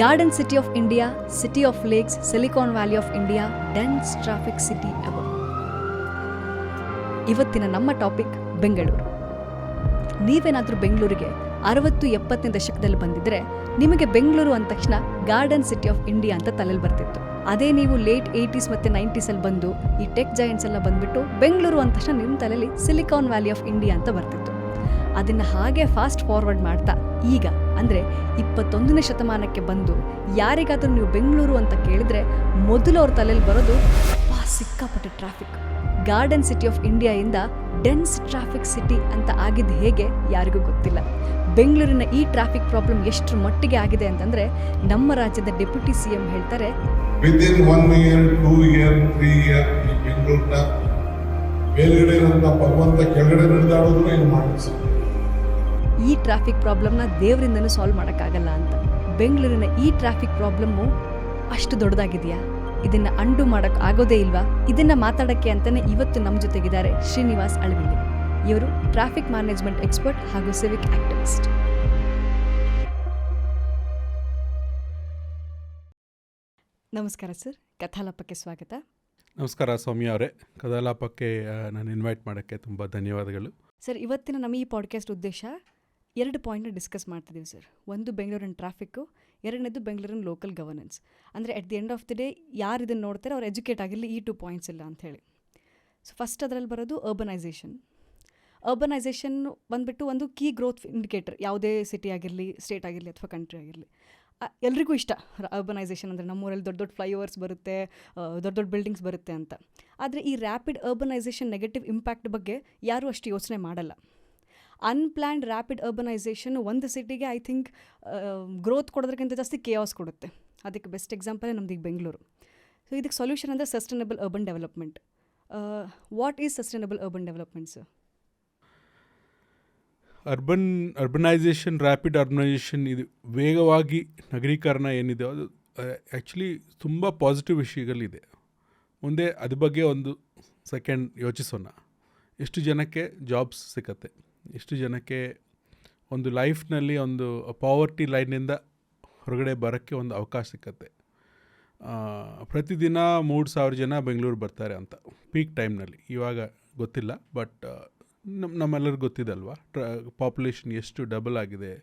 Garden City of India, City of Lakes, Silicon Valley of India, Dense Traffic City ever. ಇವತ್ತಿನ ನಮ್ಮ topic Bengaluru. ನೀವೇನಾದರೂ ಬೆಂಗಳೂರಿಗೆ 60-70ನೇ ದಶಕದಲ್ಲಿ ಬಂದಿದ್ರೆ ನಿಮಗೆ ಬೆಂಗಳೂರು ಅಂದ ತಕ್ಷಣ ಗಾರ್ಡನ್ ಸಿಟಿ ಆಫ್ ಇಂಡಿಯಾ ಅಂತ ತಲೆಯಲ್ಲಿ ಬರ್ತಿತ್ತು. ಅದೇ ನೀವು ಲೇಟ್ 80s ಮತ್ತು 90s ಅಲ್ಲಿ ಬಂದು ಈ ಟೆಕ್ ಜೈಂಟ್ಸ್ ಎಲ್ಲ ಬಂದ್ಬಿಟ್ಟು ಬೆಂಗಳೂರು ಅಂದ ತಕ್ಷಣ ನಿಮ್ಮ ತಲೆಯಲ್ಲಿ ಸಿಲಿಕಾನ್ ವ್ಯಾಲಿ ಆಫ್ ಇಂಡಿಯಾ ಅಂತ ಬರ್ತಿತ್ತು. ಅದನ್ನು ಹಾಗೆ ಫಾಸ್ಟ್ ಫಾರ್ವರ್ಡ್ ಮಾಡ್ತಾ ಈಗ ಅಂದರೆ 21ನೇ ಶತಮಾನಕ್ಕೆ ಬಂದು ಯಾರಿಗಾದರೂ ನೀವು ಬೆಂಗಳೂರು ಅಂತ ಕೇಳಿದರೆ ಮೊದಲು ಅವ್ರ ತಲೆಯಲ್ಲಿ ಬರೋದು ಸಿಕ್ಕಾಪಟ್ಟೆ ಟ್ರಾಫಿಕ್. ಗಾರ್ಡನ್ ಸಿಟಿ ಆಫ್ ಇಂಡಿಯಾಯಿಂದ ಡೆನ್ಸ್ ಟ್ರಾಫಿಕ್ ಸಿಟಿ ಅಂತ ಆಗಿದ್ದು ಹೇಗೆ ಯಾರಿಗೂ ಗೊತ್ತಿಲ್ಲ. ಬೆಂಗಳೂರಿನ ಈ ಟ್ರಾಫಿಕ್ ಪ್ರಾಬ್ಲಮ್ ಎಷ್ಟರ ಮಟ್ಟಿಗೆ ಆಗಿದೆ ಅಂತಂದರೆ ನಮ್ಮ ರಾಜ್ಯದ ಡೆಪ್ಯೂಟಿ CM ಹೇಳ್ತಾರೆ, ವಿದಿನ್ 1 year, 2 year, 3 year ಈ ಬೆಂಗಳೂರಿನ ಮೇಲ್ಗಡೆ ಇರುವಂಥ ಭಗವಂತ ಕೆಳಗಡೆ ನಡೆದಾಡೋದು ಏನು ಮಾಡಿಸಿ ಈ ಟ್ರಾಫಿಕ್ ಪ್ರಾಬ್ಲಮ್ನ ದೇವರಿಂದನೂ ಸಾಲ್ವ್ ಮಾಡೋಕ್ಕಾಗಲ್ಲ ಅಂತ. ಬೆಂಗಳೂರಿನ ಈ ಟ್ರಾಫಿಕ್ ಪ್ರಾಬ್ಲಮ್ಮು ಅಷ್ಟು ದೊಡ್ಡದಾಗಿದೆಯಾ? ಇದನ್ನು ಅಂಡು ಮಾಡೋಕ್ಕೆ ಆಗೋದೇ ಇಲ್ವಾ? ಇದನ್ನು ಮಾತಾಡೋಕ್ಕೆ ಅಂತಲೇ ಇವತ್ತು ನಮ್ಮ ಜೊತೆಗಿದ್ದಾರೆ ಶ್ರೀನಿವಾಸ್ ಅಳವಿಳ್ಳಿ. ಇವರು ಟ್ರಾಫಿಕ್ ಮ್ಯಾನೇಜ್ಮೆಂಟ್ ಎಕ್ಸ್ಪರ್ಟ್ ಹಾಗೂ ಸಿವಿಕ್ ಆಕ್ಟಿವಿಸ್ಟ್. ನಮಸ್ಕಾರ ಸರ್, ಕಥಾಲಾಪಕ್ಕೆ ಸ್ವಾಗತ. ನಮಸ್ಕಾರ ಸೌಮ್ಯ ಅವರೇ, ಕಥಾಲಾಪಕ್ಕೆ ನಾನು ಇನ್ವೈಟ್ ಮಾಡೋಕ್ಕೆ ತುಂಬ ಧನ್ಯವಾದಗಳು. ಸರ್, ಇವತ್ತಿನ ನಮ್ಮ ಈ ಪಾಡ್ಕಾಸ್ಟ್ ಉದ್ದೇಶ 2 ಪಾಯಿಂಟ್ನ ಡಿಸ್ಕಸ್ ಮಾಡ್ತಿದ್ದೀವಿ ಸರ್. ಒಂದು ಬೆಂಗಳೂರಿನ ಟ್ರಾಫಿಕ್ಕು, ಎರಡನೇದು ಬೆಂಗಳೂರಿನ ಲೋಕಲ್ ಗವರ್ನೆನ್ಸ್. ಅಂದರೆ at the end of the day ಯಾರು ಇದನ್ನು ನೋಡ್ತಾರೆ ಅವ್ರು ಎಜುಕೇಟ್ ಆಗಿರಲಿ, ಈ 2 ಪಾಯಿಂಟ್ಸ್ ಇಲ್ಲ ಅಂಥೇಳಿ. ಸೊ ಫಸ್ಟ್ ಅದರಲ್ಲಿ ಬರೋದು ಅರ್ಬನೈಸೇಷನ್. ಅರ್ಬನೈಸೇಷನ್ ಬಂದುಬಿಟ್ಟು ಒಂದು ಕೀ ಗ್ರೋತ್ ಇಂಡಿಕೇಟರ್. ಯಾವುದೇ ಸಿಟಿ ಆಗಿರಲಿ, ಸ್ಟೇಟ್ ಆಗಿರಲಿ ಅಥವಾ ಕಂಟ್ರಿ ಆಗಿರಲಿ, ಎಲ್ರಿಗೂ ಇಷ್ಟ ಅರ್ಬನೈಸೇಷನ್ ಅಂದರೆ. ನಮ್ಮೂರಲ್ಲಿ ದೊಡ್ಡ ದೊಡ್ಡ ಫ್ಲೈಓವರ್ಸ್ ಬರುತ್ತೆ, ದೊಡ್ಡ ದೊಡ್ಡ ಬಿಲ್ಡಿಂಗ್ಸ್ ಬರುತ್ತೆ ಅಂತ. ಆದರೆ ಈ ರ್ಯಾಪಿಡ್ ಅರ್ಬನೈಸೇಷನ್ ನೆಗೆಟಿವ್ ಇಂಪ್ಯಾಕ್ಟ್ ಬಗ್ಗೆ ಯಾರೂ ಅಷ್ಟು ಯೋಚನೆ ಮಾಡಲ್ಲ. ಅನ್ಪ್ಲ್ಯಾನ್ಡ್ ರ್ಯಾಪಿಡ್ ಅರ್ಬನೈಸೇಷನ್ ಒಂದು ಸಿಟಿಗೆ ಐ ಥಿಂಕ್ ಗ್ರೋತ್ ಕೊಡೋದಕ್ಕಿಂತ ಜಾಸ್ತಿ ಕೇಯಾಸ್ ಕೊಡುತ್ತೆ. ಅದಕ್ಕೆ ಬೆಸ್ಟ್ ಎಕ್ಸಾಂಪಲೇ ನಮ್ದು ಈಗ ಬೆಂಗಳೂರು. ಸೊ ಇದಕ್ಕೆ ಸೊಲ್ಯೂಷನ್ ಅಂದರೆ sustainable urban development. What is sustainable urban development sir? Urbanisation, rapid urbanisation, ಇದು ವೇಗವಾಗಿ ನಗರೀಕರಣ ಏನಿದೆ ಅದು ಆ್ಯಕ್ಚುಲಿ ತುಂಬ ಪಾಸಿಟಿವ್ ವಿಷಯಗಳಿದೆ. ಮುಂದೆ ಅದ್ರ ಬಗ್ಗೆ ಒಂದು ಸೆಕೆಂಡ್ ಯೋಚಿಸೋಣ. ಎಷ್ಟು ಜನಕ್ಕೆ ಜಾಬ್ಸ್ ಸಿಕ್ಕತ್ತೆ, ಎಷ್ಟು ಜನಕ್ಕೆ ಒಂದು ಲೈಫ್ನಲ್ಲಿ ಒಂದು ಪಾವರ್ಟಿ ಲೈನಿಂದ ಹೊರಗಡೆ ಬರೋಕ್ಕೆ ಒಂದು ಅವಕಾಶ ಸಿಕ್ಕತ್ತೆ. ಪ್ರತಿದಿನ 3,000 ಜನ ಬೆಂಗಳೂರು ಬರ್ತಾರೆ ಅಂತ ಪೀಕ್ ಟೈಮ್ನಲ್ಲಿ. ಇವಾಗ ಗೊತ್ತಿಲ್ಲ, ಬಟ್ ನಮ್ಮೆಲ್ಲರಿಗೂ ಗೊತ್ತಿದಲ್ವ ಪಾಪ್ಯುಲೇಷನ್ ಎಷ್ಟು ಡಬಲ್ ಆಗಿದೆ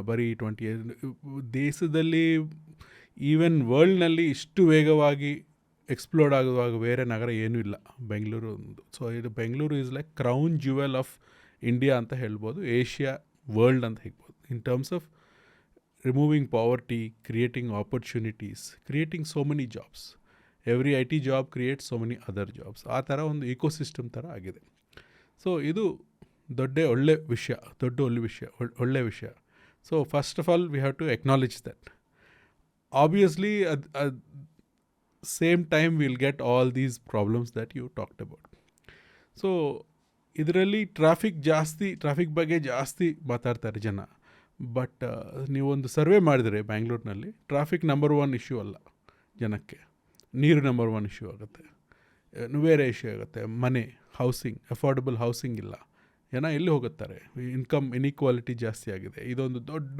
ಬರೀ 20 years. ದೇಶದಲ್ಲಿ ಈವನ್ ವರ್ಲ್ಡ್ನಲ್ಲಿ ಇಷ್ಟು ವೇಗವಾಗಿ ಎಕ್ಸ್ಪ್ಲೋರ್ಡ್ ಆಗುವಾಗ ಬೇರೆ ನಗರ ಏನೂ ಇಲ್ಲ, ಬೆಂಗಳೂರು ಒಂದು. ಸೊ ಇದು Bengaluru is like crown jewel of India ಅಂತ ಹೇಳ್ಬೋದು, ಏಷ್ಯಾ, ವರ್ಲ್ಡ್ ಅಂತ ಹೇಳ್ಬೋದು. ಇನ್ terms of removing poverty, creating opportunities, creating so many jobs. Every IT job create so many other jobs. ಆ ಥರ ಒಂದು ಇಕೋಸಿಸ್ಟಮ್ ಥರ ಆಗಿದೆ. ಸೊ ಇದು ಒಳ್ಳೆ ವಿಷಯ. So first of all we have to acknowledge that. Obviously same time we'll get all these problems that you talked about. So ಇದರಲ್ಲಿ traffic ಬಗ್ಗೆ ಜಾಸ್ತಿ ಮಾತಾಡ್ತಾರೆ ಜನ. ಬಟ್ ನೀವೊಂದು ಸರ್ವೆ ಮಾಡಿದರೆ ಬ್ಯಾಂಗ್ಳೂರಿನಲ್ಲಿ ಟ್ರಾಫಿಕ್ ನಂಬರ್ 1 ಇಶ್ಯೂ ಅಲ್ಲ ಜನಕ್ಕೆ. ನೀರು ನಂಬರ್ 1 ಇಶ್ಯೂ ಆಗುತ್ತೆ, ಬೇರೆ ಇಶ್ಯೂ ಆಗುತ್ತೆ. ಮನೆ, ಹೌಸಿಂಗ್, ಅಫೋರ್ಡಬಲ್ ಹೌಸಿಂಗ್ ಇಲ್ಲ, ಜನ ಎಲ್ಲಿ ಹೋಗುತ್ತಾರೆ. ಇನ್ಕಮ್ ಇನ್ಇಕ್ವಾಲಿಟಿ ಜಾಸ್ತಿ ಆಗಿದೆ. ಇದೊಂದು ದೊಡ್ಡ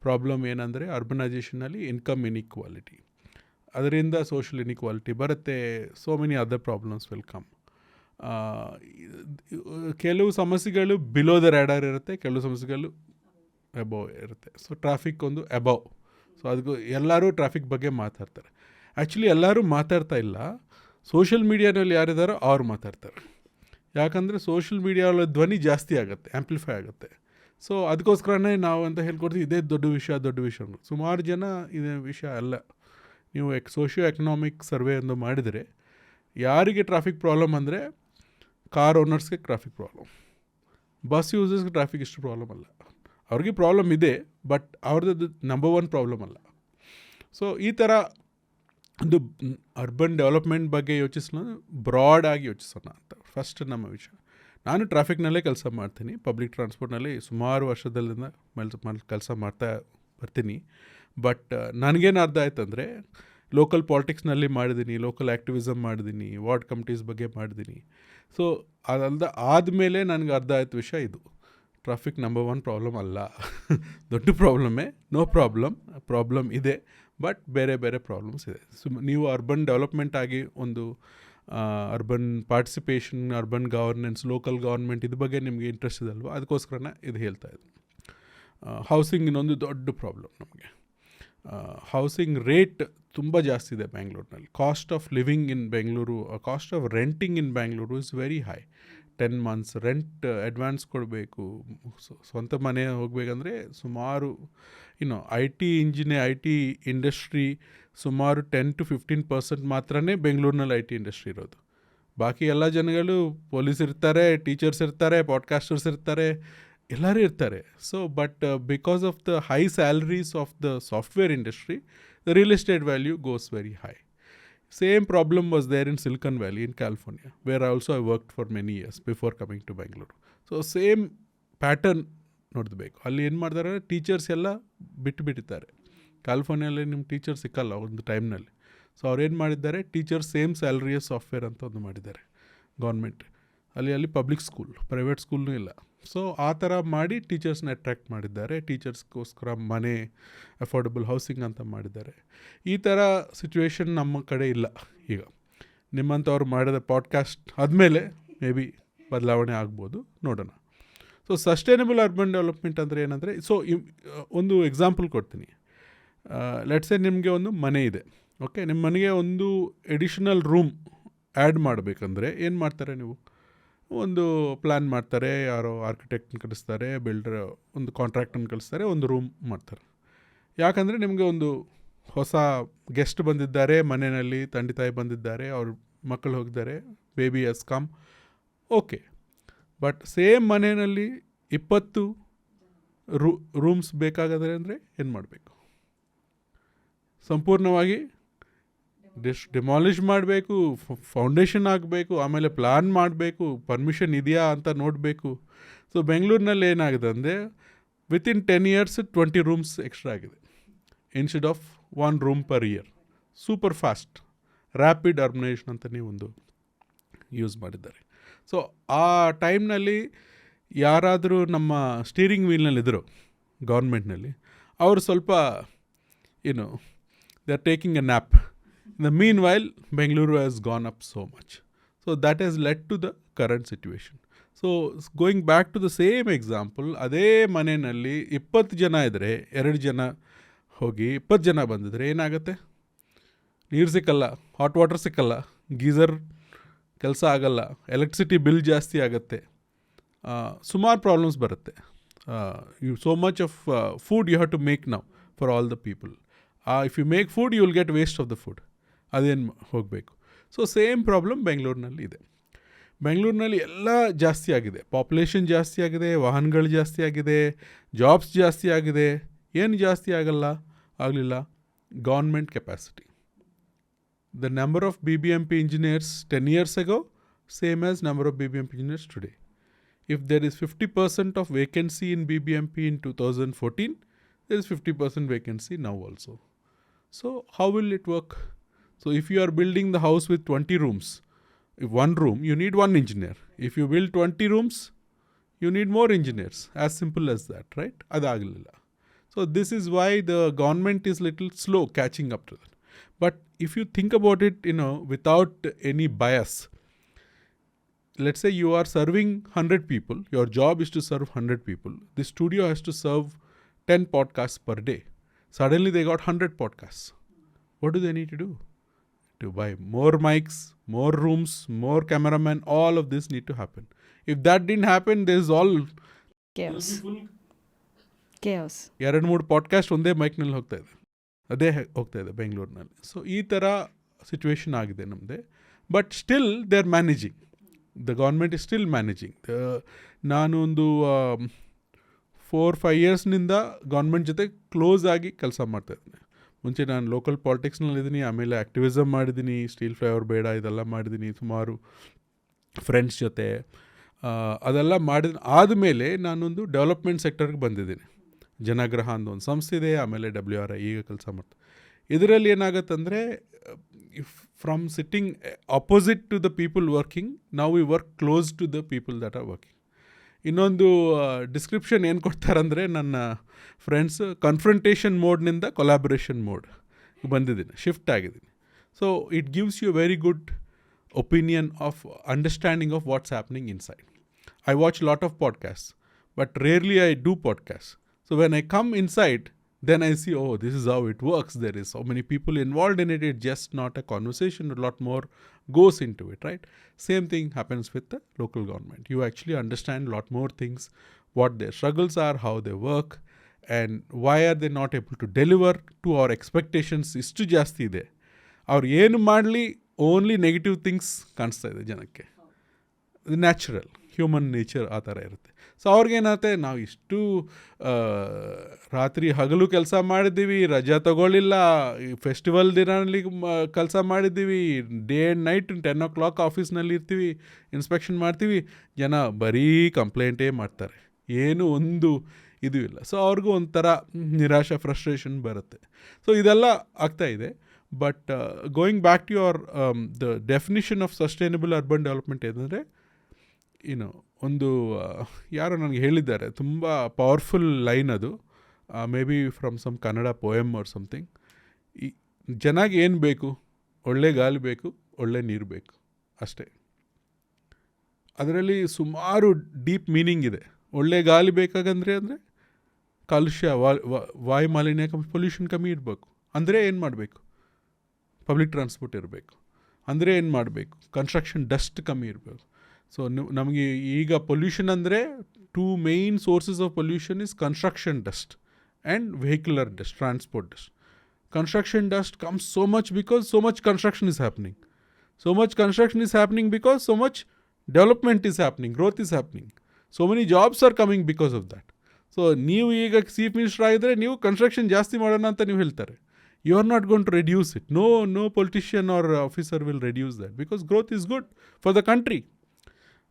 ಪ್ರಾಬ್ಲಮ್. ಏನಂದರೆ ಅರ್ಬನೈಸೇಷನಲ್ಲಿ ಇನ್ಕಮ್ ಇನ್ಇಕ್ವಾಲಿಟಿ, ಅದರಿಂದ ಸೋಷಿಯಲ್ ಇನ್ಇಕ್ವಾಲಿಟಿ ಬರುತ್ತೆ. So many other problems will come. ಕೆಲವು ಸಮಸ್ಯೆಗಳು ಬಿಲೋ ದ ರ್ಯಾಡರ್ ಇರುತ್ತೆ, ಕೆಲವು ಸಮಸ್ಯೆಗಳು ಅಬೌವ್ ಇರುತ್ತೆ. ಸೊ ಟ್ರಾಫಿಕ್ ಒಂದು ಅಬೌವ್. ಸೊ ಅದಕ್ಕೂ ಎಲ್ಲರೂ ಟ್ರಾಫಿಕ್ ಬಗ್ಗೆ ಮಾತಾಡ್ತಾರೆ. ಆ್ಯಕ್ಚುಲಿ ಎಲ್ಲರೂ ಮಾತಾಡ್ತಾ ಇಲ್ಲ, ಸೋಷಿಯಲ್ ಮೀಡಿಯಾನಲ್ಲಿ ಯಾರಿದ್ದಾರೋ ಅವ್ರು ಮಾತಾಡ್ತಾರೆ. ಯಾಕಂದರೆ ಸೋಷಿಯಲ್ ಮೀಡಿಯಾಗಳ ಧ್ವನಿ ಜಾಸ್ತಿ ಆಗುತ್ತೆ, ಆ್ಯಂಪ್ಲಿಫೈ ಆಗುತ್ತೆ. ಸೊ ಅದಕ್ಕೋಸ್ಕರನೇ ನಾವು ಅಂತ ಹೇಳ್ಕೊಡ್ತೀವಿ ಇದೇ ದೊಡ್ಡ ವಿಷಯ. ಸುಮಾರು ಜನ ಇದೇ ವಿಷಯ ಅಲ್ಲ. ನೀವು ಸೋಷಿಯೋ ಎಕನಾಮಿಕ್ ಸರ್ವೆ ಒಂದು ಮಾಡಿದರೆ ಯಾರಿಗೆ ಟ್ರಾಫಿಕ್ ಪ್ರಾಬ್ಲಮ್ ಅಂದರೆ ಕಾರ್ ಓನರ್ಸ್ಗೆ ಟ್ರಾಫಿಕ್ ಪ್ರಾಬ್ಲಮ್, ಬಸ್ ಯೂಸರ್ಸ್ಗೆ ಟ್ರಾಫಿಕ್ ಇಷ್ಟು ಪ್ರಾಬ್ಲಮ್ ಅಲ್ಲ. ಅವ್ರಿಗೆ ಪ್ರಾಬ್ಲಮ್ ಇದೆ, ಬಟ್ ಅವ್ರದ್ದು ನಂಬರ್ 1 ಪ್ರಾಬ್ಲಮ್ ಅಲ್ಲ. ಸೊ ಈ ಥರ ಒಂದು ಅರ್ಬನ್ ಡೆವಲಪ್ಮೆಂಟ್ ಬಗ್ಗೆ ಬ್ರಾಡಾಗಿ ಯೋಚಿಸೋಣ ಅಂತ ಫಸ್ಟ್ ನಮ್ಮ ವಿಷಯ. ನಾನು ಟ್ರಾಫಿಕ್ನಲ್ಲೇ ಕೆಲಸ ಮಾಡ್ತೀನಿ, ಪಬ್ಲಿಕ್ ಟ್ರಾನ್ಸ್ಪೋರ್ಟ್ನಲ್ಲಿ ಸುಮಾರು ವರ್ಷದಲ್ಲಿಂದ ಕೆಲಸ ಮಾಡ್ತಾ ಬರ್ತೀನಿ. ಬಟ್ ನನಗೇನು ಅರ್ಥ ಆಯ್ತಂದರೆ, ಲೋಕಲ್ ಪಾಲಿಟಿಕ್ಸ್ನಲ್ಲಿ ಮಾಡಿದ್ದೀನಿ, ಲೋಕಲ್ ಆ್ಯಕ್ಟಿವಿಸಮ್ ಮಾಡಿದ್ದೀನಿ, ವಾರ್ಡ್ ಕಮಿಟೀಸ್ ಬಗ್ಗೆ ಮಾಡಿದ್ದೀನಿ. ಸೊ ಅದಲ್ಲದೆ ಆದಮೇಲೆ ನನಗೆ ಅರ್ಥ ಆಯ್ತು ವಿಷಯ ಇದು. ಟ್ರಾಫಿಕ್ ನಂಬರ್ 1 ಪ್ರಾಬ್ಲಮ್ ಅಲ್ಲ. ದೊಡ್ಡ ಪ್ರಾಬ್ಲಮ್ಮೇ, ನೋ ಪ್ರಾಬ್ಲಮ್ ಇದೆ, ಬಟ್ ಬೇರೆ ಬೇರೆ ಪ್ರಾಬ್ಲಮ್ಸ್ ಇದೆ. ನೀವು ಅರ್ಬನ್ ಡೆವಲಪ್ಮೆಂಟ್ ಆಗಿ ಒಂದು urban participation, urban governance, local government ಇದ್ರ ಬಗ್ಗೆ ನಿಮಗೆ ಇಂಟ್ರೆಸ್ಟ್ ಇದೆ ಅಲ್ವಾ, ಅದಕ್ಕೋಸ್ಕರನೇ ಇದು ಹೇಳ್ತಾ ಇದ್ದೀನಿ. ಹೌಸಿಂಗ್ ಇನ್ನೊಂದು ದೊಡ್ಡ ಪ್ರಾಬ್ಲಮ್ ನಮಗೆ. ಹೌಸಿಂಗ್ ರೇಟ್ ತುಂಬ ಜಾಸ್ತಿ ಇದೆ ಬೆಂಗಳೂರಿನಲ್ಲಿ. Cost of living in Bengaluru, cost of renting in Bengaluru is very high. 10 months rent advance ಕೊಡಬೇಕು. ಸ್ವಂತ ಮನೆ ಹೋಗಬೇಕಂದ್ರೆ ಸುಮಾರು ಐ ಟಿ ಇಂಡಸ್ಟ್ರಿ ಸುಮಾರು 10-15% ಮಾತ್ರನೇ ಬೆಂಗಳೂರಿನಲ್ಲಿ ಐ ಟಿ ಇಂಡಸ್ಟ್ರಿ ಇರೋದು. ಬಾಕಿ ಎಲ್ಲ ಜನಗಳು ಪೊಲೀಸ್ ಇರ್ತಾರೆ, ಟೀಚರ್ಸ್ ಇರ್ತಾರೆ, ಪಾಡ್ಕಾಸ್ಟರ್ಸ್ ಇರ್ತಾರೆ, ಎಲ್ಲರೂ ಇರ್ತಾರೆ. So but because of the high salaries of the software industry, the real estate value goes very high. Same problem was there in Silicon Valley in California, where also I worked for many years before coming to Bengaluru. So same pattern ನೋಡಬೇಕು. ಅಲ್ಲಿ ಏನು ಮಾಡ್ತಾರೆ, teachers ಎಲ್ಲ ಬಿಟ್ಟಿದ್ದಾರೆ. ಕ್ಯಾಲಿಫೋರ್ನಿಯಲ್ಲಿ ನಿಮ್ಮ teacher ಸಿಕ್ಕಲ್ಲ ಒಂದು ಟೈಮ್ನಲ್ಲಿ. ಸೊ ಅವ್ರೇನು ಮಾಡಿದ್ದಾರೆ, ಟೀಚರ್ಸ್ ಸೇಮ್ ಸ್ಯಾಲ್ರಿ ಸಾಫ್ಟ್ವೇರ್ ಅಂತ ಒಂದು ಮಾಡಿದ್ದಾರೆ ಗೌರ್ಮೆಂಟ್. ಅಲ್ಲಿ ಪಬ್ಲಿಕ್ ಸ್ಕೂಲ್, ಪ್ರೈವೇಟ್ ಸ್ಕೂಲ್ನೂ ಇಲ್ಲ. ಸೊ ಆ ಥರ ಮಾಡಿ ಟೀಚರ್ಸ್ನ ಅಟ್ರ್ಯಾಕ್ಟ್ ಮಾಡಿದ್ದಾರೆ. ಟೀಚರ್ಸ್ಗೋಸ್ಕರ ಮನೆ, ಅಫೋರ್ಡಬಲ್ ಹೌಸಿಂಗ್ ಅಂತ ಮಾಡಿದ್ದಾರೆ. ಈ ಥರ ಸಿಚುವೇಶನ್ ನಮ್ಮ ಕಡೆ ಇಲ್ಲ ಈಗ. ನಿಮ್ಮಂಥವ್ರು ಮಾಡಿದ ಪಾಡ್ಕಾಸ್ಟ್ ಆದಮೇಲೆ ಮೇ ಬಿ ಬದಲಾವಣೆ ಆಗ್ಬೋದು, ನೋಡೋಣ. ಸೊ ಸಸ್ಟೈನಬಲ್ ಅರ್ಬನ್ ಡೆವಲಪ್ಮೆಂಟ್ ಅಂದರೆ ಏನಂದರೆ, ಸೊ ಒಂದು ಎಕ್ಸಾಂಪಲ್ ಕೊಡ್ತೀನಿ. ಲೆಟ್ಸೆ ನಿಮಗೆ ಒಂದು ಮನೆ ಇದೆ, ಓಕೆ. ನಿಮ್ಮ ಮನೆಗೆ ಒಂದು ಎಡಿಷನಲ್ ರೂಮ್ ಆ್ಯಡ್ ಮಾಡಬೇಕಂದ್ರೆ ಏನು ಮಾಡ್ತಾರೆ ನೀವು? ಒಂದು ಪ್ಲ್ಯಾನ್ ಮಾಡ್ತಾರೆ, ಯಾರೋ ಆರ್ಕಿಟೆಕ್ಟ್ನ ಕಳಿಸ್ತಾರೆ, ಬಿಲ್ಡರ್ ಒಂದು ಕಾಂಟ್ರಾಕ್ಟನ್ನು ಕಳಿಸ್ತಾರೆ, ಒಂದು ರೂಮ್ ಮಾಡ್ತಾರೆ. ಯಾಕಂದರೆ ನಿಮಗೆ ಒಂದು ಹೊಸ ಗೆಸ್ಟ್ ಬಂದಿದ್ದಾರೆ ಮನೆಯಲ್ಲಿ, ತಂದೆ ತಾಯಿ ಬಂದಿದ್ದಾರೆ, ಅವ್ರ ಮಕ್ಕಳು ಹೋಗಿದ್ದಾರೆ, baby has come, okay. But same ಮನೆಯಲ್ಲಿ 20 ರೂಮ್ಸ್ ಬೇಕಾಗದ್ರೆ ಅಂದರೆ ಏನು ಮಾಡಬೇಕು? ಸಂಪೂರ್ಣವಾಗಿ ಡಿಮಾಲಿಷ್ ಮಾಡಬೇಕು, ಫೌಂಡೇಶನ್ ಆಗಬೇಕು, ಆಮೇಲೆ ಪ್ಲ್ಯಾನ್ ಮಾಡಬೇಕು, ಪರ್ಮಿಷನ್ ಇದೆಯಾ ಅಂತ ನೋಡಬೇಕು. ಸೊ ಬೆಂಗಳೂರಿನಲ್ಲಿ ಏನಾಗಿದೆ ಅಂದರೆ, ವಿತಿನ್ 10 years 20 ರೂಮ್ಸ್ ಎಕ್ಸ್ಟ್ರಾ ಆಗಿದೆ, instead of 1 room per year. Super fast rapid urbanisation ಅಂತಲೇ ಒಂದು ಯೂಸ್ ಮಾಡಿದ್ದಾರೆ. ಸೊ ಆ ಟೈಮ್ನಲ್ಲಿ ಯಾರಾದರೂ ನಮ್ಮ ಸ್ಟೀರಿಂಗ್ ವೀಲ್ನಲ್ಲಿದ್ದರು ಗೌರ್ಮೆಂಟ್ನಲ್ಲಿ, ಅವರು ಸ್ವಲ್ಪ they are taking A nap. In the meanwhile, Bengaluru has gone up so much. So that has led to the current situation. So going back to the same example, ಅದೇ ಮನೆಯಲ್ಲಿ 20 ಜನ ಇದ್ದರೆ, 2 ಜನ ಹೋಗಿ 20 ಜನ ಬಂದಿದ್ರೆ ಏನಾಗುತ್ತೆ? ನೀರು ಸಿಕ್ಕಲ್ಲ, ಹಾಟ್ ವಾಟರ್ ಸಿಕ್ಕಲ್ಲ, ಗೀಝರ್ ಕೆಲಸ ಆಗಲ್ಲ, ಎಲೆಕ್ಟ್ರಿಸಿಟಿ ಬಿಲ್ ಜಾಸ್ತಿ ಆಗುತ್ತೆ, ಸುಮಾರು ಪ್ರಾಬ್ಲಮ್ಸ್ ಬರುತ್ತೆ. So much of food you have to make now for all the people. If you make food, you will get waste of the food. ಅದೇನು ಹೋಗಬೇಕು. ಸೊ ಸೇಮ್ ಪ್ರಾಬ್ಲಮ್ ಬೆಂಗಳೂರಿನಲ್ಲಿ ಇದೆ. ಬೆಂಗಳೂರಿನಲ್ಲಿ ಎಲ್ಲ ಜಾಸ್ತಿ ಆಗಿದೆ, ಪಾಪ್ಯುಲೇಷನ್ ಜಾಸ್ತಿ ಆಗಿದೆ, ವಾಹನಗಳು ಜಾಸ್ತಿ ಆಗಿದೆ, ಜಾಬ್ಸ್ ಜಾಸ್ತಿ ಆಗಿದೆ. ಏನು ಜಾಸ್ತಿ ಆಗಲಿಲ್ಲ? Government capacity. The number of BBMP engineers 10 years ago, same as number of BBMP engineers today. If there is 50% of vacancy in BBMP in 2014, there is 50% vacancy now also. So how will it work? So if you are building the house with 20 rooms, if 1 room, you need 1 engineer. If you build 20 rooms, you need more engineers. As simple as that, right? Adagilla. So this is why the government is little slow catching up to that. But if you think about it, without any bias, let's say you are serving 100 people. Your job is to serve 100 people. The studio has to serve 10 podcasts per day. Suddenly they got 100 podcasts. What do they need to do? To buy more mics, more rooms, more cameramen, all of this need to happen. If that didn't happen, there's all chaos. 2-3 podcast ಒಂದೇ ಮೈಕ್ನಲ್ಲಿ ಅದೇ ಹೋಗ್ತಾ ಇದೆ ಬೆಂಗಳೂರಿನಲ್ಲಿ. So ಈ ಥರ situation ಆಗಿದೆ ನಮ್ಮದೇ. But still they are managing, the government is still managing. ನಾನು ಒಂದು 4-5 yearsನಿಂದ ಗೌರ್ಮೆಂಟ್ ಜೊತೆ ಕ್ಲೋಸ್ ಆಗಿ ಕೆಲಸ ಮಾಡ್ತಾಯಿದ್ದೀನಿ. ಮುಂಚೆ ನಾನು ಲೋಕಲ್ ಪಾಲಿಟಿಕ್ಸ್ನಲ್ಲಿದ್ದೀನಿ, ಆಮೇಲೆ ಆ್ಯಕ್ಟಿವಿಸಮ್ ಮಾಡಿದ್ದೀನಿ, ಸ್ಟೀಲ್ ಫ್ಲೈಓವರ್ ಬೇಡ ಇದೆಲ್ಲ ಮಾಡಿದ್ದೀನಿ, ಸುಮಾರು ಫ್ರೆಂಡ್ಸ್ ಜೊತೆ ಅದೆಲ್ಲ ಆದಮೇಲೆ ನಾನೊಂದು ಡೆವಲಪ್ಮೆಂಟ್ ಸೆಕ್ಟರ್ಗೆ ಬಂದಿದ್ದೀನಿ. ಜನಗ್ರಹ ಅಂತ ಒಂದು ಸಂಸ್ಥೆ ಇದೆ, ಆಮೇಲೆ WRI ಈಗ ಕೆಲಸ ಮಾಡ್ತೀನಿ. ಇದರಲ್ಲಿ ಏನಾಗುತ್ತಂದರೆ, from sitting opposite to the people working, ನಾವು we work close to the people that are working. ಇನ್ನೊಂದು ಡಿಸ್ಕ್ರಿಪ್ಷನ್ ಏನು ಕೊಡ್ತಾರಂದರೆ, ನನ್ನ ಫ್ರೆಂಡ್ಸ್ ಕನ್ಫ್ರಂಟೇಷನ್ ಮೋಡ್ನಿಂದ ಕೊಲಾಬ್ರೇಷನ್ ಮೋಡ್ ಬಂದಿದ್ದೀನಿ, ಶಿಫ್ಟ್ ಆಗಿದ್ದೀನಿ. So it gives you very good opinion of understanding of what's happening inside. I watch a lot of podcasts, but rarely I do podcasts. So when I come inside, then I see, oh, this is how it works. There is so many people involved in it. It's just not a conversation. A lot more goes into it, right? Same thing happens with the local government. You actually understand a lot more things, what their struggles are, how they work, and why are they not able to deliver to our expectations. ಇಷ್ಟು ಜಾಸ್ತಿ ಇದೆ. ಅವ್ರು ಏನು ಮಾಡಲಿ only negative things ಕಾಣಿಸ್ತಾ ಇದೆ ಜನಕ್ಕೆ. Natural human nature ಆ ಥರ ಇರುತ್ತೆ. ಸೊ ಅವ್ರಿಗೇನಾಗುತ್ತೆ, ನಾವು ಇಷ್ಟು ರಾತ್ರಿ ಹಗಲು ಕೆಲಸ ಮಾಡಿದ್ದೀವಿ, ರಜಾ ತಗೊಳ್ಳಿಲ್ಲ, ಈ ಫೆಸ್ಟಿವಲ್ ದಿನಲ್ಲಿ ಕೆಲಸ ಮಾಡಿದ್ದೀವಿ, ಡೇ ಆ್ಯಂಡ್ ನೈಟ್ 10 o'clock ಆಫೀಸ್ನಲ್ಲಿ ಇರ್ತೀವಿ, ಇನ್ಸ್ಪೆಕ್ಷನ್ ಮಾಡ್ತೀವಿ, ಜನ ಬರೀ ಕಂಪ್ಲೇಂಟೇ ಮಾಡ್ತಾರೆ, ಏನು ಒಂದು ಇದು ಇಲ್ಲ. ಸೊ ಅವ್ರಿಗೂ ಒಂಥರ ನಿರಾಶೆ, ಫ್ರಸ್ಟ್ರೇಷನ್ ಬರುತ್ತೆ. ಸೊ ಇದೆಲ್ಲ ಆಗ್ತಾಯಿದೆ. But going back to your the definition of sustainable urban development ಏನಂದರೆ, ಒಂದು ಯಾರೋ ನನಗೆ ಹೇಳಿದ್ದಾರೆ, ತುಂಬ ಪವರ್ಫುಲ್ ಲೈನ್ ಅದು, maybe from some Kannada poem or something. ಈ ಜನಗೆ ಏನು ಬೇಕು? ಒಳ್ಳೆ ಗಾಳಿ ಬೇಕು, ಒಳ್ಳೆ ನೀರು ಬೇಕು, ಅಷ್ಟೇ. ಅದರಲ್ಲಿ ಸುಮಾರು ಡೀಪ್ ಮೀನಿಂಗ್ ಇದೆ. ಒಳ್ಳೆ ಗಾಳಿ ಬೇಕಾಗಂದರೆ ಕಾಲುಷ್ಯ, ವಾಯು ಮಾಲಿನ್ಯ ಪೊಲ್ಯೂಷನ್ ಕಮ್ಮಿ ಇರಬೇಕು. ಅಂದರೆ ಏನು ಮಾಡಬೇಕು? ಪಬ್ಲಿಕ್ ಟ್ರಾನ್ಸ್ಪೋರ್ಟ್ ಇರಬೇಕು. ಅಂದರೆ ಏನು ಮಾಡಬೇಕು? ಕನ್ಸ್ಟ್ರಕ್ಷನ್ ಡಸ್ಟ್ ಕಮ್ಮಿ ಇರಬೇಕು. ಸೊ ನಮಗೆ ಈಗ ಪೊಲ್ಯೂಷನ್ ಅಂದರೆ 2 main sources of pollution is construction dust and vehicular dust, transport dust. Construction dust comes so much because so much construction is happening. So much construction is happening because so much development is happening, growth is happening. So many jobs are coming because of that. So ನೀವು ಈಗ chief minister ಆಗಿದ್ರೆ ನೀವು construction ಜಾಸ್ತಿ ಮಾಡೋಣ ಅಂತ ನೀವು ಹೇಳ್ತಾರೆ. You are not going to reduce it. No politician or officer will reduce that, because growth is good for the country.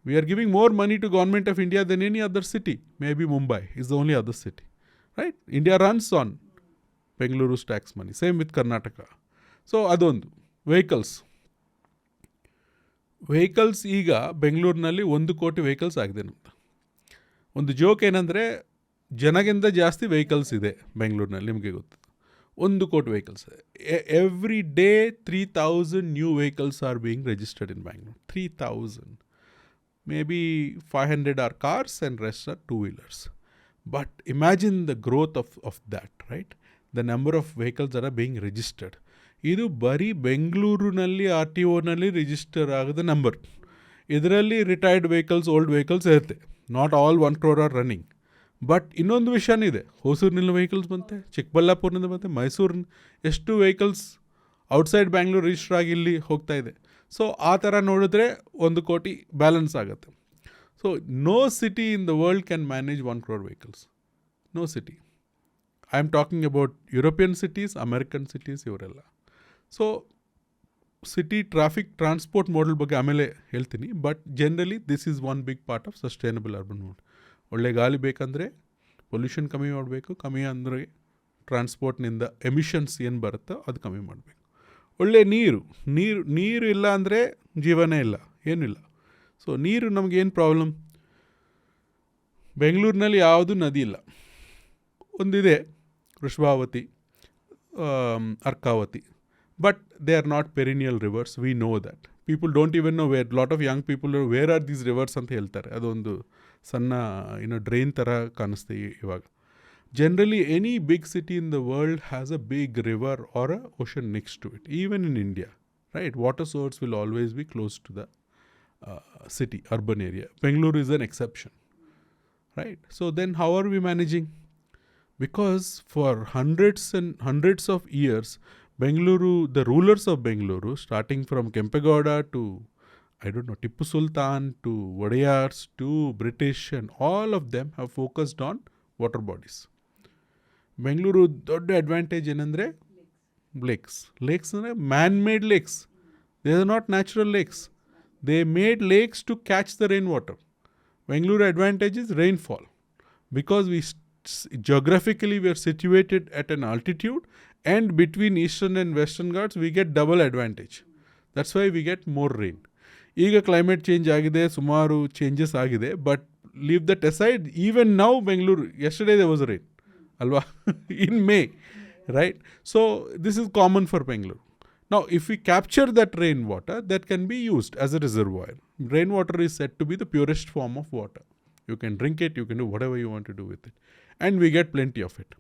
We are giving more money to government of India than any other city. Maybe Mumbai is the only other city, right? India runs on Bengaluru's tax money. Same with Karnataka. So adondu vehicles ಈಗ ಬೆಂಗಳೂರಿನಲ್ಲಿ 1 ಕೋಟಿ vehicles ಆಗಿದೆ ನಮ್ದು. ಒಂದು joke ಏನಂದರೆ, ಜನಗಿಂತ ಜಾಸ್ತಿ vehicles ಇದೆ ಬೆಂಗಳೂರಿನಲ್ಲಿ, ನಿಮಗೆ ಗೊತ್ತು. 1 ಕೋಟಿ vehicles. Every day 3,000 new vehicles are being registered in Bangalore. 3,000. Maybe 500 are cars and rest are two-wheelers. But imagine the growth of that, right? The number of vehicles that are being registered. ಇದು ಬರೀ ಬೆಂಗಳೂರಿನಲ್ಲಿ RTOನಲ್ಲಿ register ಆಗೋದ number. ಇದರಲ್ಲಿ retired vehicles, old vehicles ಇರುತ್ತೆ. Not all 1 crore R running. But ಇನ್ನೊಂದು ವಿಷಯನೂ ಇದೆ. ಹೊಸೂರಿನಲ್ಲಿ vehicles ಬಂತೆ, ಚಿಕ್ಕಬಳ್ಳಾಪುರದಿಂದ ಬಂತೆ, ಮೈಸೂರಿನ ಎಷ್ಟು ವೆಹಿಕಲ್ಸ್ ಔಟ್ಸೈಡ್ ಬ್ಯಾಂಗ್ಳೂರ್ ರಿಜಿಸ್ಟರ್ ಆಗಿ ಇಲ್ಲಿ ಹೋಗ್ತಾ ಇದೆ. ಸೊ ಆ ಥರ ನೋಡಿದ್ರೆ 1 ಕೋಟಿ ಬ್ಯಾಲೆನ್ಸ್ ಆಗುತ್ತೆ. So no city in the world can manage 1 crore vehicles. No city. I am talking about European cities, American cities, ಇವರೆಲ್ಲ. So city traffic transport model ಬಗ್ಗೆ ಆಮೇಲೆ ಹೇಳ್ತೀನಿ. But generally this is one big part of sustainable urban mode. ಒಳ್ಳೆ ಗಾಳಿ ಬೇಕಂದರೆ pollution ಕಮ್ಮಿ ಮಾಡಬೇಕು. ಕಮ್ಮಿ ಅಂದರೆ ಟ್ರಾನ್ಸ್ಪೋರ್ಟ್ನಿಂದ ಎಮಿಷನ್ಸ್ ಏನು ಬರುತ್ತೋ ಅದು ಕಮ್ಮಿ ಮಾಡಬೇಕು. ಒಳ್ಳೆ ನೀರು ಇಲ್ಲ ಅಂದರೆ ಜೀವನೇ ಇಲ್ಲ, ಏನಿಲ್ಲ. ಸೊ ನೀರು ನಮಗೇನು ಪ್ರಾಬ್ಲಮ್? ಬೆಂಗಳೂರಿನಲ್ಲಿ ಯಾವುದೂ ನದಿ ಇಲ್ಲ. ಒಂದಿದೆ, Vrishabhavathi, Arkavathi, but they are not perennial rivers. We know that. People don't even know where. Lot of young people where are these rivers ಅಂತ ಹೇಳ್ತಾರೆ. ಅದೊಂದು ಸಣ್ಣ ಡ್ರೈನ್ ಥರ ಕಾಣಿಸ್ತೆ ಇವಾಗ. Generally, any big city in the world has a big river or an ocean next to it. Even in India, right? Water source will always be close to the city, urban area. Bengaluru is an exception, right? So then how are we managing? Because for hundreds and hundreds of years, Bengaluru, the rulers of Bengaluru, starting from Kempegowda to, I don't know, Tippu Sultan to Wadayars to British, and all of them have focused on water bodies. Bengaluru ದೊಡ್ಡ advantage ಏನಂದರೆ lakes ಅಂದರೆ man-made lakes. They are not natural lakes. They made lakes to catch the rain water. Bengaluru advantage is rainfall. Because geographically we are situated at an altitude, and between eastern and western Ghats we get double advantage. That's why we get more rain. ಈಗ climate change ಆಗಿದೆ, ಸುಮಾರು changes ಆಗಿದೆ, but leave that aside, even now Bengaluru, yesterday there was rain, alwa, in May, right? So this is common for Bengaluru. Now if we capture that rainwater, that can be used as a reservoir. Rainwater is said to be the purest form of water. You can drink it, you can do whatever you want to do with it, and we get plenty of it.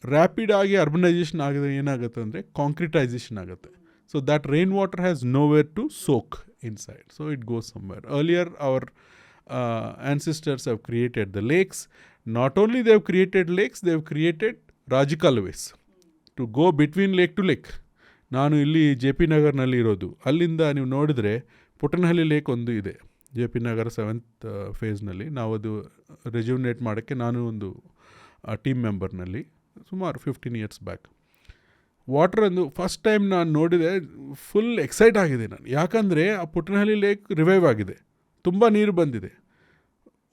Rapid ಆಗಿ urbanisation ಆಗಿದೆ, ಏನಾಗುತ್ತೆ ಅಂದರೆ concretisation ಆಗುತ್ತೆ. So that rain water has nowhere to soak inside, so it goes somewhere. Earlier our ancestors have created the lakes. Not only they have created lakes, they have created Rajakaluways to go between lake to lake. ನಾನು ಇಲ್ಲಿ J P ನಗರ್ನಲ್ಲಿ ಇರೋದು, ಅಲ್ಲಿಂದ ನೀವು ನೋಡಿದ್ರೆ Puttanahalli lake ಒಂದು ಇದೆ J P ನಗರ 7th ಫೇಸ್ನಲ್ಲಿ. ನಾವು ಅದು ರೆಜ್ಯೂನೇಟ್ ಮಾಡೋಕ್ಕೆ ನಾನು ಒಂದು ಟೀಮ್ ಮೆಂಬರ್ನಲ್ಲಿ ಸುಮಾರು 15 years ಬ್ಯಾಕ್. ವಾಟರ್ ಒಂದು ಫಸ್ಟ್ ಟೈಮ್ ನಾನು ನೋಡಿದೆ, ಫುಲ್ ಎಕ್ಸೈಟ್ ಆಗಿದೆ ನಾನು. ಯಾಕಂದರೆ ಆ ಪುಟ್ಟನಹಳ್ಳಿ ಲೇಕ್ ರಿವೈವ್ ಆಗಿದೆ, ತುಂಬ ನೀರು ಬಂದಿದೆ.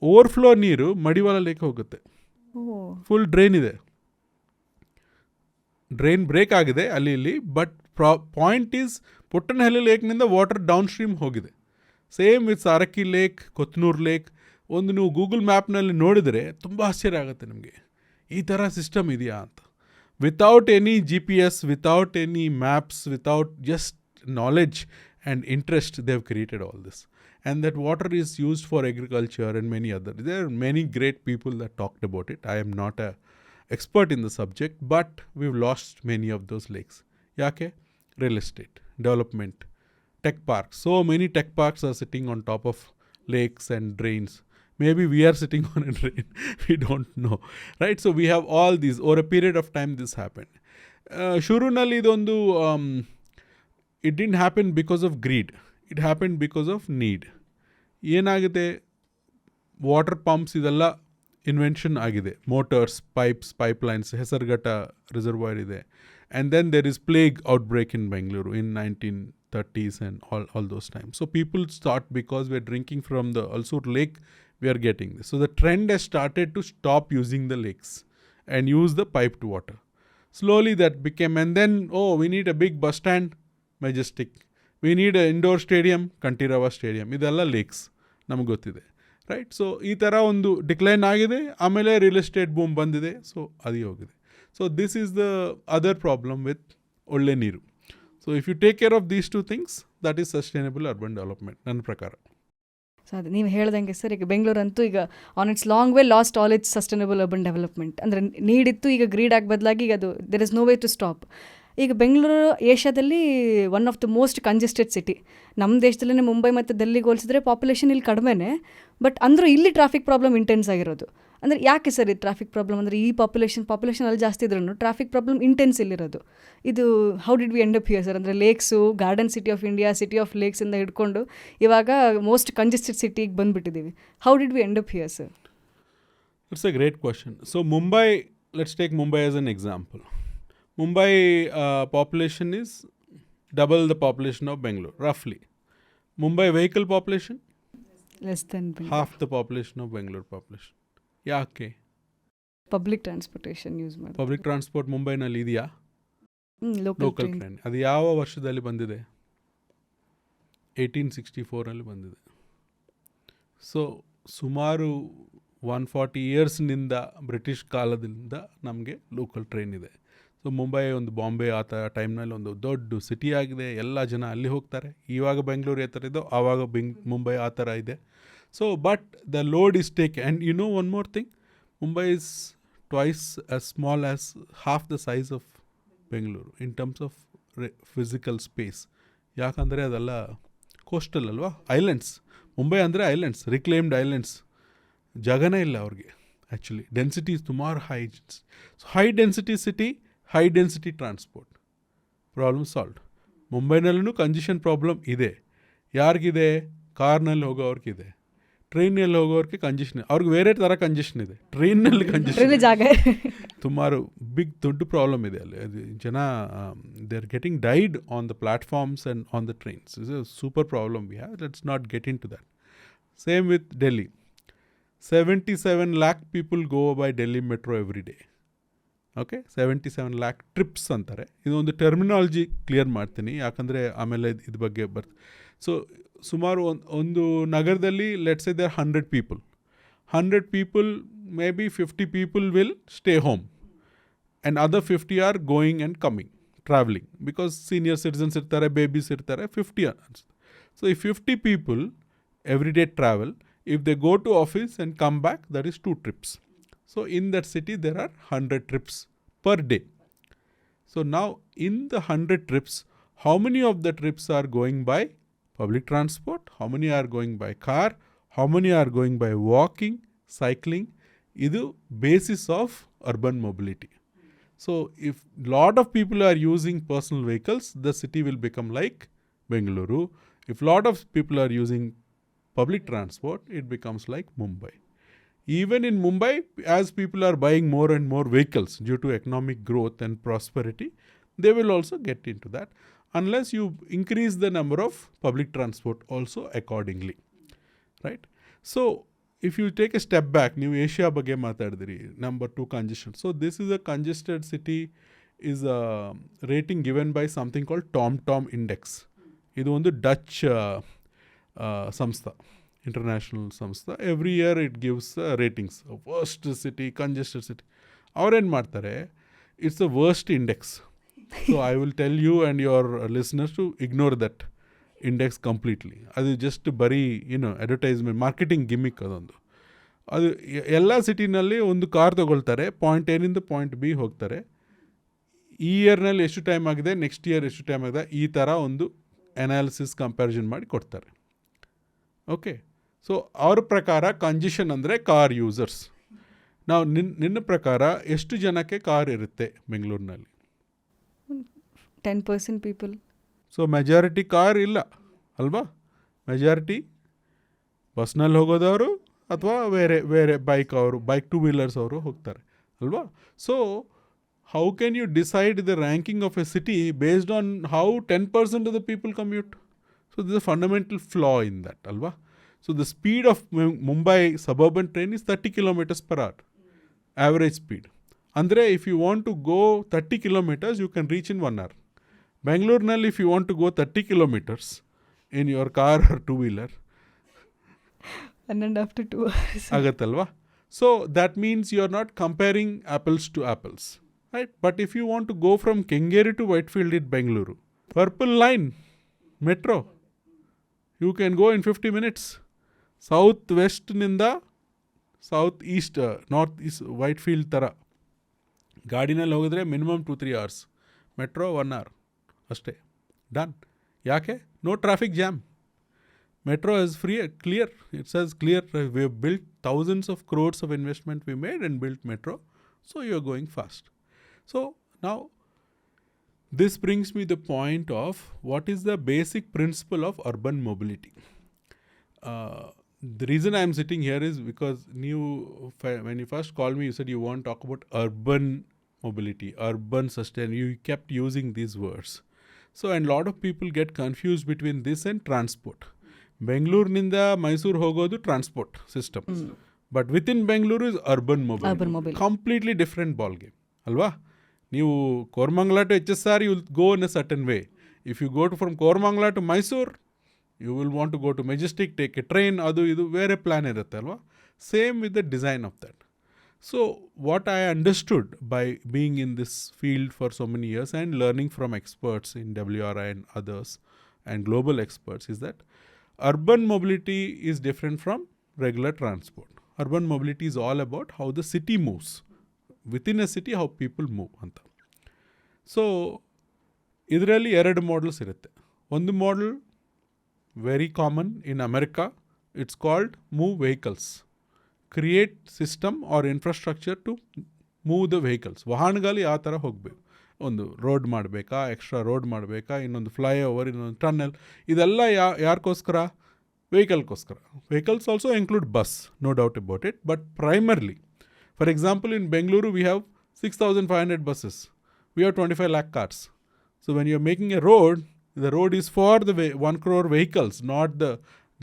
ಓವರ್ಫ್ಲೋ ನೀರು ಮಡಿವಾಳ ಲೇಕ್ ಹೋಗುತ್ತೆ, ಫುಲ್ ಡ್ರೈನ್ ಇದೆ. ಡ್ರೈನ್ ಬ್ರೇಕ್ ಆಗಿದೆ ಅಲ್ಲಿ ಇಲ್ಲಿ, ಬಟ್ ಪಾಯಿಂಟ್ ಈಸ್ ಪುಟ್ಟನಹಳ್ಳಿ ಲೇಕ್ನಿಂದ ವಾಟರ್ ಡೌನ್ ಸ್ಟ್ರೀಮ್ ಹೋಗಿದೆ. Same with Sarakki lake, Kothanur lake. ಒಂದು ನೀವು ಗೂಗಲ್ ಮ್ಯಾಪ್ನಲ್ಲಿ ನೋಡಿದರೆ ತುಂಬ ಆಶ್ಚರ್ಯ ಆಗುತ್ತೆ ನಿಮಗೆ, ಈ ಥರ ಸಿಸ್ಟಮ್ ಇದೆಯಾ ಅಂತ. Without any GPS, without any maps, without just knowledge and interest, they have created all this. And that water is used for agriculture and many other. There are many great people that talked about it. I am not an expert in the subject, but we've lost many of those lakes. Yake? Real estate, development, tech parks. So many tech parks are sitting on top of lakes and drains. Maybe we are sitting on a drain. We don't know. Right? So we have all these. Over a period of time this happened. Shurunalli idondu, it didn't happen because of greed. It happened because of need. ಏನಾಗಿದೆ, water pumps ಇದೆಲ್ಲ invention ಆಗಿದೆ. Motors, pipes, pipelines, Hesaraghatta reservoir ಇದೆ. And then there is plague outbreak in Bengaluru in 1930s and all those times. So people thought because we are drinking from the Alsur lake, we are getting this. So the trend has started to stop using the lakes and use the piped water. Slowly that became, and then, we need a big bus stand, Majestic. We need an indoor stadium, Kantirava stadium. ಇದೆಲ್ಲ lakes ನಮಗೆ ಗೊತ್ತಿದೆ, right? So ಈ ಥರ ಒಂದು decline ಆಗಿದೆ. ಆಮೇಲೆ real estate boom ಬಂದಿದೆ, so ಅದು ಹೋಗಿದೆ. So this is the other problem with ಒಳ್ಳೆ ನೀರು. So if you take care of these two things, that is sustainable urban development ನನ್ನ ಪ್ರಕಾರ. ಸೊ ಅದು ನೀವು ಹೇಳ್ದಂಗೆ ಸರ್, ಈಗ ಬೆಂಗಳೂರಂತೂ ಈಗ on its long way lost all its sustainable urban development. ಅಂದರೆ ನೀಡಿತ್ತು, ಈಗ ಗ್ರೀಡ್ ಆಗಿ ಬದಲಾಗಿ ಈಗ ಅದು there is no way to stop. ಈಗ ಬೆಂಗಳೂರು ಏಷ್ಯಾದಲ್ಲಿ one of the most congested city. ನಮ್ಮ ದೇಶದಲ್ಲೇ ಮುಂಬೈ ಮತ್ತು ಡೆಲ್ಲಿಗೆ ಹೋಲಿಸಿದ್ರೆ ಪಾಪ್ಯುಲೇಷನ್ ಇಲ್ಲಿ ಕಡಿಮೆನೇ, ಬಟ್ ಅಂದರೂ ಇಲ್ಲಿ ಟ್ರಾಫಿಕ್ ಪ್ರಾಬ್ಲಮ್ ಇಂಟೆನ್ಸ್ ಆಗಿರೋದು. ಅಂದರೆ ಯಾಕೆ ಸರ್ ಇದು ಟ್ರಾಫಿಕ್ ಪ್ರಾಬ್ಲಮ್? ಅಂದರೆ ಈ ಪಾಪ್ಯುಲೇಷನ್ ಅಲ್ಲಿ ಜಾಸ್ತಿ ಇದ್ರೂ ಟ್ರಾಫಿಕ್ ಪ್ರಾಬ್ಲಮ್ ಇಂಟೆನ್ಸ್ ಇಲ್ಲಿರೋದು. ಇದು how did we end up here sir? ಅಂದರೆ lakes, garden city of India, city of ಲೇಕ್ಸಿಂದ ಹಿಡ್ಕೊಂಡು ಇವಾಗ ಮೋಸ್ಟ್ ಕಂಜೆಸ್ಟೆಡ್ ಸಿಟಿಗೆ ಬಂದುಬಿಟ್ಟಿದ್ದೀವಿ. How did we end up here sir? It's a great question. So Mumbai, let's take Mumbai as an example. Mumbai population is double the population of Bengaluru, roughly. Mumbai vehicle population? Less than Bengaluru. Half the population of Bengaluru population. Yake? Public transportation use ಮಾಡಿ. Public transport ಮುಂಬೈನಲ್ಲಿ ಇದೆಯಾ? Local train. ಅದು ಯಾವ ವರ್ಷದಲ್ಲಿ ಬಂದಿದೆ? 1864 ಬಂದಿದೆ. So ಸುಮಾರು 140 yearsನಿಂದ British ಕಾಲದಿಂದ ನಮಗೆ ಲೋಕಲ್ ಟ್ರೈನ್ ಇದೆ. ಸೊ ಮುಂಬೈ ಒಂದು ಬಾಂಬೆ ಆ ಥರ ಟೈಮ್ನಲ್ಲಿ ಒಂದು ದೊಡ್ಡ ಸಿಟಿ ಆಗಿದೆ, ಎಲ್ಲ ಜನ ಅಲ್ಲಿ ಹೋಗ್ತಾರೆ. ಇವಾಗ ಬೆಂಗಳೂರು ಯಾವ ಥರ ಇದೋ ಆವಾಗ ಮುಂಬೈ ಆ ಥರ ಇದೆ. So but the load is take, and you know one more thing, Mumbai is twice as small as half the size of Bengaluru in terms of physical space. ಯಾಕಂದರೆ ಅದೆಲ್ಲ ಕೋಸ್ಟಲ್ ಅಲ್ವಾ, ಐಲ್ಯಾಂಡ್ಸ್. ಮುಂಬೈ ಅಂದರೆ ಐಲ್ಯಾಂಡ್ಸ್, ರಿಕ್ಲೇಮ್ಡ್ ಐಲ್ಯಾಂಡ್ಸ್. ಜಾಗನೇ ಇಲ್ಲ ಅವ್ರಿಗೆ ಆ್ಯಕ್ಚುಲಿ. ಡೆನ್ಸಿಟಿ ಸುಮಾರು high. So high density city, high density transport, problem solve. ಮುಂಬೈನಲ್ಲೂ congestion problem ಇದೆ. ಯಾರಿಗಿದೆ? ಕಾರ್ನಲ್ಲಿ ಹೋಗೋವ್ರಿಗಿದೆ. ಟ್ರೈನಲ್ಲಿ ಹೋಗೋರಿಗೆ ಕಂಜೆಷನ್, ಅವ್ರಿಗೆ ಬೇರೆ ಥರ ಕಂಜೆಷನ್ ಇದೆ. ಟ್ರೈನಲ್ಲಿ ಕಂಜೆಷನ್ ಜಾಗ ಸುಮಾರು ಬಿಗ್ ದೊಡ್ಡ ಪ್ರಾಬ್ಲಮ್ ಇದೆ ಅಲ್ಲಿ. ಅದು ಜನ they are getting died on the platforms and on the trains. Is a super problem we have. Let's not get into that. Same with Delhi. 77 lakh people go by Delhi metro every day. Okay, 77 lakh trips ಅಂತಾರೆ. ಇದೊಂದು terminology clear ಮಾಡ್ತೀನಿ, ಯಾಕಂದರೆ ಆಮೇಲೆ ಇದ್ರ ಬಗ್ಗೆ so ಸುಮಾರು ಒಂದು ನಗರದಲ್ಲಿ let's say there 100 people. 100 people, maybe 50 people will stay home. And other 50 are going and coming, traveling. Because senior citizens irtare, babies irtare, 50 are. So if 50 people everyday travel, if they go to office and come back, that is 2 trips. So in that city, there are 100 trips per day. So now in the 100 trips, how many of the trips are going by public transport? How many are going by car? How many are going by walking, cycling? Idu basis of urban mobility. So if lot of people are using personal vehicles, the city will become like Bengaluru. If lot of people are using public transport, it becomes like Mumbai. Even in Mumbai, as people are buying more and more vehicles due to economic growth and prosperity, they will also get into that, unless you increase the number of public transport also accordingly. Right? So if you take a step back, ನೀವು Asia ಬಗ್ಗೆ ಮಾತಾಡಿದ್ರಿ, number 2 congestion. So this is a congested city is a rating given by something called TomTom index. ಇದು ಒಂದು Dutch ಸಂಸ್ಥೆ, international ಸಂಸ್ಥೆ. Every year it gives ratings, worst city, congested city. ಅವ್ರೇನು ಮಾಡ್ತಾರೆ, it's a worst index. So I will tell you and your listeners to ignore that index completely. ಅದು just ಬರೀ advertisement, marketing gimmick ಅದೊಂದು. ಅದು ಎಲ್ಲ ಸಿಟಿನಲ್ಲಿ ಒಂದು car ತೊಗೊಳ್ತಾರೆ, point ಎನಿಂದ point B ಹೋಗ್ತಾರೆ. ಈ ಇಯರ್ನಲ್ಲಿ ಎಷ್ಟು ಟೈಮ್ ಆಗಿದೆ, ನೆಕ್ಸ್ಟ್ ಇಯರ್ ಎಷ್ಟು ಟೈಮ್ ಆಗಿದೆ, ಈ ಥರ ಒಂದು ಅನಾಲಿಸಿಸ್ ಕಂಪ್ಯಾರಿಸನ್ ಮಾಡಿ ಕೊಡ್ತಾರೆ. ಓಕೆ, ಸೊ ಅವ್ರ ಪ್ರಕಾರ ಕಂಜೆಷನ್ ಅಂದರೆ ಕಾರ್ ಯೂಸರ್ಸ್. ನಾವು ನಿನ್ನ ಪ್ರಕಾರ ಎಷ್ಟು ಜನಕ್ಕೆ ಕಾರ್ ಇರುತ್ತೆ ಬೆಂಗಳೂರಿನಲ್ಲಿ? 10% ಪೀಪಲ್. ಸೊ ಮೆಜಾರಿಟಿ ಕಾರ್ ಇಲ್ಲ ಅಲ್ವಾ? ಮೆಜಾರಿಟಿ ಬಸ್ನಲ್ಲಿ ಹೋಗೋದವರು ಅಥವಾ ಬೇರೆ ಬೈಕ್ 2 wheelers ಅವರು ಹೋಗ್ತಾರೆ ಅಲ್ವಾ? So how can you decide the ranking of a city based on how 10% of the people commute? So this a fundamental flaw in that ಅಲ್ವಾ? So the speed of Mumbai suburban train is 30 kilometers per hour, average speed. ಅಂದರೆ if you want to go 30 kilometers, you can reach in 1 hour. Bengaluru, if you want to go 30 kilometers in your car or 2-wheeler, 1.5 to 2 hours. Agatalva. So that means you are not comparing apples to apples, right? But if you want to go from Kengeri to Whitefield in Bengaluru, Purple Line, metro, you can go in 50 minutes. South-west ninda, south-east, north-east, Whitefield tara. ಗಾಡಿನಲ್ಲಿ ಹೋಗಿದ್ರೆ minimum 2-3 hours. Metro 1 hour ಅಷ್ಟೇ, done. ಯಾಕೆ? No traffic jam. Metro is free, clear. It's as clear. We have built thousands of crores of investment we made and built metro, so you are going fast. So now this brings me the point of what is the basic principle of urban mobility. The reason I am sitting here is because when you first called me, you said you want to talk about urban mobility, urban sustain. You kept using these words. So, and a lot of people get confused between this and transport. Bengaluru Mysore hogodu transport system. But within Bengaluru is urban mobility. Completely different ball game. Alva? You Koramangala to HSR, you will go in a certain way. If you go from Koramangala to Mysore, you will want to go to Majestic, take a train, adu idu vere plan irutte alva. Same with the design of that. So what I understood by being in this field for so many years and learning from experts in WRI and others and global experts is that urban mobility is different from regular transport. Urban mobility is all about how the city moves. Within a city, how people move. Anta. So ಇದರಲ್ಲಿ 2 models ಇರುತ್ತೆ. ಒಂದು model very common in America, it's called move vehicles. Create system or infrastructure to move the vehicles. ವಾಹನಗಳು ಯಾವ ಥರ ಹೋಗಬೇಕು, ಒಂದು road ಮಾಡಬೇಕಾ, extra road ಮಾಡಬೇಕಾ, ಇನ್ನೊಂದು ಫ್ಲೈಓವರ್, ಇನ್ನೊಂದು ಟನ್ನಲ್, ಇದೆಲ್ಲ ಯಾರಿಗೋಸ್ಕರ? ವೆಹಿಕಲ್ಗೋಸ್ಕರ. Vehicles also include bus, no doubt about it, but primarily, for example in Bengaluru we have 6,500 buses, we have 25 lakh cars. So when you are making a road, the road is for the 1 crore vehicles, not the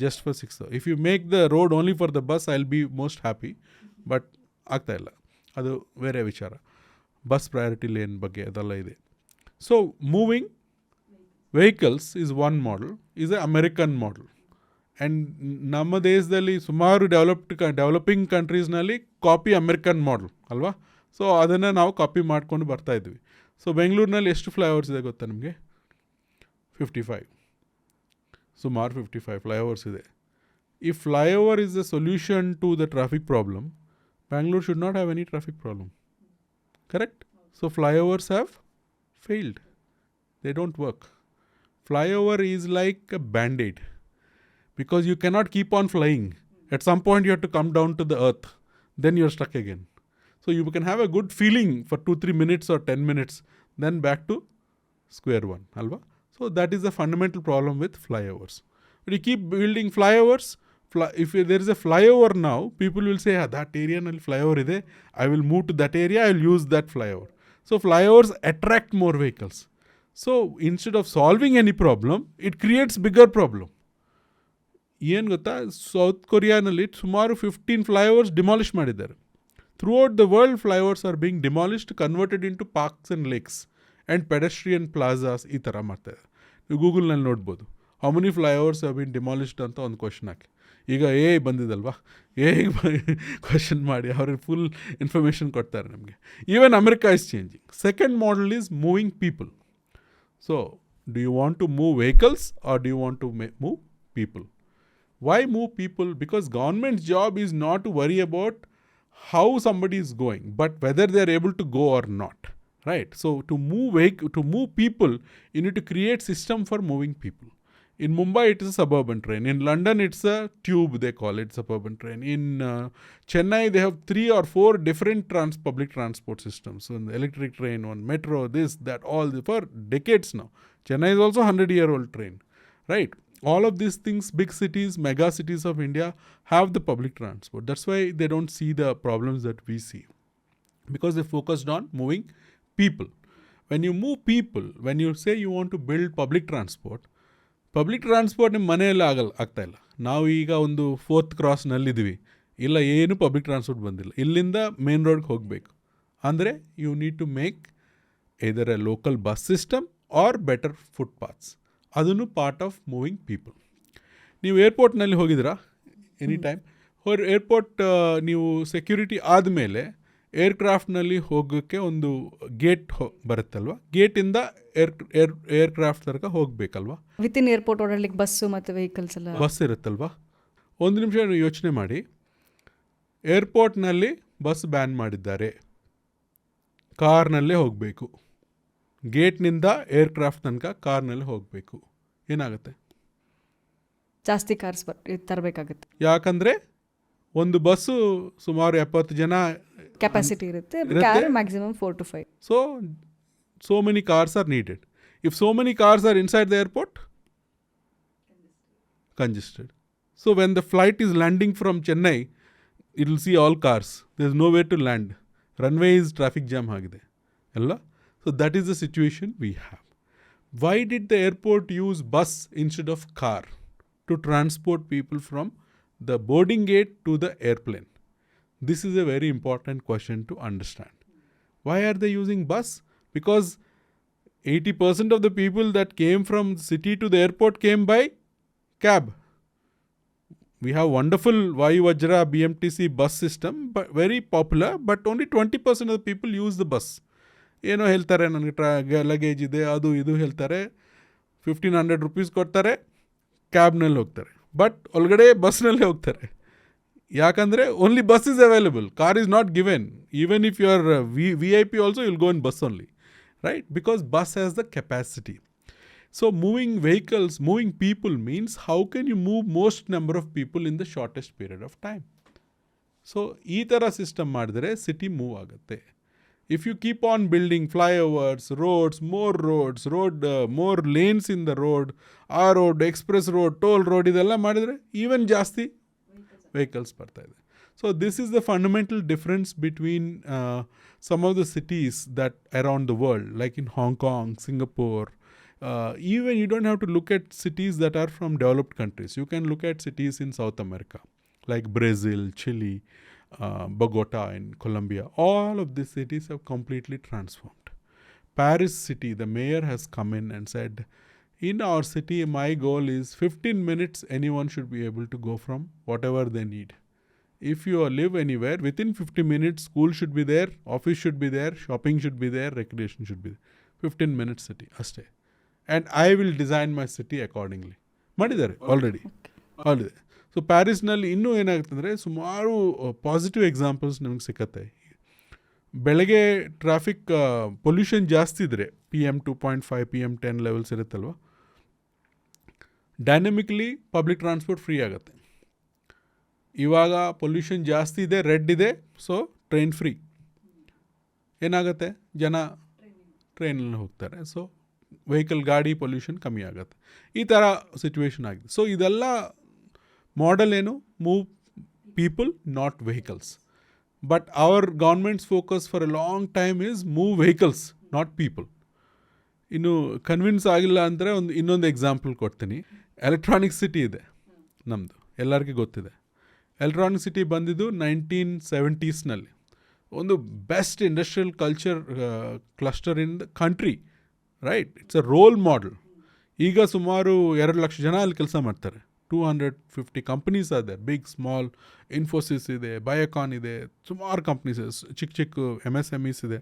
just for 6,000. If you make the road only for the bus, I'll be most happy. But ಆಗ್ತಾ ಇಲ್ಲ, ಅದು ಬೇರೆ ವಿಚಾರ. Bus priority lane ಬಗ್ಗೆ ಅದೆಲ್ಲ ಇದೆ. So moving vehicles is one model, is an American model. And ನಮ್ಮ ದೇಶದಲ್ಲಿ ಸುಮಾರು ಡೆವಲಪಿಂಗ್ ಕಂಟ್ರೀಸ್ನಲ್ಲಿ ಕಾಪಿ ಅಮೆರಿಕನ್ ಮಾಡಲ್ ಅಲ್ವಾ. ಸೊ ಅದನ್ನು ನಾವು ಕಾಪಿ ಮಾಡ್ಕೊಂಡು ಬರ್ತಾಯಿದ್ವಿ. ಸೊ ಬೆಂಗಳೂರಿನಲ್ಲಿ ಎಷ್ಟು ಫ್ಲೈಓವರ್ಸ್ ಇದೆ ಗೊತ್ತಾ ನಿಮಗೆ? 55, ಸುಮಾರು 55 ಫ್ಲೈಓವರ್ಸ್ ಇದೆ. If flyover is the solution to the traffic problem, Bangalore should not have any traffic problem. Correct? So flyovers have failed. They don't work. Flyover is like a band-aid because you cannot keep on flying. At some point you have to come down to the earth. Then you're stuck again. So you can have a good feeling for 2-3 minutes or 10 minutes, then back to square one. Alva? So that is the fundamental problem with flyovers. When you keep building flyovers, if there is a flyover now, people will say, that area nalli flyover ide, I will move to that area, I will use that flyover. So flyovers attract more vehicles. So instead of solving any problem, it creates bigger problem. ಏನು ಗೊತ್ತಾ, south ಕೊರಿಯಾನಲ್ಲಿ ಸುಮಾರು 15 flyovers demolish ಮಾಡಿದ್ದಾರೆ. Throughout the world flyovers are being demolished, converted into parks and lakes and pedestrian plazas, ಈ ಥರ ಮಾಡ್ತಾಯಿದ್ದಾರೆ. ನೀವು ಗೂಗಲ್ನಲ್ಲಿ ನೋಡ್ಬೋದು how many flyovers have been demolished ಅಂತ ಒಂದು ಕ್ವಶನ್ ಹಾಕಿ. ಈಗ ಬಂದಿದ್ದಲ್ವಾ, ಕ್ವಶನ್ ಮಾಡಿ ಅವ್ರಿಗೆ ಫುಲ್ ಇನ್ಫಾರ್ಮೇಷನ್ ಕೊಡ್ತಾರೆ ನಮಗೆ. Even America is changing. Second model is moving people. So do you want to move vehicles or do you want to move people? Why move people? Because government's job is not to worry about how somebody is going, but whether they are able to go or not. Right? So to move people, you need to create system for moving people. In Mumbai, it is a suburban train. In London, it's a tube, they call it, suburban train. In Chennai, they have 3 or 4 different public transport systems. So electric train, one metro, this, that, all for decades now. Chennai is also 100-year-old train. Right? All of these things, big cities, mega cities of India have the public transport. That's why they don't see the problems that we see. Because they focused on moving people. When you move people, when you say you want to build public transport ನಿಮ್ಮ ಮನೆಯಲ್ಲ ಆಗ್ತಾ ಇಲ್ಲ. ನಾವು ಈಗ ಒಂದು 4th ಕ್ರಾಸ್ನಲ್ಲಿದ್ದೀವಿ, ಇಲ್ಲ ಏನು public transport ಬಂದಿಲ್ಲ, ಇಲ್ಲಿಂದ ಮೇನ್ ರೋಡ್ಗೆ ಹೋಗಬೇಕು ಅಂದರೆ you need to make either a local bus system or better footpaths. ಅದನ್ನು ಪಾರ್ಟ್ ಆಫ್ ಮೂವಿಂಗ್ ಪೀಪಲ್. ನೀವು ಏರ್ಪೋರ್ಟ್ನಲ್ಲಿ ಹೋಗಿದ್ದೀರಾ ಎನಿ ಟೈಮ್? ಏರ್ಪೋರ್ಟ್ ನೀವು ಸೆಕ್ಯೂರಿಟಿ ಆದಮೇಲೆ ಏರ್ಕ್ರಾಫ್ಟ್ನಲ್ಲಿ ಹೋಗೋಕ್ಕೆ ಒಂದು ಗೇಟ್ ಬರುತ್ತಲ್ವ, ಗೇಟಿಂದ ಏರ್ಕ್ರಾಫ್ಟ್ ತನಕ ಹೋಗಬೇಕಲ್ವ. ವಿತಿನ್ ಏರ್ಪೋರ್ಟ್ ಓಡಾಡ್ಲಿಕ್ಕೆ ಬಸ್ಸು ಮತ್ತು ವೆಹಿಕಲ್ಸ್ ಎಲ್ಲ ಬಸ್ ಇರುತ್ತಲ್ವ. ಒಂದು ನಿಮಿಷ ನೀವು ಯೋಚನೆ ಮಾಡಿ, ಏರ್ಪೋರ್ಟ್ನಲ್ಲಿ ಬಸ್ ಬ್ಯಾನ್ ಮಾಡಿದ್ದಾರೆ, ಕಾರ್ನಲ್ಲೇ ಹೋಗಬೇಕು, ಗೇಟ್ನಿಂದ ಏರ್ಕ್ರಾಫ್ಟ್ ತನಕ ಕಾರ್ನಲ್ಲಿ ಹೋಗಬೇಕು, ಏನಾಗುತ್ತೆ? ಜಾಸ್ತಿ ಕಾರ್ಸ್ ತರಬೇಕಾಗುತ್ತೆ. ಯಾಕಂದರೆ ಒಂದು ಬಸ್ಸು ಸುಮಾರು 70 ಜನ ಕೆಪಾಸಿಟಿ ಇರುತ್ತೆ, car maximum 4 to 5. So many cars are needed. If so many cars are inside the airport, congested. So when the flight is landing from Chennai, it will see all cars. There is nowhere to land. Runway is traffic jam agide. Alla? So that is the situation we have. Why did the airport use bus instead of car to transport people from the boarding gate to the airplane? This is a very important question to understand. Why are they using bus? Because 80% of the people that came from the city to the airport came by cab. We have wonderful Vayu Vajra BMTC bus system, but very popular, but only 20% of the people use the bus. ಏನೋ ಹೇಳ್ತಾರೆ, ನನಗೆ luggage ಇದೆ, ಅದು ಇದು ಹೇಳ್ತಾರೆ, 1500 rupees ಕೊಡ್ತಾರೆ, ಕ್ಯಾಬ್ನಲ್ಲಿ ಹೋಗ್ತಾರೆ, but ಒಳಗಡೆ ಬಸ್ನಲ್ಲಿ ಹೋಗ್ತಾರೆ. ಯಾಕಂದರೆ only bus is available, car is not given. Even if you are VIP also, you will go in bus only, right? Because bus has the capacity. So moving vehicles, moving people means how can you move most number of people in the shortest period of time. So ಈ ಥರ system ಮಾಡಿದ್ರೆ city move ಆಗುತ್ತೆ. If you keep on building flyovers, roads, more lanes in the road, road, express road, toll road, ಇದೆಲ್ಲ ಮಾಡಿದರೆ even ಜಾಸ್ತಿ vehicles ಬರ್ತಾ ಇದೆ. So this is the fundamental difference between some of the cities that around the world, like in Hong Kong, Singapore. Even you don't have to look at cities that are from developed countries. You can look at cities in South America, like Brazil, Chile, Bogota in Colombia. All of these cities have completely transformed. Paris city, the mayor has come in and said, In our city, my goal is 15 minutes anyone should be able to go from whatever they need. If you live anywhere, within 50 minutes, school should be there, office should be there, shopping should be there, recreation should be there. 15 minutes city, ಅಷ್ಟೇ. And I will design my city accordingly. ಮಾಡಿದ್ದಾರೆ already. So ಪ್ಯಾರಿಸ್ನಲ್ಲಿ ಇನ್ನೂ ಏನಾಗುತ್ತೆ ಅಂದರೆ ಸುಮಾರು positive examples ನಿಮಗೆ ಸಿಕ್ಕತ್ತೆ. ಬೆಳಗ್ಗೆ traffic pollution ಜಾಸ್ತಿ ಇದ್ದರೆ PM 2.5 PM 10 ಲೆವೆಲ್ಸ್ ಇರುತ್ತಲ್ವ, ಡೈನಮಿಕ್ಲಿ ಪಬ್ಲಿಕ್ ಟ್ರಾನ್ಸ್ಪೋರ್ಟ್ ಫ್ರೀ ಆಗುತ್ತೆ. ಇವಾಗ ಪೊಲ್ಯೂಷನ್ ಜಾಸ್ತಿ ಇದೆ, ರೆಡ್ ಇದೆ, ಸೊ ಟ್ರೈನ್ ಫ್ರೀ. ಏನಾಗುತ್ತೆ, ಜನ ಟ್ರೈನಲ್ಲಿ ಹೋಗ್ತಾರೆ. ಸೊ ವೆಹಿಕಲ್ ಗಾಡಿ ಪೊಲ್ಯೂಷನ್ ಕಮ್ಮಿ ಆಗುತ್ತೆ. ಈ ಥರ ಸಿಚುವೇಶನ್ ಆಗಿದೆ. ಸೊ ಇದೆಲ್ಲ ಮಾಡೆಲ್ ಏನು, move people not vehicles. But hour governments focus for A long time is move vehicles not people. ಇನ್ನು ಕನ್ವಿನ್ಸ್ ಆಗಿಲ್ಲ ಅಂದರೆ ಇನ್ನೊಂದು ಎಕ್ಸಾಂಪಲ್ ಕೊಡ್ತೀನಿ. ಎಲೆಕ್ಟ್ರಾನಿಕ್ ಸಿಟಿ ಇದೆ ನಮ್ಮದು, ಎಲ್ಲರಿಗೂ ಗೊತ್ತಿದೆ. ಎಲೆಕ್ಟ್ರಾನಿಕ್ ಸಿಟಿ ಬಂದಿದ್ದು 1970s. ಒಂದು best industrial culture cluster in the country, right? It's a role model. ಈಗ ಸುಮಾರು 2 ಲಕ್ಷ ಜನ ಅಲ್ಲಿ ಕೆಲಸ ಮಾಡ್ತಾರೆ. 250 ಕಂಪ್ನೀಸ್ ಇದೆ, ಬಿಗ್ ಸ್ಮಾಲ್. ಇನ್ಫೋಸಿಸ್ ಇದೆ, ಬಯೋಕಾನ್ ಇದೆ, ಸುಮಾರು ಕಂಪ್ನೀಸ್ ಇದೆ, ಚಿಕ್ಕ ಚಿಕ್ಕ MSMEs ಇದೆ.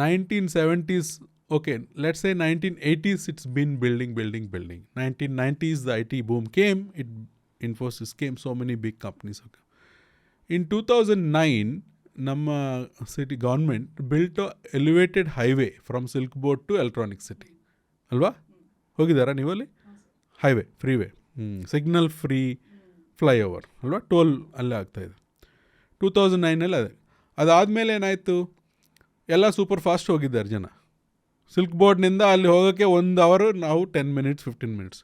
1970s, okay, let's say 1980s, it's been building. 1990s, the IT boom came, Infosys came, so many big companies. Okay. In 2009, Namma city government built a elevated highway from Silk Board to Electronic City. Alva? Hogidara nivali? Highway, freeway, signal free flyover. Alva? Toll alle ಆಗ್ತಾ ಇದೆ. 2009 ಅದಾದಮೇಲೆ ಏನಾಯಿತು, ಎಲ್ಲ super fast ಹೋಗಿದ್ದಾರೆ ಜನ. Silk ಬೋರ್ಡ್ನಿಂದ ಅಲ್ಲಿ ಹೋಗೋಕ್ಕೆ 1 hour, ನಾವು 10 minutes 15 minutes.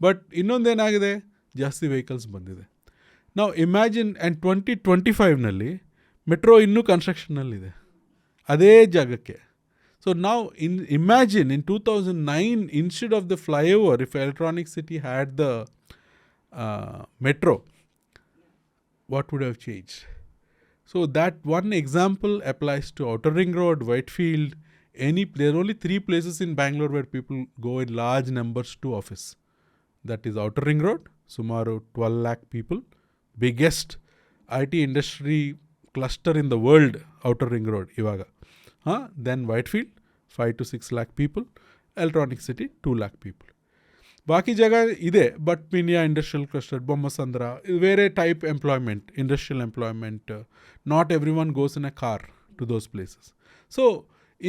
ಬಟ್ ಇನ್ನೊಂದೇನಾಗಿದೆ, ಜಾಸ್ತಿ ವೆಹಿಕಲ್ಸ್ ಬಂದಿದೆ. ನಾವು ಇಮ್ಯಾಜಿನ್, ಆ್ಯಂಡ್ 2025 ಮೆಟ್ರೋ ಇನ್ನೂ ಕನ್ಸ್ಟ್ರಕ್ಷನ್ನಲ್ಲಿದೆ ಅದೇ ಜಾಗಕ್ಕೆ. ಸೊ ನಾವು imagine in 2009, instead of the flyover, if electronic city had the metro, what would have changed? So that one example applies to Outer Ring Road, Whitefield, there are only 3 places in Bangalore where people go in large numbers to office. That is Outer Ring Road, sumaru 12 lakh people, biggest IT industry cluster in the world, Outer Ring Road, ivaga. Then Whitefield, 5 to 6 lakh people, Electronic City, 2 lakh people. ಬಾಕಿ ಜಾಗ ಇದೆ, but Peenya industrial cluster, Bommasandra, ಬೇರೆ type employment, industrial employment. Not every one goes in a car to those places. So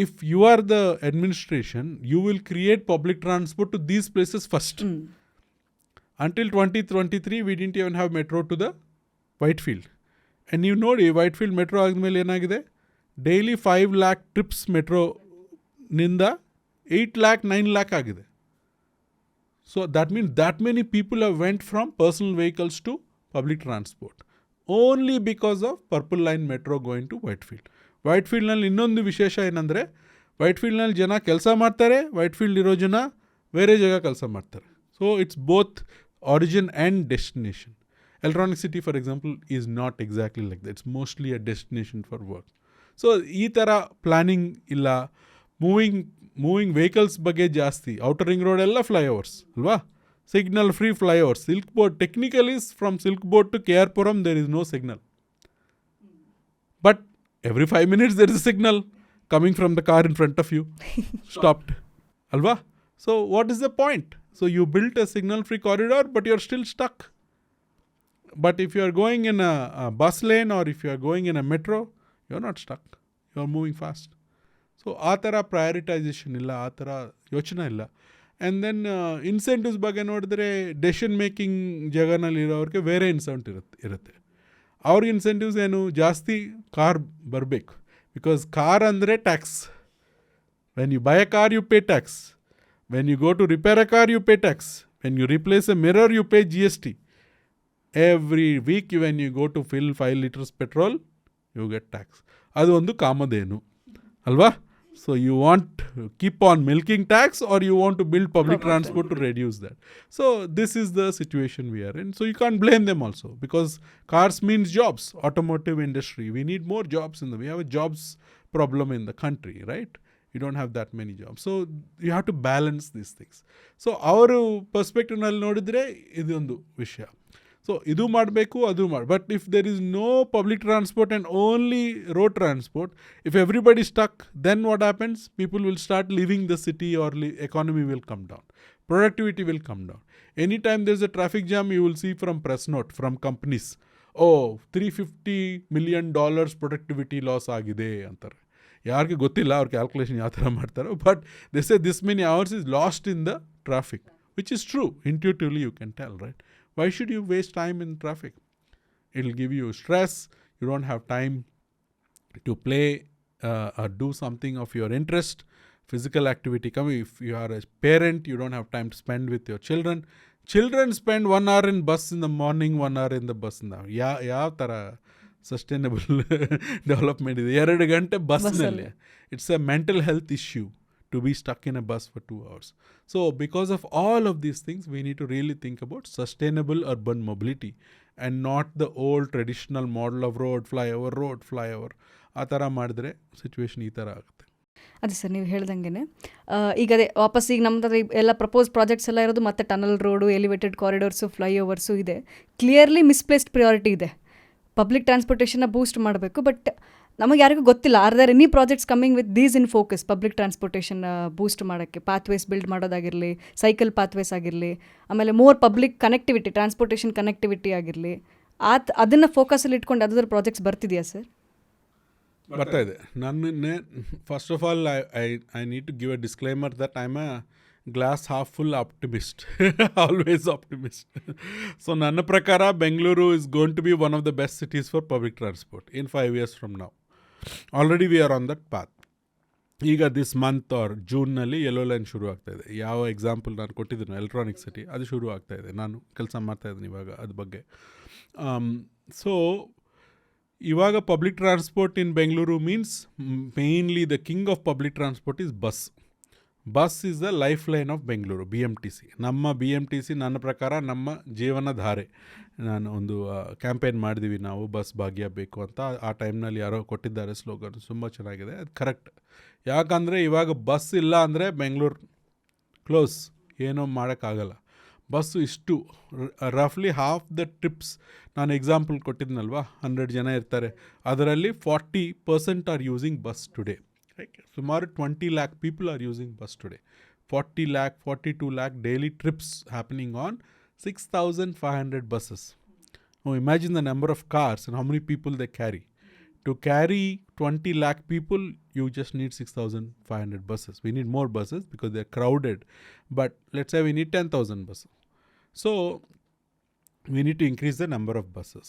if you are the administration, you will create public transport to these places first. Until 2023 we didn't even have metro to the Whitefield. And ನೀವು ನೋಡಿ, Whitefield metro ಆದಮೇಲೆ ಏನಾಗಿದೆ, daily 5 lakh trips ಮೆಟ್ರೋನಿಂದ 8 lakh 9 lakh ಆಗಿದೆ. So that means that many people have went from personal vehicles to public transport only because of Purple Line metro going to Whitefield. Whitefield ನಲ್ಲಿ ಇನ್ನೊಂದು ವಿಶೇಷ ಏನಂದರೆ, Whitefield ನಲ್ಲಿ ಜನ ಕೆಲಸ ಮಾಡ್ತಾರೆ, Whitefield ಇರೋ ಜನ ಬೇರೆ ಜಾಗ ಕೆಲಸ ಮಾಡ್ತಾರೆ. So it's both origin and destination. Electronic City, for example, is not exactly like that. It's mostly a destination for work. So ಈ ಥರ ಪ್ಲಾನಿಂಗ್ ಇಲ್ಲ. ಮೂವಿಂಗ್ ವೆಹಿಕಲ್ಸ್ ಬಗ್ಗೆ ಜಾಸ್ತಿ. ಔಟರ್ ರಿಂಗ್ ರೋಡ್ ಎಲ್ಲ ಫ್ಲೈಓವರ್ಸ್ ಅಲ್ವಾ, signal free flyovers. Silk Board, technically from Silk Board to KR Puram there is no signal, but every 5 minutes there is a signal coming from the car in front of you, stopped, alva. So what is the point? So you built a signal free corridor, but you are still stuck. But if you are going in a bus lane, or if you are going in a metro, you are not stuck, you are moving fast. So ಆ ಥರ prioritisation ಇಲ್ಲ, ಆ ಥರ ಯೋಚನೆ ಇಲ್ಲ. And then incentives ಬಗ್ಗೆ ನೋಡಿದ್ರೆ, decision making ಜಾಗನಲ್ಲಿರೋರಿಗೆ ಬೇರೆ ಇರುತ್ತೆ. ಅವ್ರಿಗೆ ಇನ್ಸೆಂಟಿವ್ಸ್ ಏನು, ಜಾಸ್ತಿ ಕಾರ್ ಬರಬೇಕು. ಬಿಕಾಸ್ ಕಾರ್ ಅಂದರೆ tax. When you buy a car you pay tax, when you go to repair a car you pay tax, when you replace a mirror you pay GST. Every week when you go to fill 5 liters petrol you get tax. ಅದು ಒಂದು ಕಾಮಧೇನು ಅಲ್ವಾ. So you want to keep on milking tax, or you want to build public transport to reduce that. So this is the situation we are in. So you can't blame them also, because cars means jobs. Automotive industry, we need more jobs we have a jobs problem in the country, right? You don't have that many jobs. So you have to balance these things. So our ಪರ್ಸ್ಪೆಕ್ಟಿವ್ನಲ್ಲಿ ನೋಡಿದರೆ ಇದೊಂದು ವಿಷಯ. So ಇದು ಮಾಡಬೇಕು, ಅದು but if there is no public transport and only road transport, if everybody stuck, then what happens? People will start living the city or economy will come down. Productivity will come down. Anytime there's a traffic jam, you will see from press note, from companies, $350 million productivity loss ಆಗಿದೆ ಅಂತಾರೆ. ಯಾರಿಗೆ ಗೊತ್ತಿಲ್ಲ ಅವ್ರ calculation ಯಾವ ಥರ ಮಾಡ್ತಾರೋ, but they say this many hours is lost in the traffic, which is true. Intuitively you can tell, right? Why should you waste time in traffic? It will give you stress. You don't have time to play or do something of your interest. Physical activity. If you are a parent, you don't have time to spend with your children. Children spend 1 hour in bus in the morning, 1 hour in the bus in the ಯಾವ ಥರ sustainable development ಇದೆ? 2 ಗಂಟೆ ಬಸ್ನಲ್ಲಿ. It's A mental health issue to be stuck in a bus for 2 hours. So because of all of these things, we need to really think about sustainable urban mobility and not the old traditional model of road flyover. ಆ ಥರ ಮಾಡಿದ್ರೆ situation ಈ ಥರ ಆಗುತ್ತೆ. ಅದೇ sir, ನೀವು ಹೇಳ್ದಂಗೆ ಈಗ ಅದೇ ವಾಪಸ್ ಈಗ ನಮ್ಮದು ಎಲ್ಲ ಪ್ರಪೋಸ್ ಪ್ರಾಜೆಕ್ಟ್ಸ್ ಎಲ್ಲ ಇರೋದು ಮತ್ತೆ tunnel road, elevated corridors, flyovers ಇದೆ. ಕ್ಲಿಯರ್ಲಿ ಮಿಸ್ಪ್ಲೇಸ್ಡ್ ಪ್ರಿಯಾರಿಟಿ ಇದೆ. ಪಬ್ಲಿಕ್ ಟ್ರಾನ್ಸ್ಪೋರ್ಟೇಷನ್ನ ಬೂಸ್ಟ್ ಮಾಡಬೇಕು, ಬಟ್ ನಮಗೆ ಯಾರಿಗೂ ಗೊತ್ತಿಲ್ಲ, are there any projects coming with these in focus public transportation boost ಮಾಡೋಕ್ಕೆ. ಪಾತ್ವೇಸ್ ಬಿಲ್ಡ್ ಮಾಡೋದಾಗಿರಲಿ, ಸೈಕಲ್ ಪಾತ್ವೇಸ್ ಆಗಿರಲಿ, ಆಮೇಲೆ more public connectivity, transportation connectivity ಆಗಿರಲಿ, ಅದನ್ನು ಫೋಕಸಲ್ಲಿ ಇಟ್ಕೊಂಡು ಯಾವ್ದಾದ್ರು ಪ್ರಾಜೆಕ್ಟ್ಸ್ ಬರ್ತಿದೆಯಾ ಸರ್? ಬರ್ತಾ ಇದೆ. ನನ್ನ first of all I need to give a disclaimer that I am a glass half full optimist, always optimist. So ನನ್ನ ಪ್ರಕಾರ Bengaluru is going to be one of the best cities for public transport in 5 years from now. Already we are on that path. ಈಗ this month or ಜೂನ್ನಲ್ಲಿ yellow line ಶುರು ಆಗ್ತಾಯಿದೆ. ಯಾವ example ನಾನು ಕೊಟ್ಟಿದ್ದೀನಿ, electronic city, ಅದು ಶುರು ಆಗ್ತಾಯಿದೆ. ನಾನು ಕೆಲಸ ಮಾಡ್ತಾಯಿದ್ದೀನಿ ಇವಾಗ ಅದ್ರ ಬಗ್ಗೆ. ಸೊ ಇವಾಗ public transport in Bengaluru means mainly the king of public transport is bus. Bus is the life line of Bengaluru, BMTC. ನಮ್ಮ BMTC ನನ್ನ ಪ್ರಕಾರ ನಮ್ಮ ಜೀವನ ಧಾರೆ. ನಾನು ಒಂದು ಕ್ಯಾಂಪೇನ್ ಮಾಡಿದ್ದೀವಿ ನಾವು, ಬಸ್ ಭಾಗ್ಯ ಬೇಕು ಅಂತ. ಆ ಟೈಮ್ನಲ್ಲಿ ಯಾರೋ ಕೊಟ್ಟಿದ್ದಾರೆ ಸ್ಲೋಗನ್, ತುಂಬ ಚೆನ್ನಾಗಿದೆ, ಅದು ಕರೆಕ್ಟ್. ಯಾಕಂದರೆ ಇವಾಗ ಬಸ್ ಇಲ್ಲ ಅಂದರೆ ಬೆಂಗಳೂರು ಕ್ಲೋಸ್, ಏನೋ ಮಾಡೋಕ್ಕಾಗಲ್ಲ. ಬಸ್ಸು ಇಷ್ಟು ರಫ್ಲಿ ಹಾಫ್ ದ ಟ್ರಿಪ್ಸ್, ನಾನು ಎಕ್ಸಾಂಪಲ್ ಕೊಟ್ಟಿದ್ನಲ್ವಾ, 100 ಜನ ಇರ್ತಾರೆ, ಅದರಲ್ಲಿ 40% ಆರ್ ಯೂಸಿಂಗ್ ಬಸ್ ಟುಡೇ. ಸುಮಾರು 20 lakh people are using bus today. 40 lakh, 42 lakh daily trips happening on 6,500 buses. Now imagine the number of cars and how many people they carry. To carry 20 lakh people, you just need 6,500 buses. We need more buses because they're crowded. But let's say we need 10,000 buses. So we need to increase the number of buses.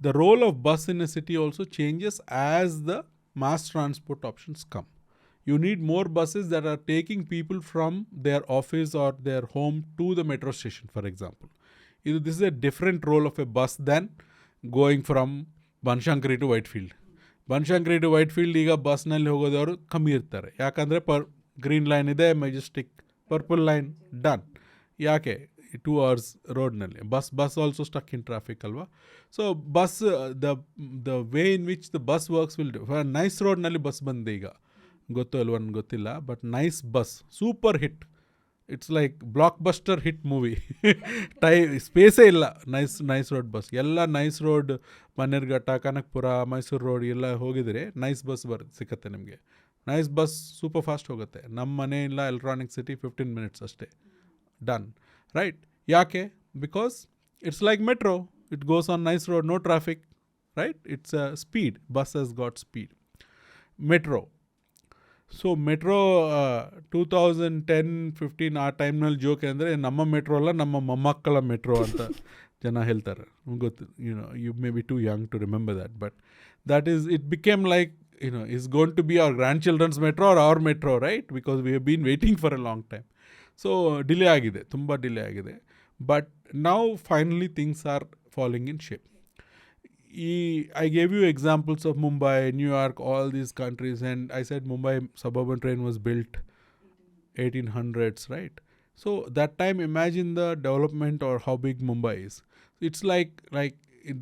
The role of bus in a city also changes as the mass transport options come. You need more buses that are taking people from their office or their home to the metro station, for example. This is a different role of a bus than going from Banashankari to Whitefield. Banashankari to Whitefield ಈಗ ಬಸ್ನಲ್ಲಿ ಹೋಗೋದವರು ಕಮ್ಮಿ ಇರ್ತಾರೆ. ಯಾಕಂದರೆ green line ಇದೆ, Majestic, purple line, done. ಯಾಕೆ? 2 hours ರೋಡ್ನಲ್ಲಿ. Bus also stuck in traffic ಅಲ್ವಾ? So bus the way in which the bus works will NICE ರೋಡ್ನಲ್ಲಿ ಬಸ್ ಬಂದಿದೆ ಈಗ, ಗೊತ್ತು ಅಲ್ವ ನನಗೆ ಗೊತ್ತಿಲ್ಲ, but NICE bus super hit. It's like block buster hit movie. ಸ್ಪೇಸೇ ಇಲ್ಲ. ನೈಸ್ ರೋಡ್ ಬಸ್ ಎಲ್ಲ NICE road, Bannerghatta, Kanakapura, Mysuru road ಎಲ್ಲ ಹೋಗಿದರೆ ನೈಸ್ ಬಸ್ ಸಿಕ್ಕತ್ತೆ ನಿಮಗೆ. ನೈಸ್ ಬಸ್ ಸೂಪರ್ ಫಾಸ್ಟ್ ಹೋಗುತ್ತೆ. ನಮ್ಮ ಮನೆಯಿಂದ ಎಲೆಕ್ಟ್ರಾನಿಕ್ ಸಿಟಿ 15 minutes ಅಷ್ಟೇ, done. Right? Yake? Because it's like metro. It goes on nice road, no traffic. Right? It's speed. Bus has got speed. Metro. So metro 2010-15 ಆ ಟೈಮ್ನಲ್ಲಿ joke ಅಂದರೆ ನಮ್ಮ metro ಅಲ್ಲ, ನಮ್ಮ ಮೊಮ್ಮಕ್ಕಳ ಮೆಟ್ರೋ ಅಂತ ಜನ ಹೇಳ್ತಾರೆ. ಗೊತ್ತು, you may be too young to remember that, but that is, it became like, is going to be our grandchildren's metro or our metro, right? Because we have been waiting for a long time. So delay ಆಗಿದೆ, ತುಂಬ delay ಆಗಿದೆ. But now finally things are following in shape. I gave you examples of Mumbai, New York, all these countries, and I said Mumbai suburban train was built 1800s, right? So that time, imagine the development or how big Mumbai is. It's like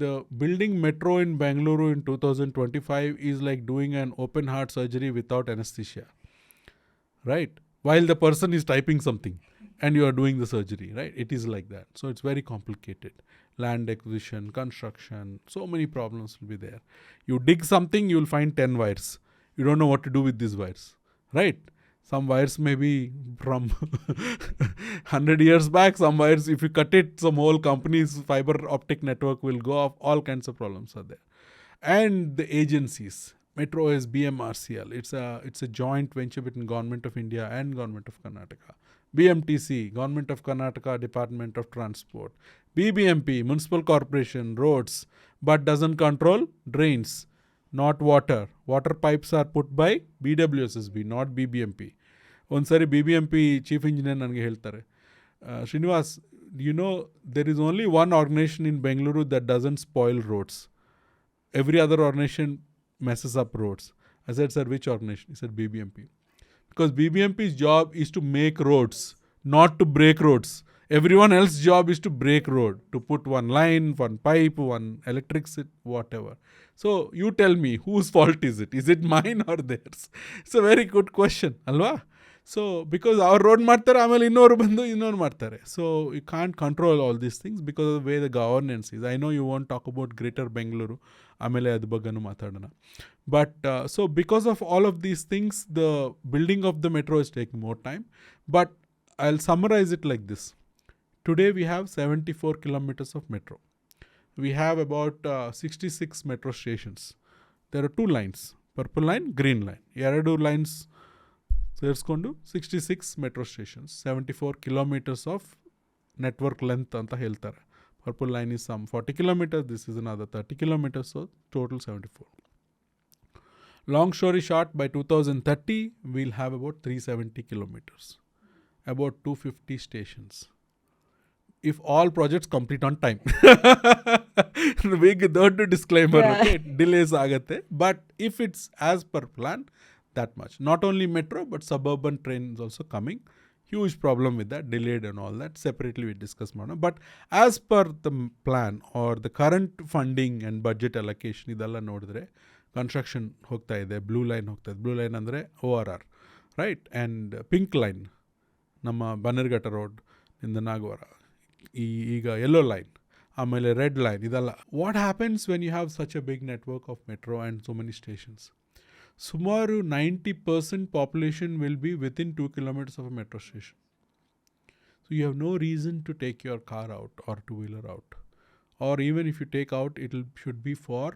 the building metro in Bengaluru in 2025 is like doing an open heart surgery without anesthesia. right? While the person is typing something and you are doing the surgery, right? It is like that. So it's very complicated. Land acquisition, construction, so many problems will be there. You dig something, you will find 10 wires. You don't know what to do with these wires, right? Some wires may be from 100 years back. Some wires, if you cut it, some whole company's fiber optic network will go off. All kinds of problems are there. And the agencies. Metro is BMRCL. It's a joint venture between Government of India and Government of Karnataka. BMTC, Government of Karnataka, Department of Transport. BBMP, Municipal Corporation, roads, but doesn't control drains, not water. Water pipes are put by BWSSB, not BBMP. ಒಂದ್ಸರಿ BBMP chief engineer ನನಗೆ ಹೇಳ್ತಾರೆ, Srinivas, you know there is only one organization in Bengaluru that doesn't spoil roads. Every other organization messes up roads. I said, sir, which organization? He said, BBMP. Because BBMP's job is to make roads, not to break roads. Everyone else's job is to break road, to put one line, one pipe, one electricity, whatever. So you tell me, whose fault is it? Is it mine or theirs? It's a very good question, alva? So because our road ಮಾಡ್ತಾರೆ, ಆಮೇಲೆ ಇನ್ನೊರು ಬಂದು ಇನ್ನೊರು ಮಾಡ್ತಾರೆ. So you can't control all these things because of the way the governance is. I know you won't talk about Greater Bengaluru, ಆಮೇಲೆ ಅದ್ರ ಬಗ್ಗೆನೂ ಮಾತಾಡೋಣ. But so because of all of these things, the building of the metro is taking more time. But I'll summarize it like this. Today we have 74 kilometers of metro. We have about 66 metro stations. There are 2 lines, purple line, green line. Eradu lines ಸೇರಿಸ್ಕೊಂಡು 66 metro stations, 74 kilometers of network length ಅಂತ ಹೇಳ್ತಾರೆ. Purple line is some 40 kilometers, this is another 30 kilometers, so total 74. Long story short, by 2030, we'll have about 370 kilometers, about 250 stations. If all projects complete on time. Big dೊಡ್ಡ disclaimer, okay? Delays ಆಗತ್ತೆ. But if it's as per plan, that much. Not only metro, but suburban trains also coming. Huge problem with that, delayed and all that. Separately we discuss more. But as per the plan or the current funding and budget allocation, idella nodidre construction hogta ide, blue line hogta ide. Blue line andre ORR, right? And pink line, Namma Bannerghatta road in the Nagwara. Iga yellow line, amele red line, idella. What happens when you have such a big network of metro and so many stations? Sumaru 90% population will be within 2 kilometers of a metro station. So you have no reason to take your car out or two-wheeler out. Or even if you take out, should be for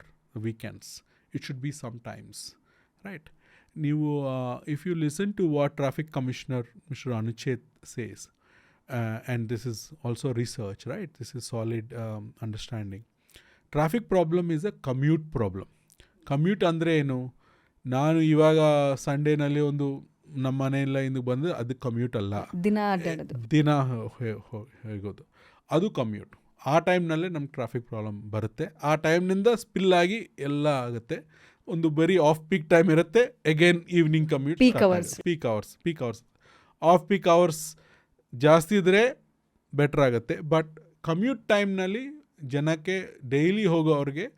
weekends. It should be sometimes, right? If you listen to what Traffic Commissioner Mr. Anuchet says, and this is also research, right? This is solid understanding. Traffic problem is a commute problem. Commute andre enu? ನಾನು ಇವಾಗ ಸಂಡೇನಲ್ಲಿ ಒಂದು ನಮ್ಮ ಮನೆಯಲ್ಲ ಇಂದಕ್ಕೆ ಬಂದು ಅದು commute ಅಲ್ಲ, ದಿನ ಹೋಗೋದು, ಅದು ಕಮ್ಯೂಟ್. ಆ ಟೈಮ್ನಲ್ಲೇ ನಮ್ಗೆ ಟ್ರಾಫಿಕ್ ಪ್ರಾಬ್ಲಮ್ ಬರುತ್ತೆ. ಆ ಟೈಮ್ನಿಂದ ಸ್ಪಿಲ್ ಆಗಿ ಎಲ್ಲ ಆಗುತ್ತೆ. ಒಂದು ಬರೀ ಆಫ್ ಪೀಕ್ ಟೈಮ್ ಇರುತ್ತೆ, again evening commute, peak hours off peak hours ಜಾಸ್ತಿ ಇದ್ದರೆ ಬೆಟ್ರ್ ಆಗುತ್ತೆ. ಬಟ್ ಕಮ್ಯೂಟ್ ಟೈಮ್ನಲ್ಲಿ ಜನಕ್ಕೆ ಡೈಲಿ ಹೋಗೋವ್ರಿಗೆ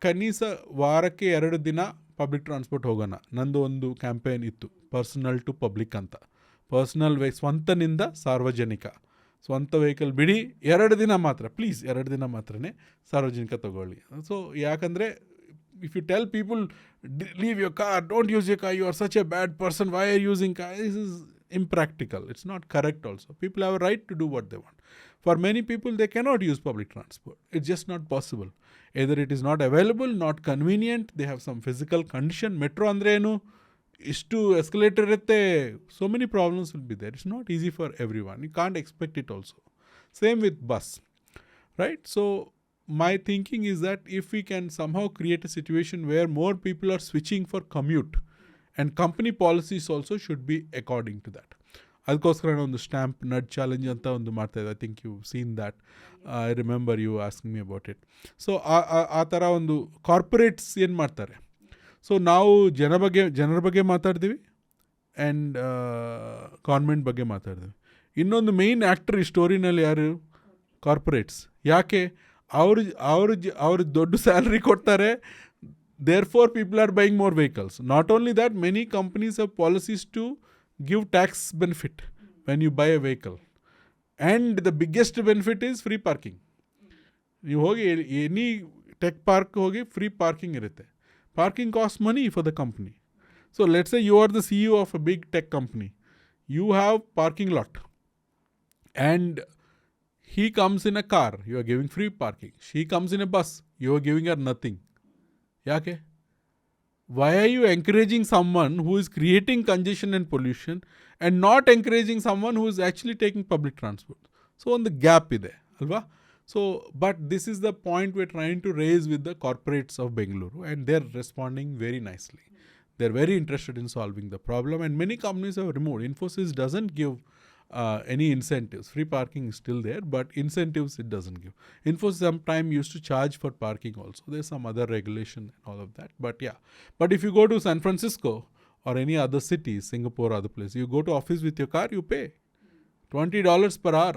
ಕನೀಸ ವಾರಕ್ಕೆ 2 ದಿನ ಪಬ್ಲಿಕ್ ಟ್ರಾನ್ಸ್ಪೋರ್ಟ್ ಹೋಗೋಣ. ನಂದು ಒಂದು ಕ್ಯಾಂಪೇನ್ ಇತ್ತು, ಪರ್ಸನಲ್ ಟು ಪಬ್ಲಿಕ್ ಅಂತ. ಪರ್ಸನಲ್ ಸ್ವಂತನಿಂದ ಸಾರ್ವಜನಿಕ, ಸ್ವಂತ ವೆಹಿಕಲ್ ಬಿಡಿ, 2 ದಿನ ಮಾತ್ರ, ಪ್ಲೀಸ್ 2 ದಿನ ಮಾತ್ರನೇ ಸಾರ್ವಜನಿಕ ತಗೊಳ್ಳಿ. ಸೊ ಯಾಕಂದರೆ if you tell people leave your car, don't use your car, you are such a bad person, why are using car, this is impractical. It's not correct also. People have a right to do what they want. For many people, they cannot use public transport. It's just not possible. Either it is not available, not convenient, they have some physical condition. Metro andre enu ishtu escalator irutte, so many problems will be there. It's not easy for everyone. You can't expect it also. Same with bus, right? So my thinking is that if we can somehow create a situation where more people are switching for commute, and company policies also should be according to that. ಅದಕ್ಕೋಸ್ಕರ ಒಂದು stamp ನಡ್ challenge ಅಂತ ಒಂದು ಮಾಡ್ತಾಯಿದ್ದೆ. I think you seen that. I remember you asking me about it. So ಆ ಥರ ಒಂದು corporates ಏನು ಮಾಡ್ತಾರೆ, ಸೊ ನಾವು ಜನರ ಬಗ್ಗೆ ಮಾತಾಡ್ತೀವಿ ಆ್ಯಂಡ್ ಗೌರ್ಮೆಂಟ್ ಬಗ್ಗೆ ಮಾತಾಡ್ತೀವಿ. ಇನ್ನೊಂದು ಮೇಯ್ನ್ ಆ್ಯಕ್ಟರ್ ಈ ಸ್ಟೋರಿನಲ್ಲಿ ಯಾರು? ಕಾರ್ಪೊರೇಟ್ಸ್. ಯಾಕೆ? ಅವರು ದೊಡ್ಡ ಸ್ಯಾಲ್ರಿ ಕೊಡ್ತಾರೆ, therefore people are buying more vehicles. Not only that, many companies have policies to give tax benefit when you buy a vehicle. And the biggest benefit is free parking. You ಹೋಗಿ any tech park ಹೋಗಿ free parking ಇರುತ್ತೆ. Parking costs money for the company. So let's say you are the CEO of a big tech company. You have parking lot. And he comes in a car, you are giving free parking. She comes in a bus, you are giving her nothing. Yake? Why are you encouraging someone who is creating congestion and pollution and not encouraging someone who is actually taking public transport? So on the gap ide, alva? So, but this is the point we're trying to raise with the corporates of Bengaluru, and they're responding very nicely. They're very interested in solving the problem, and many companies have removed. Infosys doesn't give any incentives. Free parking is still there, but incentives it doesn't give. Infosys sometime used to charge for parking also. There's some other regulation and all of that. But yeah. But if you go to San Francisco or any other cities, Singapore, other places, you go to office with your car, you pay $20 per hour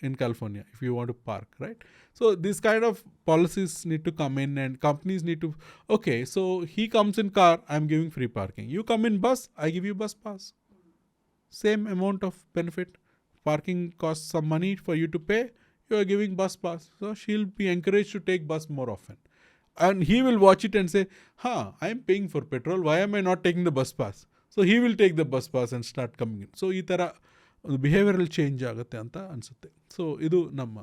in California if you want to park, right? So this kind of policies need to come in, and companies need to, okay, so he comes in car, I'm giving free parking. You come in bus, I give you bus pass. Same amount of benefit. Parking costs some money for you to pay, you are giving bus pass. So she'll be encouraged to take bus more often. And he will watch it and say, I am paying for petrol, why am I not taking the bus pass? So he will take the bus pass and start coming in. So ಈ ಥರ ಒಂದು behavioural change ಆಗುತ್ತೆ ಅಂತ ಅನಿಸುತ್ತೆ. So ಇದು ನಮ್ಮ,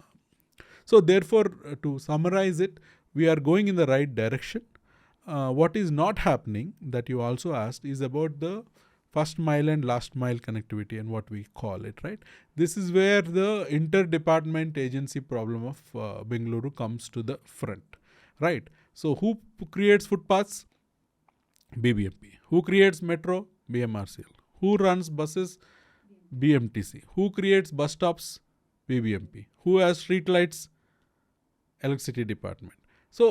so therefore to summarise it, we are going in the right direction. What is not happening that you also asked is about the first mile and last mile connectivity and what we call it, right? This is where the interdepartment agency problem of Bengaluru comes to the front, right? So who creates footpaths? BBMP. Who creates metro? BMRCL. Who runs buses? BMTC. Who creates bus stops? BBMP. Who has street lights? Electricity department. So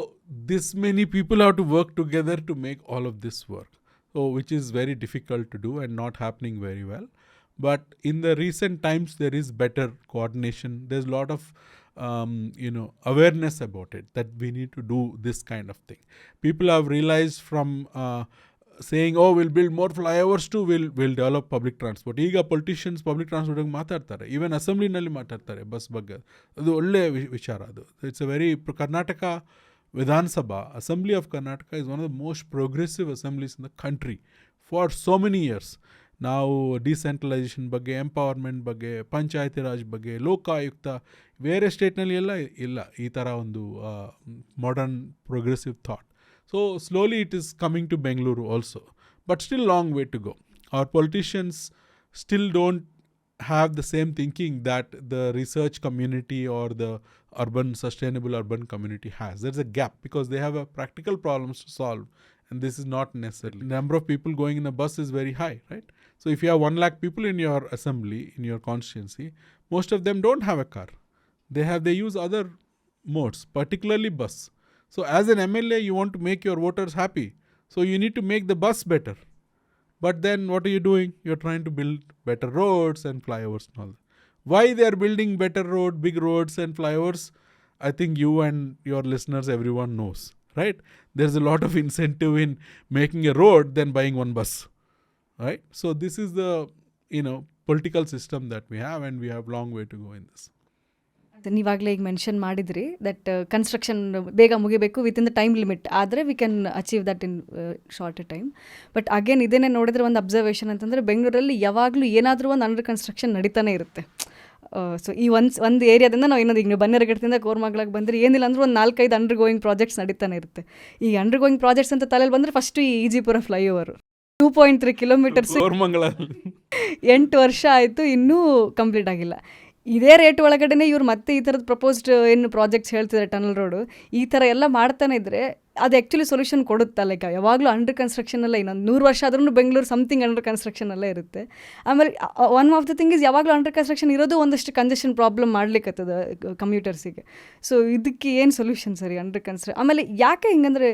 this many people have to work together to make all of this work. So which is very difficult to do and not happening very well. But in the recent times, there is better coordination. There's a lot of, awareness about it, that we need to do this kind of thing. People have realized from saying, we'll build more flyovers too, we'll develop public transport. ಈಗ politicians public transport ಮಾತಾಡ್ತಾರೆ, even ಅಸೆಂಬ್ಲಿನಲ್ಲಿ ಮಾತಾಡ್ತಾರೆ bus ಬಗ್ಗೆ. ಅದು ಒಳ್ಳೆಯ ವಿಚಾರ ಅದು. It's a very, Karnataka Vidhan Sabha, Assembly of Karnataka is one of the most progressive assemblies in the country for so many years. Now decentralization ಬಗ್ಗೆ, empowerment ಬಗ್ಗೆ, ಪಂಚಾಯತಿ ರಾಜ್ ಬಗ್ಗೆ, ಲೋಕಾಯುಕ್ತ, ಬೇರೆ ಸ್ಟೇಟ್ನಲ್ಲಿ ಎಲ್ಲ ಇಲ್ಲ ಈ ಥರ ಒಂದು modern progressive thought. So slowly it is coming to Bengaluru also, but still long way to go. Our politicians still don't have the same thinking that the research community or the sustainable urban community has. There's a gap because they have practical problems to solve, and this is not necessarily. The number of people going in a bus is very high, right? So if you have 1 lakh people in your assembly, in your constituency, most of them don't have a car. They use other modes, particularly bus. So as an MLA, you want to make your voters happy, so you need to make the bus better. But then what are you doing? You're trying to build better roads and flyovers and all that. Why they are building better big roads and flyovers? I think you and your listeners, everyone knows, right? There's a lot of incentive in making a road than buying one bus, right? So this is the, political system that we have, and we have long way to go in this. ನೀವಾಗಲೇ ಈಗ mention ಮಾಡಿದ್ರಿ that construction ಬೇಗ ಮುಗಿಬೇಕು within the time limit, ಆದರೆ we can achieve that in short time. But again ಇದನ್ನೇ ನೋಡಿದ್ರೆ ಒಂದು observation ಅಂತಂದರೆ ಬೆಂಗಳೂರಲ್ಲಿ ಯಾವಾಗಲೂ ಏನಾದರೂ ಒಂದು ಅಂಡರ್ ಕನ್ಸ್ಟ್ರಕ್ಷನ್ ನಡೀತಾನೆ ಇರುತ್ತೆ. ಸೊ ಈ ಒಂದು ಏರಿಯಾದಿಂದ ನಾವು ಇನ್ನೊಂದು, ಈಗ ನೀವು ಬನ್ನೇರಘಟ್ಟದಿಂದ ಕೋರ್ಮಂಗ್ಲಾಗೆ ಬಂದರೆ ಏನಿಲ್ಲ ಅಂದ್ರೆ ಒಂದು 4-5 ಅಂಡರ್ ಗೋಯಿಂಗ್ ಪ್ರಾಜೆಕ್ಟ್ಸ್ ನಡೀತಾನೆ ಇರುತ್ತೆ. ಈ ಅಂಡರ್ ಗೋಯಿಂಗ್ ಪ್ರಾಜೆಕ್ಟ್ಸ್ ಅಂತ ತಲೆಯಲ್ಲಿ ಬಂದರೆ ಫಸ್ಟು ಈ ಈಜಿಪುರ ಫ್ಲೈಓವರ್ 2.3 ಕಿಲೋಮೀಟರ್ಸ್ 8 ವರ್ಷ ಆಯಿತು, ಇನ್ನೂ ಕಂಪ್ಲೀಟ್ ಆಗಿಲ್ಲ. ಇದೇ ರೇಟ್ ಒಳಗಡೆ ಇವ್ರು ಮತ್ತೆ ಈ ಥರದ ಪ್ರಪೋಸ್ಡ್ ಏನು ಪ್ರಾಜೆಕ್ಟ್ಸ್ ಹೇಳ್ತಿದ್ದಾರೆ, ಟನಲ್ ರೋಡು, ಈ ಥರ ಎಲ್ಲ ಮಾಡ್ತಾನೆ ಇದ್ದರೆ ಅದು ಆ್ಯಕ್ಚುಲಿ ಸೊಲ್ಯೂಷನ್ ಕೊಡುತ್ತೆ. ಲೈಕ್ ಯಾವಾಗಲೂ ಅಂಡರ್ ಕನ್ಸ್ಟ್ರಕ್ಷನಲ್ಲೇ ಇನ್ನೊಂದು 100 ವರ್ಷ ಆದ್ರೂ ಬೆಂಗಳೂರು ಸಮಥಿಂಗ್ ಅಂಡರ್ ಕನ್ಸ್ಟ್ರಕ್ಷನಲ್ಲೇ ಇರುತ್ತೆ. ಆಮೇಲೆ one of the thing is ಯಾವಾಗಲೂ ಅಂಡರ್ ಕನ್ಸ್ಟ್ರಕ್ಷನ್ ಇರೋದು ಒಂದಷ್ಟು ಕಂಜೆಷನ್ ಪ್ರಾಬ್ಲಮ್ ಮಾಡ್ಲಿಕ್ಕತ್ತದ ಕಮ್ಯೂಟರ್ಸಿಗೆ. ಸೊ ಇದಕ್ಕೆ ಏನು ಸೊಲ್ಯೂಷನ್ ಸರಿ ಅಂಡರ್ ಆಮೇಲೆ ಯಾಕೆ ಹಿಂಗಂದರೆ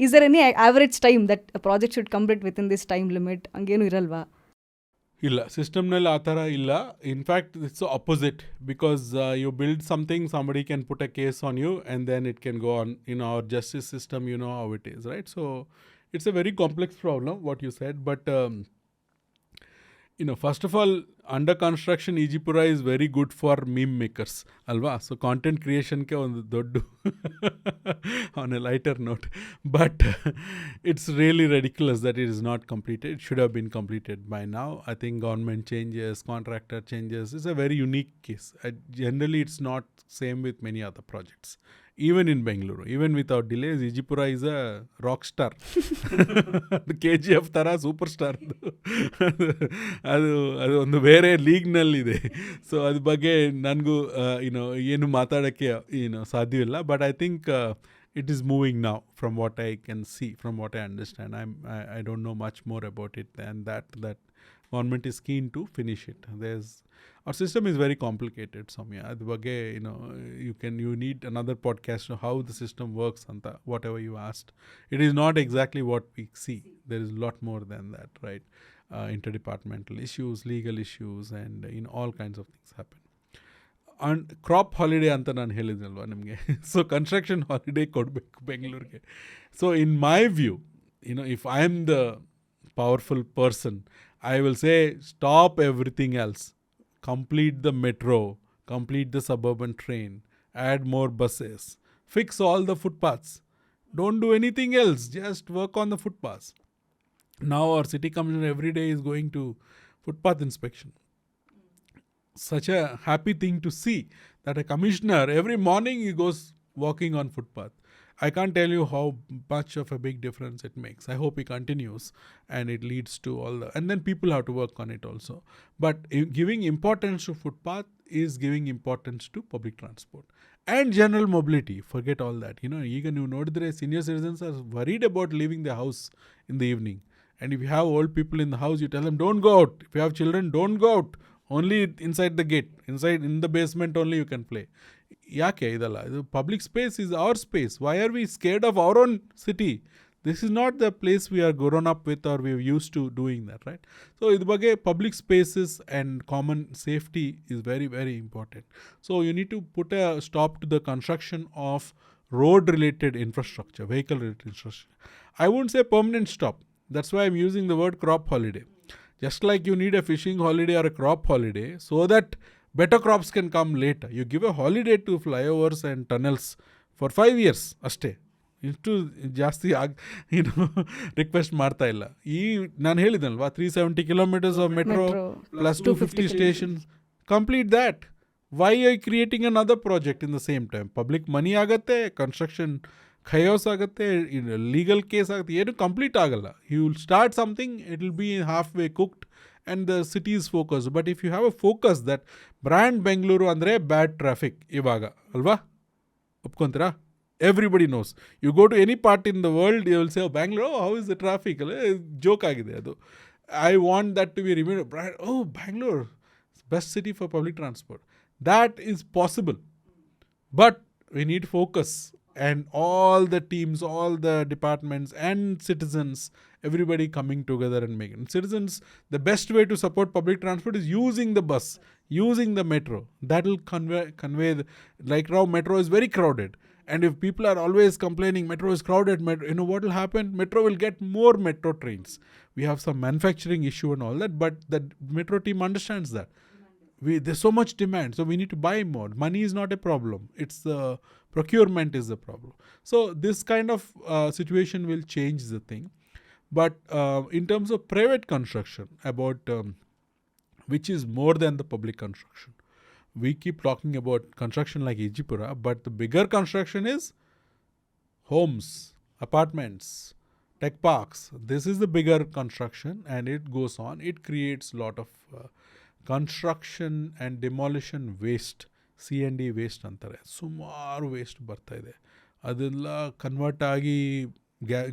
is there any average time that project should complete within this time limit, ಹಂಗೇನು ಇರಲ್ವಾ? ಇಲ್ಲ, ಸಿಸ್ಟಮ್ನಲ್ಲಿ ಆ ಥರ ಇಲ್ಲ. In fact it's opposite, because you build something, somebody can put a case on you and then it can go on. In our justice system, you know how it is, right? So it's a very complex problem, what you said, but First of all, under construction Ejipura is very good for meme makers, alva. So content creation ke on doddu on a lighter note. But it's really ridiculous that it is not completed. It should have been completed by now. I think government changes, contractor changes. It's a very unique case. Generally, it's not same with many other projects. Even in Bengaluru, even without delays, Ejipura is a rock star. The KGF ತರ super star ಅದು ಒಂದು ಬೇರೆ ಲೀಗ್ನಲ್ಲಿದೆ. So ಅದ್ರ ಬಗ್ಗೆ ನನಗೂ ಏನು ಮಾತಾಡೋಕ್ಕೆ ಸಾಧ್ಯವಿಲ್ಲ. But I think it is moving now from what I can see, from what I understand. I don't know much more about it than that government is keen to finish it. Our system is very complicated, Soumya. Adu bagge, you need another podcast on how the system works, anta whatever you asked. It is not exactly what we see. There is a lot more than that, right? Interdepartmental issues, legal issues, and all kinds of things happen. And crop holiday anta ನಾನು ಹೇಳಿದ್ನಲ್ವಾ ನಿಮಗೆ. So construction holiday ಕೊಡಬೇಕು ಬೆಂಗಳೂರಿಗೆ. So in my view, if I am the powerful person, I will say stop everything else. Complete the metro, complete the suburban train, add more buses, fix all the footpaths. Don't do anything else, just work on the footpaths. Now our city commissioner every day is going to footpath inspection. Such a happy thing to see that a commissioner every morning he goes walking on footpath. I can't tell you how much of a big difference it makes. I hope he continues and it leads to all the... And then people have to work on it also. But giving importance to footpath is giving importance to public transport. And general mobility. Forget all that. Even you notice senior citizens are worried about leaving the house in the evening. And if you have old people in the house, you tell them, don't go out. If you have children, don't go out. Only inside the gate. Inside, in the basement only you can play. ಯಾಕೆ ಇದಲ್ಲ? ಇದು public space is our space. Why are we scared of our own city? This is not the place we are grown up with or we use to doing that, right? So ಇದ್ರ ಬಗ್ಗೆ public spaces and common safety is very very important. So you need to put a stop to the construction of road related infrastructure, vehicle related infrastructure. I won't say permanent stop. That's why I'm using the word crop holiday. Just like you need a fishing holiday or a crop holiday so that better crops can come later. You give a holiday to flyovers and tunnels for 5 years ಅಷ್ಟೇ. ಇಷ್ಟು ಜಾಸ್ತಿ request ಮಾಡ್ತಾ ಇಲ್ಲ. ನಾನು ಹೇಳಿದಲ್ವಾ 370 kilometers of metro plus 250 stations. Complete that. Why are you creating another project in the same time? Public money ಆಗತ್ತೆ, construction chaos ಆಗುತ್ತೆ, legal case ಆಗುತ್ತೆ, ಏನು ಕಂಪ್ಲೀಟ್ ಆಗಲ್ಲ. You will start something, it will be half way cooked and the city is focused. But if you have a focus that brand Bengaluru andre bad traffic ivaga alva opkontra, everybody knows. You go to any part in the world, you will say, oh, Bangalore, oh, how is the traffic? Joke agide adu. I want that to be remembered. Brand, oh, Bangalore, best city for public transport. That is possible, but we need focus. And all the teams, all the departments and citizens, everybody coming together and making citizens, the best way to support public transport is using the bus, using the metro. That will convey like now metro is very crowded, and if people are always complaining metro is crowded, what will happen? Metro will get more metro trains. We have some manufacturing issue and all that, but the metro team understands that there's so much demand, so we need to buy more. Money is not a problem, it's the procurement is the problem. So this kind of situation will change the thing. But in terms of private construction, about which is more than the public construction, we keep talking about construction like Ejipura, but the bigger construction is homes, apartments, tech parks. This is the bigger construction, and it goes on. It creates a lot of construction and demolition waste. C&D waste ಅಂತಾರೆ. ಸುಮಾರು waste ಬರ್ತಾಯಿದೆ. ಅದೆಲ್ಲ convert ಆಗಿ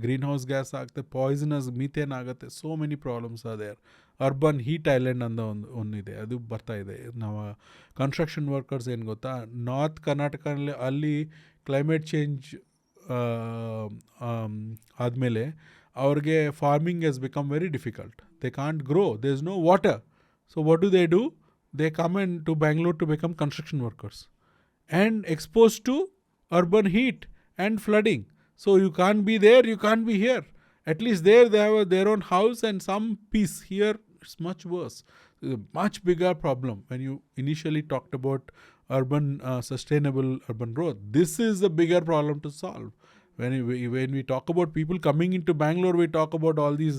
greenhouse gas ಆಗುತ್ತೆ, poisonous methane ಆಗುತ್ತೆ. So many problems are there. Urban heat island ಅಂತ ಒಂದಿದೆ, ಅದು ಬರ್ತಾಯಿದೆ. ನಾವು ಕನ್ಸ್ಟ್ರಕ್ಷನ್ ವರ್ಕರ್ಸ್ ಏನು ಗೊತ್ತಾ, ನಾರ್ತ್ ಕರ್ನಾಟಕದಲ್ಲಿ ಅಲ್ಲಿ ಕ್ಲೈಮೇಟ್ ಚೇಂಜ್ ಆದಮೇಲೆ ಅವ್ರಿಗೆ farming has become very difficult. They can't grow, there is no water. So what do? They come to Bangalore to become construction workers and exposed to urban heat and flooding. So you can't be there, you can't be here. At least there they have their own house and some peace. Here It's much worse. It's a much bigger problem. When you initially talked about urban sustainable urban growth, this is a bigger problem to solve. When we talk about people coming into Bangalore, we talk about all these,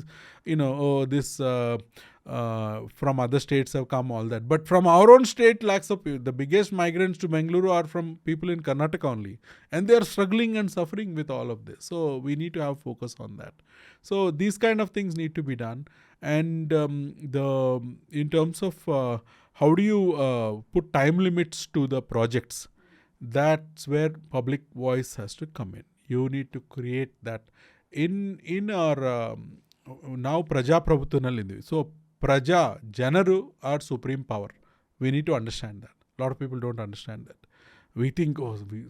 from other states have come, all that. But from our own state, lakhs of people, the biggest migrants to Bengaluru are from people in Karnataka only. And they are struggling and suffering with all of this. So we need to have focus on that. So these kind of things need to be done. And in terms of how do you put time limits to the projects, that's where public voice has to come in. You need to create that in our now Praja Prabhutanal. So Praja, Janaru are supreme power. We need to understand that. A lot of people don't understand that. We think,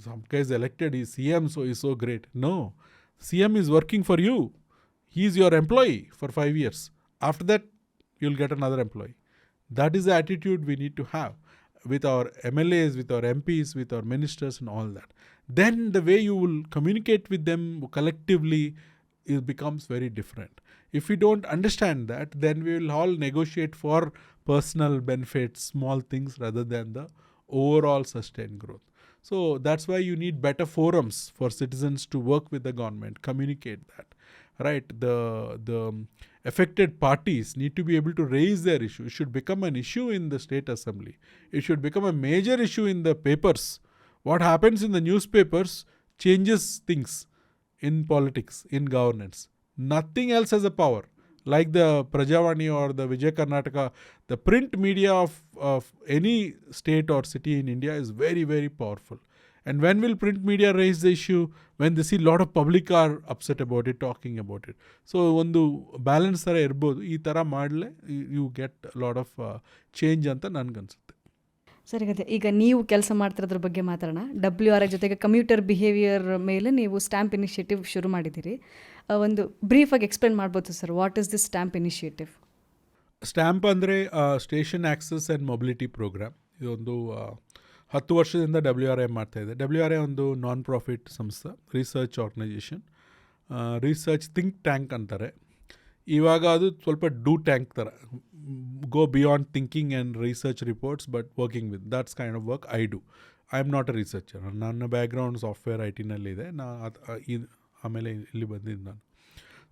some guy is elected, he's CM, so he's so great. No, CM is working for you. He is your employee for 5 years. After that, you'll get another employee. That is the attitude we need to have with our MLAs, with our MPs, with our ministers and all that. Then the way you will communicate with them collectively, it becomes very different. If we don't understand that, then we will all negotiate for personal benefits, small things, rather than the overall sustained growth. So that's why you need better forums for citizens to work with the government, communicate that, right? The affected parties need to be able to raise their issue. It should become an issue in the state assembly. It should become a major issue in the papers. What happens in the newspapers changes things in politics, in governance. Nothing else has a power. Like the Prajavani or the Vijay Karnataka, the print media of any state or city in India is very, very powerful. And when will print media raise the issue? When they see a lot of public are upset about it, talking about it. So, ಒಂದು balance ಥರ ಇರ್ಬೋದು. ಈ ಥರ ಮಾಡಲೇ you get lot of change ಅಂತ ನನಗನ್ಸುತ್ತೆ. ಸರಿ, ಈಗ ನೀವು ಕೆಲಸ ಮಾಡ್ತಿರೋದ್ರ ಬಗ್ಗೆ ಮಾತಾಡೋಣ. WRI ಜೊತೆಗೆ ಕಮ್ಯೂಟರ್ ಬಿಹೇವಿಯರ್ ಮೇಲೆ ನೀವು ಸ್ಟ್ಯಾಂಪ್ ಇನಿಷಿಯೇಟಿವ್ ಶುರು ಮಾಡಿದ್ದೀರಿ. ಒಂದು ಬ್ರೀಫಾಗಿ ಎಕ್ಸ್ಪ್ಲೇನ್ ಮಾಡ್ಬೋದು sir, what is this STAMP initiative? STAMP ಅಂದರೆ station access and mobility programme. ಇದೊಂದು 10 ವರ್ಷದಿಂದ WRI ಮಾಡ್ತಾಯಿದೆ. WRI ಒಂದು ನಾನ್ ಪ್ರಾಫಿಟ್ ಸಂಸ್ಥೆ, research organisation, research think tank ಅಂತಾರೆ. ಇವಾಗ ಅದು ಸ್ವಲ್ಪ ಡೂ ಟ್ಯಾಂಕ್ ಥರ, go beyond thinking and research reports, but working with. That's kind of work I do. I am not a researcher. ನನ್ನ background software IT-ನಲ್ಲಿದೆ. ಆಮೇಲೆ ಇಲ್ಲಿ ಬಂದಿದ್ದು ನಾನು.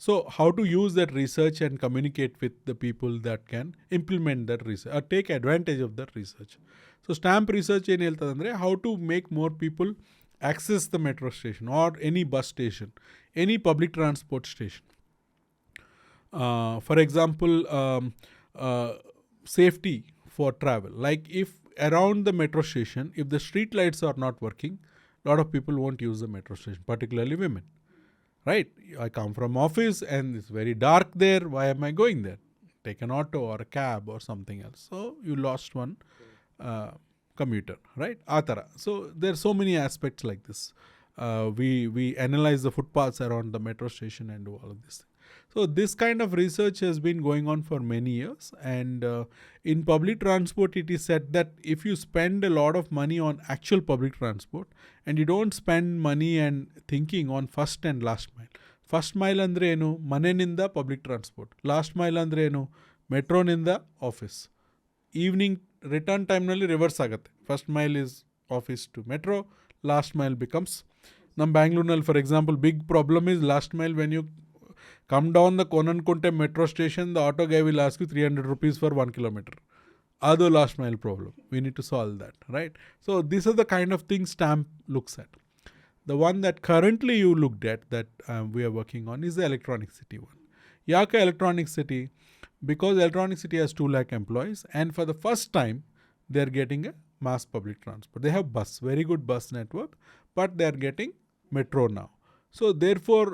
So how to use that research and communicate with the people that can implement that research or take advantage of that research. So stamp research ಏನು ಹೇಳ್ತದೆ ಅಂದರೆ, how to make more people access the metro station or any bus station, any public transport station. For example, safety for travel. Like if around the metro station, if the street lights are not working, a lot of people won't use the metro station, particularly women. Right? I come from office and it's very dark there. Why am I going there? Take an auto or a cab or something else. So you lost one commuter, right? Atara. So there are so many aspects like this. We analyze the footpaths around the metro station and do all of this. So this kind of research has been going on for many years, and in public transport it is said that if you spend a lot of money on actual public transport and you don't spend money and thinking on first and last mile. First mile andre enu maneninda public transport, last mile andre enu metro ninda office. Evening return time nalli reverse agutte. First mile is office to metro, last mile becomes nam Bangalore nalli, for example, big problem is last mile. When you come down the Konankunte metro station, the auto guy will ask you 300 rupees for 1 kilometer. Other last mile problem. We need to solve that, right? So these are the kind of things stamp looks at. The one that currently you looked at that we are working on is the electronic city one. Yaka electronic city? Because electronic city has 2 lakh employees, and for the first time they are getting a mass public transport. They have bus, very good bus network, but they are getting metro now. So therefore,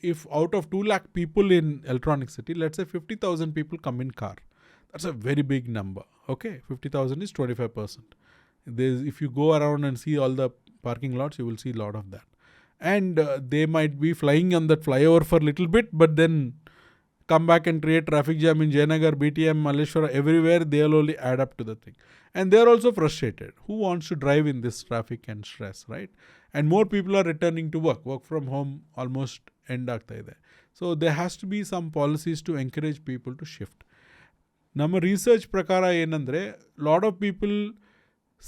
if out of 2 lakh people in electronic city, let's say 50,000 people come in car. That's a very big number. Okay, 50,000 is 25%. If you go around and see all the parking lots, you will see a lot of that. And they might be flying on that flyover for a little bit, but then come back and create traffic jam in Jayanagar, BTM, Malleshwara, everywhere. They'll only add up to the thing. And they're also frustrated. Who wants to drive in this traffic and stress, right? And more people are returning to work. Work from home almost end ಆಗ್ತಾ ಇದೆ. So there has to be some policies to encourage people to shift. ನಮ್ಮ research ಪ್ರಕಾರ ಏನಂದರೆ lot of people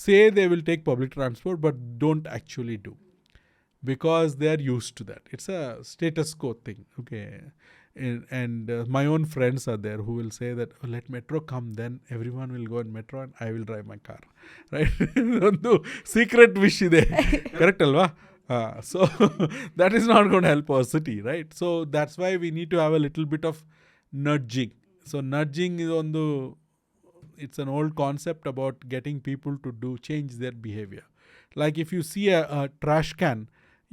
say they will take public transport but don't actually do because they are used to that. It's a status quo thing, okay? And my own friends are there who will say that, oh, let metro come, then everyone will go in metro and I will drive my car, right? ಒಂದು secret wish ಇದೆ, correct alva? So that is not going to help our city, right? So that's why we need to have a little bit of nudging. So nudging is it's an old concept about getting people to change their behavior. Like if you see a trash can,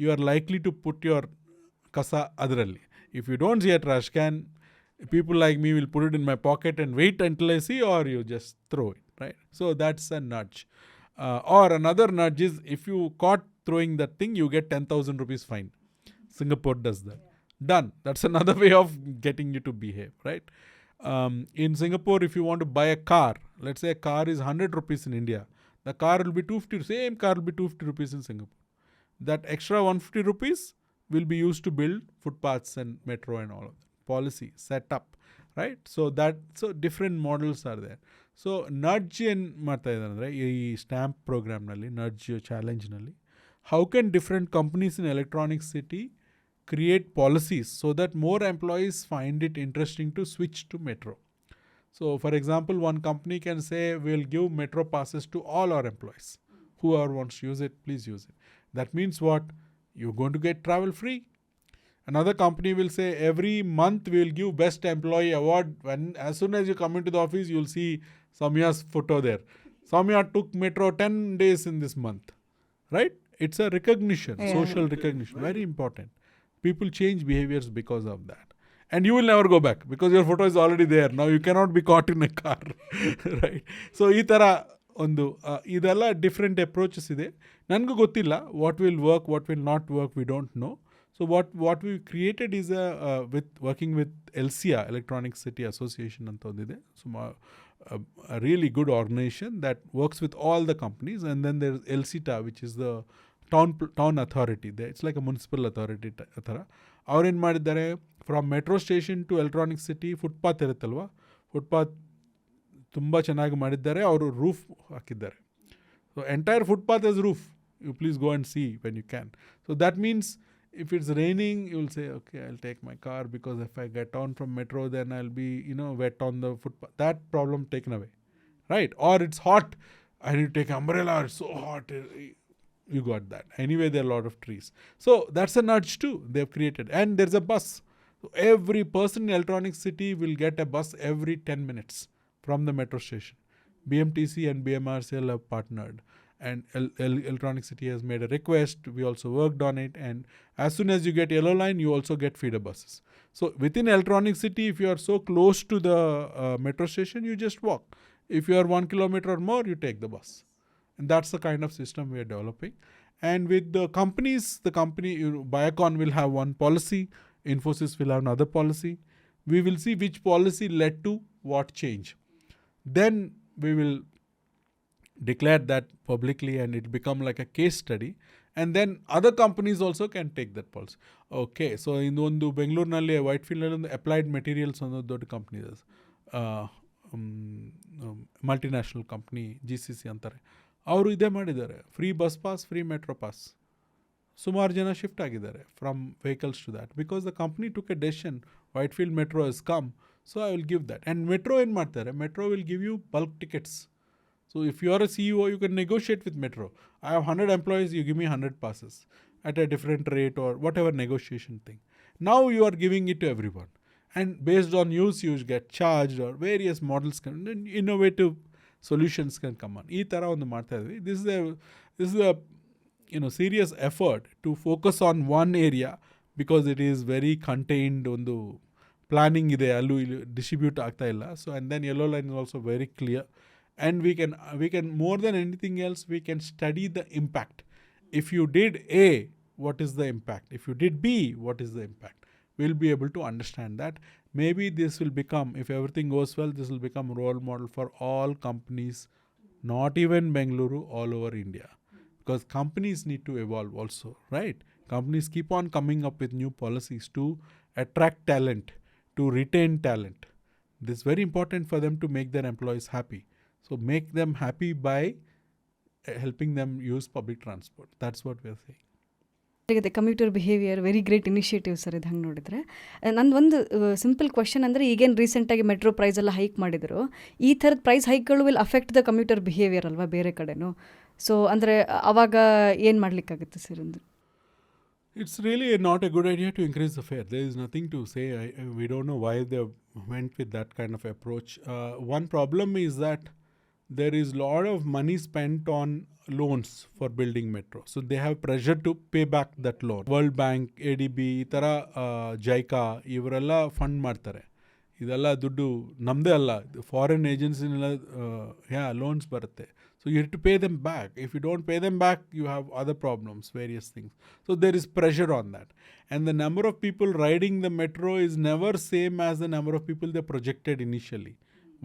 you are likely to put your kasa adralli. If you don't see a trash can, people like me will put it in my pocket and wait until I see, or you just throw it, right? So that's a nudge. Or another nudge is if you caught throwing that thing, you get 10,000 rupees fine. Singapore does that. Done. That's another way of getting you to behave, right? In Singapore, if you want to buy a car, let's say a car is 100 rupees in India, the car will be 250, same car will be 250 rupees in Singapore. That extra 150 rupees will be used to build footpaths and metro and all of that. Policy, set up, right? So different models are there. So nudge ಏನು ಮಾಡ್ತಾ ಇದ್ದಾರೆ ಅಂದರೆ ಈ STAMP ಪ್ರೋಗ್ರಾಮ್ನಲ್ಲಿ nudge ಚಾಲೆಂಜ್ನಲ್ಲಿ how can different companies in electronic city create policies so that more employees find it interesting to switch to metro. So for example, one company can say, we'll give metro passes to all our employees. Whoever wants to use it, please use it. That means what? You're going to get travel free. Another company will say, every month we'll give best employee award. As soon as you come into the office, you'll see Samya's photo there. Samya took metro 10 days in this month, right? It's a recognition, social recognition, very important. People change behaviors because of that. And you will never go back because your photo is already there. Now you cannot be caught in a car, right? So ಈ ಥರ ಒಂದು ಇದೆಲ್ಲ different approaches ಇದೆ. ನನಗೂ ಗೊತ್ತಿಲ್ಲ what will work, what will not work, we don't know. So what we created is working with LCA, Electronic City Association ಅಂತ ಒಂದಿದೆ. So a really good organization that works with all the companies, and then there's LCTA, which is the town authority there. It's like a municipal authority ಥರ. ಅವ್ರೇನು ಮಾಡಿದ್ದಾರೆ, from metro station to Electronic City footpath ಇರುತ್ತಲ್ವ, footpath ತುಂಬ ಚೆನ್ನಾಗಿ ಮಾಡಿದ್ದಾರೆ. ಅವರು roof ಹಾಕಿದ್ದಾರೆ. So entire footpath is roof. You please go and see when you can. So that means if it's raining, you'll say, okay, I'll take my car because if I get on from metro, then I'll be, wet on the footpath. That problem taken away, right? Or it's hot, I need to take umbrella, it's so hot. You got that. Anyway, there are a lot of trees. So that's a nudge too they've created. And there's a bus. So every person in Electronic City will get a bus every 10 minutes from the metro station. BMTC and BMRCL have partnered. And Electronic City has made a request. We also worked on it. And as soon as you get yellow line, you also get feeder buses. So within Electronic City, if you are so close to the metro station, you just walk. If you are 1 kilometer or more, you take the bus. And that's the kind of system we are developing. And with the companies, the company, Biocon will have one policy. Infosys will have another policy. We will see which policy led to what change. Then we will declare that publicly and it become like a case study, and then other companies also can take that policy. Okay, so in ಒಂದು ಬೆಂಗಳೂರಿನಲ್ಲಿ ವೈಟ್ಫೀಲ್ಡಲ್ಲಿ ಒಂದು applied materials ಅನ್ನೋ ದೊಡ್ಡ company ಇದೆ, multinational company, GCC ಅಂತಾರೆ. ಅವರು ಇದೇ ಮಾಡಿದ್ದಾರೆ, free bus pass, free metro pass. ಸುಮಾರು ಜನ ಶಿಫ್ಟ್ ಆಗಿದ್ದಾರೆ from vehicles to that because the company took a decision, Whitefield metro is come, so I will give that. And metro ಏನು ಮಾಡ್ತಾರೆ, metro will give you bulk tickets. So if you are a CEO, you can negotiate with Metro. I have 100 employees, you give me 100 passes at a different rate or whatever negotiation thing. Now you are giving it to everyone. And based on use, you get charged or various models can, innovative solutions can come on. Ee tara ondu marta idvi. This is a serious effort to focus on one area because it is very contained. Ondu planning ide, allu distribute ಆಗ್ತಾ ಇಲ್ಲ. So and then yellow line is also very clear. And we can more than anything else, we can study the impact. If you did A, what is the impact? If you did B, what is the impact? We'll be able to understand that. Maybe this will become, if everything goes well, this will become a role model for all companies, not even Bengaluru, all over India. Because companies need to evolve also, right? Companies keep on coming up with new policies to attract talent, to retain talent. This is very important for them to make their employees happy. So make them happy by helping them use public transport. That's what we are saying. ಇದೆ commuter behaviour very great initiative sir ಇದು ಹಂಗೆ ನೋಡಿದರೆ. ನಂದು ಒಂದು simple question ಅಂದರೆ ಈಗೇನು ರೀಸೆಂಟಾಗಿ metro price ಎಲ್ಲ ಹೈಕ್ ಮಾಡಿದರು, ಈ ಥರದ ಪ್ರೈಸ್ ಹೈಕ್ಗಳು will affect the commuter behaviour ಅಲ್ವಾ ಬೇರೆ ಕಡೆನೂ? ಸೊ ಅಂದರೆ ಅವಾಗ ಏನು ಮಾಡಲಿಕ್ಕಾಗುತ್ತೆ ಸರ್? ಒಂದು It's really not a good idea to increase the fare. There is nothing to say. We don't know why they went with that kind of approach. One problem is that there is a lot of money spent on loans for building metro. So they have pressure to pay back that loan. World Bank, ADB, ಈ ಥರ JICA ಇವರೆಲ್ಲ fund ಮಾಡ್ತಾರೆ. ಇದೆಲ್ಲ ದುಡ್ಡು ನಮ್ಮದೇ ಅಲ್ಲ, foreign ಏಜೆನ್ಸಿನೆಲ್ಲ loans ಬರುತ್ತೆ. So you have to pay them back. If you don't pay them back, you have other problems, various things. So there is pressure on that. And the number of people riding the metro is never same as the number of people they projected initially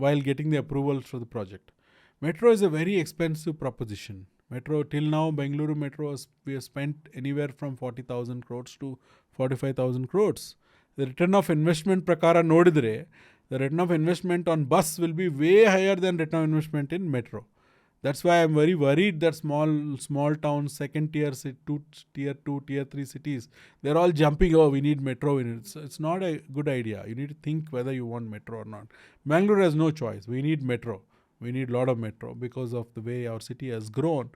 while getting the approvals for the project. Metro is a very expensive proposition. Metro, till now, Bengaluru Metro, we have spent anywhere from 40,000 crores to 45,000 crores. The return of investment prakara nodidre, the return of investment on bus will be way higher than return of investment in metro. That's why I'm very worried that small towns, second tier, tier 2, tier 3 cities, they're all jumping, oh, we need metro. It's not a good idea. You need to think whether you want metro or not. Bangalore has no choice. We need metro. We need a lot of metro because of the way our city has grown.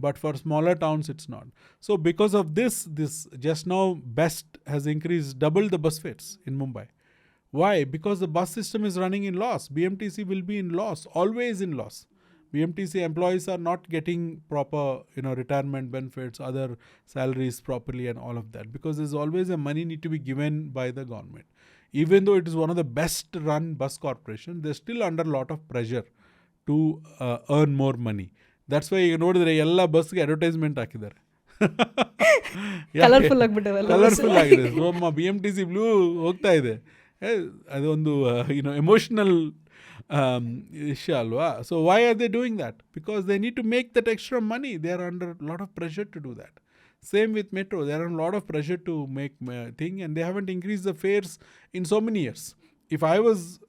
But for smaller towns, it's not. So because of this just now Best has increased double the bus fares in Mumbai. Why? Because the bus system is running in loss. BMTC will be in loss, always in loss. BMTC employees are not getting proper, retirement benefits, other salaries properly and all of that. Because there's always a money need to be given by the government. Even though it is one of the best run bus corporations, they're still under a lot of pressure to earn more money. That's why you ನೋಡಿದ್ರೆ ಎಲ್ಲ ಬಸ್ಗೆ advertisement ಹಾಕಿದ್ದಾರೆ. Colourful ಆಗಿಬಿಟ್ಟವಲ್ಲ, colourful ಆಗಿದೆ. BMTC blue ಹೋಗ್ತಾ ಇದೆ. ಅದೊಂದು emotional issue alwa. So why are they doing that? Because they need to make that extra money. They are under a lot of pressure to do that. Same with metro. They are under a lot of pressure to make thing, and they haven't increased the fares in so many years. If I was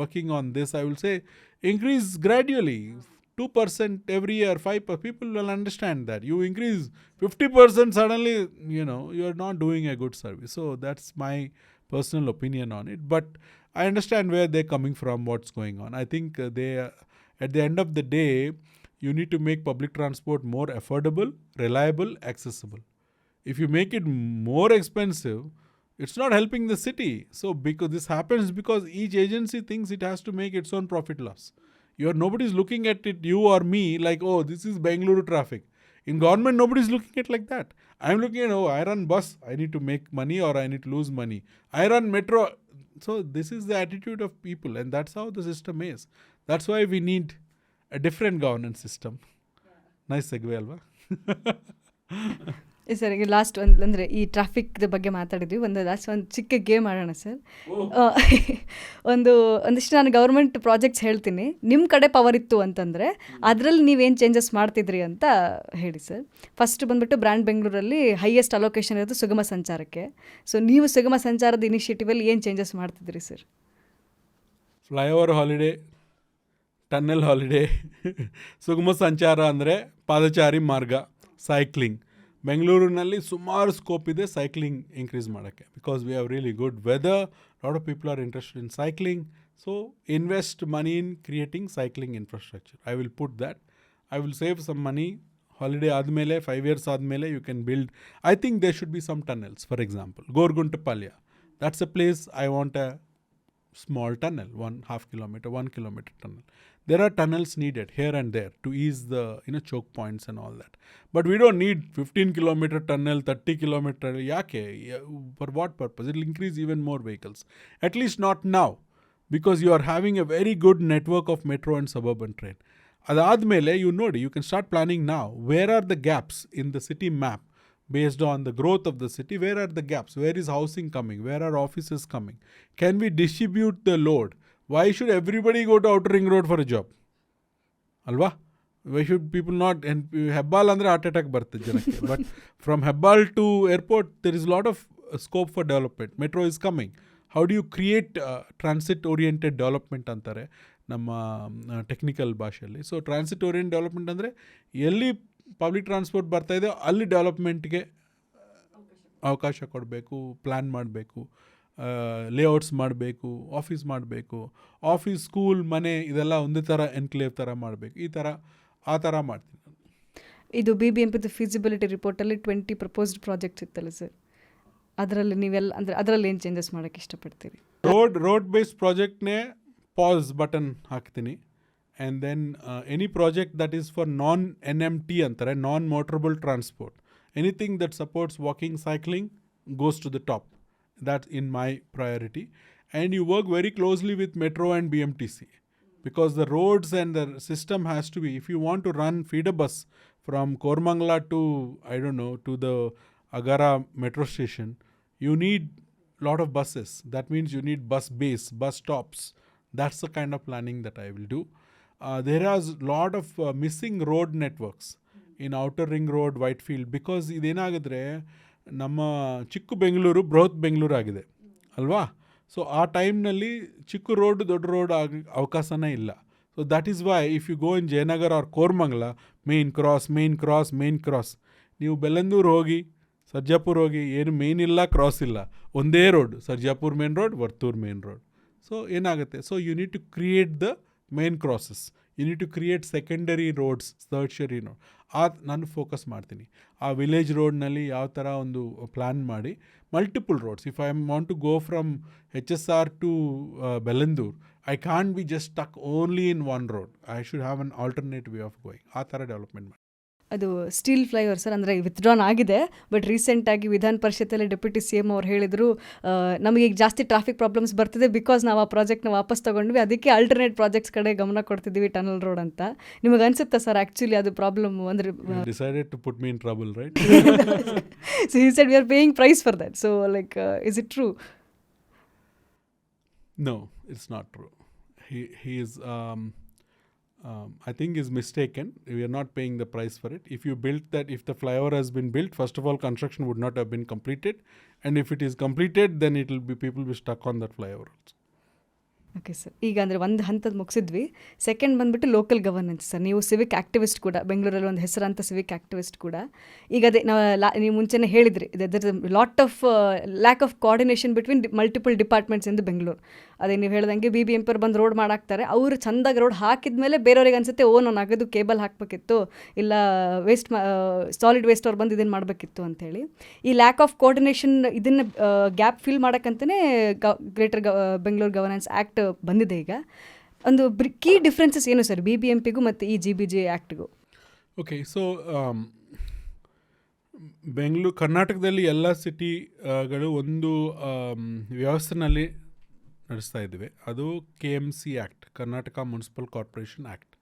working on this, I will say increase gradually, 2% every year, 5%. People will understand that. You increase 50% suddenly, you are not doing a good service. So that's my personal opinion on it. But I understand where they're coming from, what's going on. I think at the end of the day, you need to make public transport more affordable, reliable, accessible. If you make it more expensive, it's not helping the city. So because this happens because each agency thinks it has to make its own profit loss. Nobody's looking at it, you or me, like, oh, this is Bengaluru traffic. In government, nobody's looking at it like that. I'm looking at, oh, I run bus, I need to make money or I need to lose money. I run metro. So this is the attitude of people, and that's how the system is. That's why we need a different governance system. Nice segue alva. Sir, ಈಗ last ಅಂದರೆ ಈ ಟ್ರಾಫಿಕ್ದ ಬಗ್ಗೆ ಮಾತಾಡಿದ್ವಿ. Last ಒಂದು ಚಿಕ್ಕ game ಆಡೋಣ sir. ಒಂದಿಷ್ಟು ನಾನು ಗೌರ್ಮೆಂಟ್ ಪ್ರಾಜೆಕ್ಟ್ಸ್ ಹೇಳ್ತೀನಿ, ನಿಮ್ಮ ಕಡೆ ಪವರ್ ಇತ್ತು ಅಂತಂದರೆ ಅದರಲ್ಲಿ ನೀವೇನು ಚೇಂಜಸ್ ಮಾಡ್ತಿದ್ರಿ ಅಂತ ಹೇಳಿ ಸರ್. ಫಸ್ಟ್ ಬಂದುಬಿಟ್ಟು ಬ್ರ್ಯಾಂಡ್ ಬೆಂಗಳೂರಲ್ಲಿ ಹೈಯೆಸ್ಟ್ ಅಲೋಕೇಶನ್ ಇರೋದು ಸುಗಮ ಸಂಚಾರಕ್ಕೆ. ಸೊ ನೀವು ಸುಗಮ ಸಂಚಾರದ ಇನಿಷಿಯೇಟಿವಲ್ಲಿ ಏನು ಚೇಂಜಸ್ ಮಾಡ್ತಿದ್ರಿ ಸರ್? ಫ್ಲೈಓವರ್ ಹಾಲಿಡೇ, ಟನ್ನೆಲ್ ಹಾಲಿಡೇ, ಸುಗಮ ಸಂಚಾರ ಅಂದರೆ ಪಾದಚಾರಿ ಮಾರ್ಗ, ಸೈಕ್ಲಿಂಗ್. ಬೆಂಗಳೂರಿನಲ್ಲಿ ಸುಮಾರು ಸ್ಕೋಪ್ ಇದೆ ಸೈಕ್ಲಿಂಗ್ ಇನ್ಕ್ರೀಸ್ ಮಾಡೋಕ್ಕೆ. Because we have really good weather, lot of people are interested in cycling. So invest money in creating cycling infrastructure. I will put that. I will save some money. Holiday ಆದಮೇಲೆ 5 years ಆದಮೇಲೆ you can build. I think there should be some tunnels. For example, Gorguntepalya, that's a place I want a small tunnel, 1.5 kilometer, 1 kilometer tunnel. There are tunnels needed here and there to ease the choke points and all that. But we don't need 15 kilometer tunnel, 30 kilometer. Yake? For what purpose? It will increase even more vehicles. At least not now, because you are having a very good network of metro and suburban train. Adadmele, you can start planning now. Where are the gaps in the city map? Based on the growth of the city, where are the gaps? Where is housing coming? Where are offices coming? Can we distribute the load? Why should everybody go to Outer Ring Road for a job? Alva? Why should people not? And Hebbal andre heart attack barthe janake. But from Hebbal to airport, there is a lot of scope for development. Metro is coming. How do you create transit oriented development ಅಂತಾರೆ ನಮ್ಮ technical ಭಾಷೆಯಲ್ಲಿ. So transit orient development ಅಂದರೆ ಎಲ್ಲಿ public transport ಬರ್ತಾಯಿದೆ ಅಲ್ಲಿ ಡೆವಲಪ್ಮೆಂಟ್ಗೆ ಅವಕಾಶ ಕೊಡಬೇಕು, plan ಮಾಡಬೇಕು, ಲೇಔಟ್ಸ್ ಮಾಡಬೇಕು, ಆಫೀಸ್ ಮಾಡಬೇಕು, ಆಫೀಸ್, ಸ್ಕೂಲ್, ಮನೆ ಇದೆಲ್ಲ ಒಂದೇ ಥರ ಎನ್ಕ್ಲೇವ್ ಥರ ಮಾಡಬೇಕು. ಆ ಥರ ಮಾಡ್ತೀನಿ ನಾನು. ಇದು BBMP ಫೀಸಿಬಿಲಿಟಿ ರಿಪೋರ್ಟಲ್ಲಿ 20 ಪ್ರಪೋಸ್ಡ್ ಪ್ರಾಜೆಕ್ಟ್ಸ್ ಇತ್ತಲ್ಲ ಸರ್, ಅದರಲ್ಲಿ ನೀವೆಲ್ಲ ಅಂದರೆ ಅದರಲ್ಲಿ ಏನು ಚೇಂಜಸ್ ಮಾಡೋಕ್ಕೆ ಇಷ್ಟಪಡ್ತೀರಿ? ರೋಡ್ ಬೇಸ್ಡ್ ಪ್ರಾಜೆಕ್ಟ್ನೇ ಪಾಸ್ ಬಟನ್ ಹಾಕ್ತೀನಿ. And then any project that is for non NMT ಅಂತಾರೆ, non motorable transport, anything that supports walking, cycling goes to the top. That's in my priority. And you work very closely with Metro and BMTC because the roads and the system has to be, if you want to run feeder bus from Kormangala to, I don't know, to the Agara metro station, you need lot of buses. That means you need bus base, bus stops. That's the kind of planning that I will do. There is lot of missing road networks in Outer Ring Road, Whitefield, because idenagadre ನಮ್ಮ ಚಿಕ್ಕ ಬೆಂಗಳೂರು ಬೃಹತ್ ಬೆಂಗಳೂರು ಆಗಿದೆ ಅಲ್ವಾ. So ಆ ಟೈಮ್ನಲ್ಲಿ ಚಿಕ್ಕ road ದೊಡ್ಡ road ಅವಕಾಶನೇ ಇಲ್ಲ. So that is why if you go in Jayanagar or Koramangala, main cross. ನೀವು ಬೆಲ್ಲಂದೂರು ಹೋಗಿ, ಸರ್ಜಾಪುರ್ ಹೋಗಿ, ಏನು ಮೇನ್ ಇಲ್ಲ, ಕ್ರಾಸ್ ಇಲ್ಲ, ಒಂದೇ road, Sarjapur main road, Varthur main road. So ಏನಾಗುತ್ತೆ, so you need to create the main crosses, you need to create secondary roads, tertiary road. ನಾನು focus ಮಾಡ್ತೀನಿ. ಆ ವಿಲೇಜ್ ರೋಡ್ನಲ್ಲಿ ಯಾವ ಥರ ಒಂದು ಪ್ಲ್ಯಾನ್ ಮಾಡಿ multiple roads. If I want to go from HSR to Bellandur, I can't be just stuck only in one road. I should have an alternate way of going. ಆ ಥರ ಡೆವಲಪ್ಮೆಂಟ್ ಮಾಡಿ. ಅದು ಸ್ಟೀಲ್ ಫ್ಲೈಓವರ್ ಸರ್, ಅಂದರೆ withdrawn ಆಗಿದೆ, but ರೀಸೆಂಟಾಗಿ ವಿಧಾನ ಪರಿಷತ್ತಲ್ಲಿ deputy CM ಅವ್ರು ಹೇಳಿದರು, ನಮಗೆ ಈಗ ಜಾಸ್ತಿ ಟ್ರಾಫಿಕ್ ಪ್ರಾಬ್ಲಮ್ಸ್ ಬರ್ತಿದೆ ಬಿಕಾಸ್ ನಾವು ಆ ಪ್ರಾಜೆಕ್ಟ್ನ ವಾಪಸ್ ತೊಗೊಂಡ್ವಿ, ಅದಕ್ಕೆ ಆಲ್ಟರ್ನೇಟ್ ಪ್ರಾಜೆಕ್ಟ್ಸ್ ಕಡೆ ಗಮನ ಕೊಡ್ತಿದ್ದೀವಿ, ಟನಲ್ ರೋಡ್ ಅಂತ. ನಿಮಗೆ ಅನ್ಸುತ್ತಾ ಸರ್ ಆ್ಯಕ್ಚುಲಿ ಅದು ಪ್ರಾಬ್ಲಮ್ ಅಂದರೆ? Decided to put me in trouble, right? So he said we are paying price for that. So like is it true? No, it's not true. He is I think is mistaken. We are not paying the price for it. If you built that, if the flyover has been built, first of all, construction would not have been completed. And if it is completed, then it will be, people will be stuck on that flyover also. Okay sir, ಈಗ ಅಂದರೆ ಒಂದು ಹಂತದ ಮುಗಿಸಿದ್ವಿ. Second ಬಂದುಬಿಟ್ಟು local governance sir. ನೀವು Civic activist ಕೂಡ, ಬೆಂಗಳೂರಲ್ಲಿ ಒಂದು ಹೆಸರಾಂತ ಸಿವಿಕ್ ಆ್ಯಕ್ಟಿವಿಸ್ಟ್ ಕೂಡ. ಈಗ ಅದೇ ನೀವು ಮುಂಚೆನೇ ಹೇಳಿದ್ರಿ, there lot of lack of coordination between multiple departments in Bengaluru. ಅದೇ ನೀವು ಹೇಳ್ದಂಗೆ BBMP ಬಂದು ರೋಡ್ ಮಾಡಾಕ್ತಾರೆ, ಅವರು ಚೆಂದಾಗಿ ರೋಡ್ ಹಾಕಿದ ಮೇಲೆ ಬೇರೆಯವ್ರಿಗೆ ಅನಿಸುತ್ತೆ, ನಾನು ಅಗದು ಕೇಬಲ್ ಹಾಕಬೇಕಿತ್ತು, ಇಲ್ಲ ಸಾಲಿಡ್ ವೇಸ್ಟ್ ಅವ್ರು ಬಂದು ಇದನ್ನು ಮಾಡಬೇಕಿತ್ತು ಅಂಥೇಳಿ. ಈ ಲ್ಯಾಕ್ ಆಫ್ ಕೋಆರ್ಡಿನೇಷನ್, ಇದನ್ನು ಗ್ಯಾಪ್ ಫಿಲ್ ಮಾಡೋಕ್ಕಂತಲೇ ಗ್ರೇಟರ್ ಬೆಂಗಳೂರು ಗವರ್ನೆನ್ಸ್ ಆ್ಯಕ್ಟ್ ಬಂದಿದೆ. ಈಗ ಒಂದು ಕೀ ಡಿಫ್ರೆನ್ಸಸ್ ಏನು ಸರ್ BBMPಗೂ ಮತ್ತು ಈ GBGA ಆ್ಯಕ್ಟ್ಗೂ? ಓಕೆ, ಸೊ ಕರ್ನಾಟಕದಲ್ಲಿ ಎಲ್ಲ ಸಿಟಿಗಳು ಒಂದು ವ್ಯವಸ್ಥೆನಲ್ಲಿ ನಡೆಸ್ತಾ ಇದ್ದೀವಿ. ಅದು KMC act, Karnataka municipal corporation act.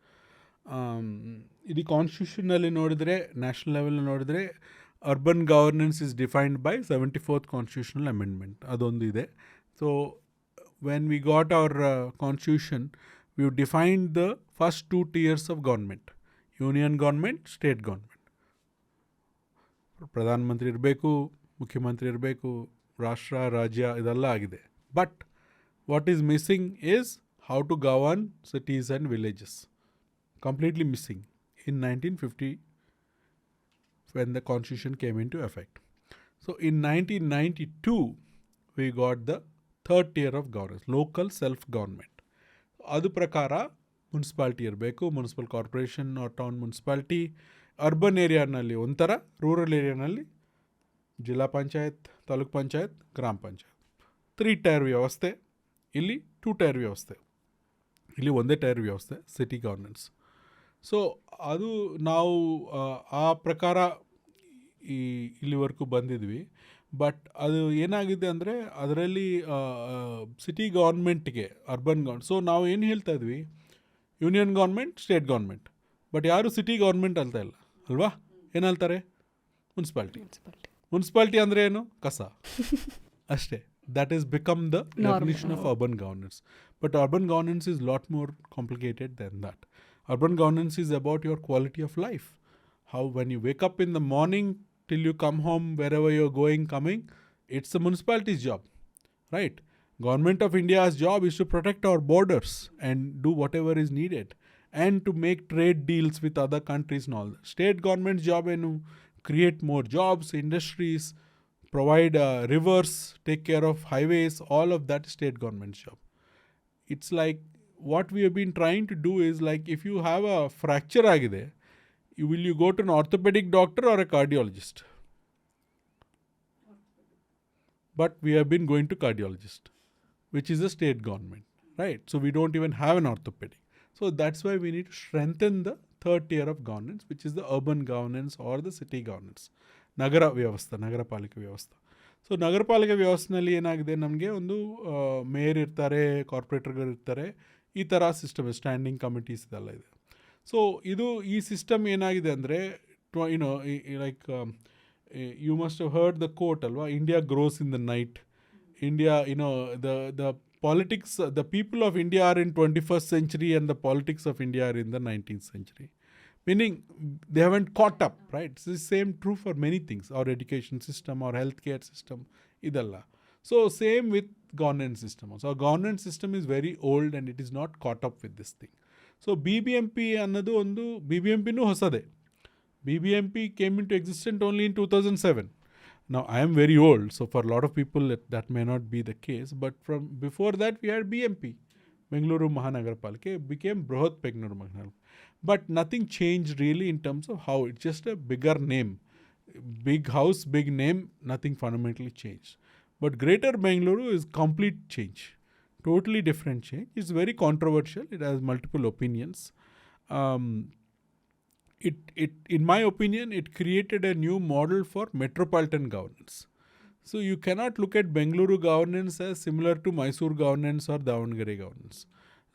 ಇದು ಕಾನ್ಸ್ಟಿಟ್ಯೂಷನಲ್ಲಿ ನೋಡಿದರೆ, ನ್ಯಾಷನಲ್ ಲೆವೆಲ್ ನೋಡಿದರೆ, urban governance is defined by 74th constitutional amendment, ಅದೊಂದು ಇದೆ. So when we got our constitution, we defined the first 2 tiers of government: union government, state government. Pradhan Mantri ಇರಬೇಕು, ಮುಖ್ಯಮಂತ್ರಿ ಇರಬೇಕು, ರಾಷ್ಟ್ರ, ರಾಜ್ಯ ಇದೆಲ್ಲ ಆಗಿದೆ. But what is missing is how to govern cities and villages. Completely missing in 1950 when the constitution came into effect. So in 1992 we got the third tier of governance, local self government. ಅದು ಪ್ರಕಾರ municipality ಇರಬೇಕು, municipal corporation or town municipality. Urban ಏರಿಯಾನಲ್ಲಿ ಒಂಥರ, rural ಏರಿಯಾನಲ್ಲಿ ಜಿಲ್ಲಾ ಪಂಚಾಯತ್, ತಾಲೂಕ್ ಪಂಚಾಯತ್, ಗ್ರಾಮ panchayat. 3 tyre ವ್ಯವಸ್ಥೆ. ಇಲ್ಲಿ 2 tyre ವ್ಯವಸ್ಥೆ, ಇಲ್ಲಿ ಒಂದೇ ಟೈರ್ ವ್ಯವಸ್ಥೆ, ಸಿಟಿ ಗವರ್ನೆನ್ಸ್. ಸೊ ಅದು ನಾವು ಆ ಪ್ರಕಾರ ಇಲ್ಲಿವರೆಗೂ ಬಂದಿದ್ವಿ. ಬಟ್ ಅದು ಏನಾಗಿದೆ ಅಂದರೆ, ಅದರಲ್ಲಿ ಸಿಟಿ ಗೌರ್ಮೆಂಟ್ಗೆ ಅರ್ಬನ್ ಗೌರ್ಮೆಂಟ್, ಸೊ ನಾವು ಏನು ಹೇಳ್ತಾ ಇದ್ವಿ, ಯೂನಿಯನ್ ಗೌರ್ಮೆಂಟ್, ಸ್ಟೇಟ್ ಗೌರ್ಮೆಂಟ್. ಬಟ್ ಯಾರು ಸಿಟಿ ಗೌರ್ಮೆಂಟ್ ಅಲ್ತಾ ಇಲ್ಲ ಅಲ್ವಾ, ಏನು ಹೇಳ್ತಾರೆ? ಮುನ್ಸಿಪಾಲ್ಟಿ ಅಂದರೆ ಏನು? ಕಸ ಅಷ್ಟೇ. That is become the definition of urban governance. But urban governance is lot more complicated than that. Urban governance is about your quality of life. How when you wake up in the morning till you come home, wherever you're going, coming, it's the municipality's job, right? Government of India's job is to protect our borders and do whatever is needed and to make trade deals with other countries and all that. State government's job is to create more jobs, industries, provide rivers, take care of highways, all of that is state government's job. It's like what we have been trying to do is like if you have a fracture agide, will you go to an orthopedic doctor or a cardiologist? But we have been going to cardiologist, which is a state government, right? So we don't even have an orthopedic. So that's why we need to strengthen the third tier of governance, which is the urban governance or the city governance. ನಗರ ವ್ಯವಸ್ಥೆ, ನಗರ ಪಾಲಿಕೆ ವ್ಯವಸ್ಥೆ. So ನಗರ ಪಾಲಿಕೆ ವ್ಯವಸ್ಥೆಯಲ್ಲಿ ಏನಾಗಿದೆ, ನಮಗೆ ಒಂದು mayor ಇರ್ತಾರೆ, ಕಾರ್ಪೊರೇಟರ್ಗಳು ಇರ್ತಾರೆ, ಈ ಥರ ಸಿಸ್ಟಮ್ ಸ್ಟ್ಯಾಂಡಿಂಗ್ ಕಮಿಟೀಸ್ ಇದೆಲ್ಲ ಇದೆ. ಸೊ ಈ ಸಿಸ್ಟಮ್ ಏನಾಗಿದೆ ಅಂದರೆ like you must have heard the quote, alwa, India grows in the night. India, the politics, the people of India are in 21st century and the politics of India are in the 19th century. Meaning, they haven't caught up, right? It's the same true for many things, our education system, our healthcare system, idalla. So, same with governance system. So, our governance system is very old and it is not caught up with this thing. So, BBMP annadu ondu, BBMP nu hosade. BBMP came into existence only in 2007. Now, I am very old, so for a lot of people that may not be the case. But from before that, we had BMP, Bengaluru Mahanagarapalike, became Brihat Bengaluru Mahanagarapalike. But nothing changed really in terms of how. It's just a bigger name. Big house, big name, nothing fundamentally changed. But Greater Bengaluru is complete change. Totally different change. It's very controversial. It has multiple opinions. In my opinion, it created a new model for metropolitan governance. So you cannot look at Bengaluru governance as similar to Mysore governance or Davangere governance.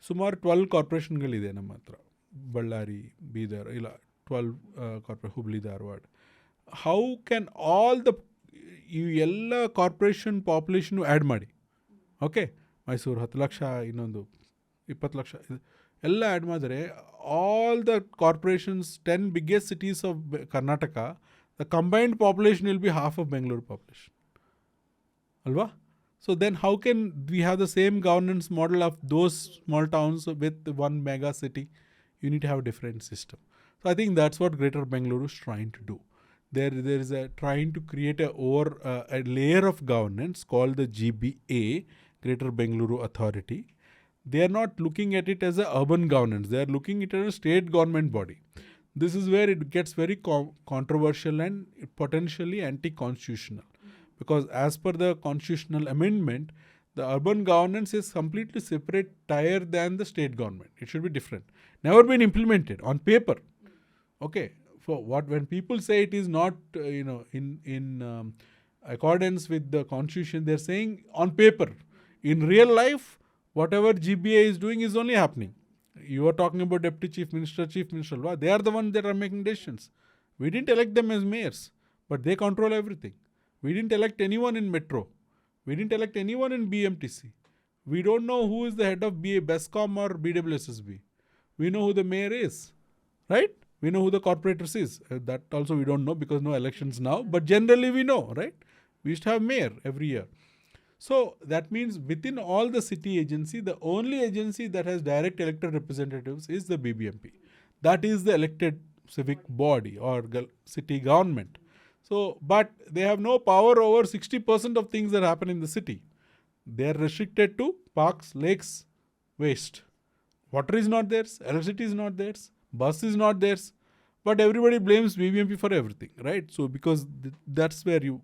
Sumar 12 corporationಗಳಿದೆ ನಮ್ಮ ಹತ್ರ. ಬಳ್ಳಾರಿ, ಬೀದರ್, ಇಲ್ಲ 12 corporation, Hubli, Dharwad. How can all the ಈ ಎಲ್ಲ corporation population add ಮಾಡಿ, okay, Mysuru 10 lakh, ಇನ್ನೊಂದು 20 ಲಕ್ಷ, ಎಲ್ಲ add ಮಾಡಿದ್ರೆ all the corporations, 10 biggest cities of Karnataka, the combined population will be half of Bengaluru population. Alva? So then how can we have the same governance model of those small towns with one mega city? You need to have a different system. So I think that's what Greater Bengaluru is trying to do. There is trying to create a layer of governance called the GBA, Greater Bengaluru Authority. They are not looking at it as a urban governance. They are looking at it as a state government body. This is where it gets very controversial and potentially anti-constitutional. Because as per the constitutional amendment, the urban governance is completely separate tier than the state government. It should be different. Never been implemented on paper. Okay. When people say it is not, in accordance with the constitution, they are saying on paper. In real life, whatever GBA is doing is only happening. You are talking about Deputy Chief Minister, they are the ones that are making decisions. We didn't elect them as mayors, but they control everything. We didn't elect anyone in Metro. We didn't elect anyone in BMTC. We don't know who is the head of BESCOM or BWSSB. We know who the mayor is, right? We know who the corporators is. That also we don't know because no elections now, but generally we know, right? We used to have mayor every year. So that means within all the city agency, the only agency that has direct elected representatives is the BBMP. That is the elected civic body or city government. So, but they have no power over 60% of things that happen in the city. They are restricted to parks, lakes, waste. Water is not theirs, electricity is not theirs, bus is not theirs. But everybody blames BBMP for everything, right? So because that's where you...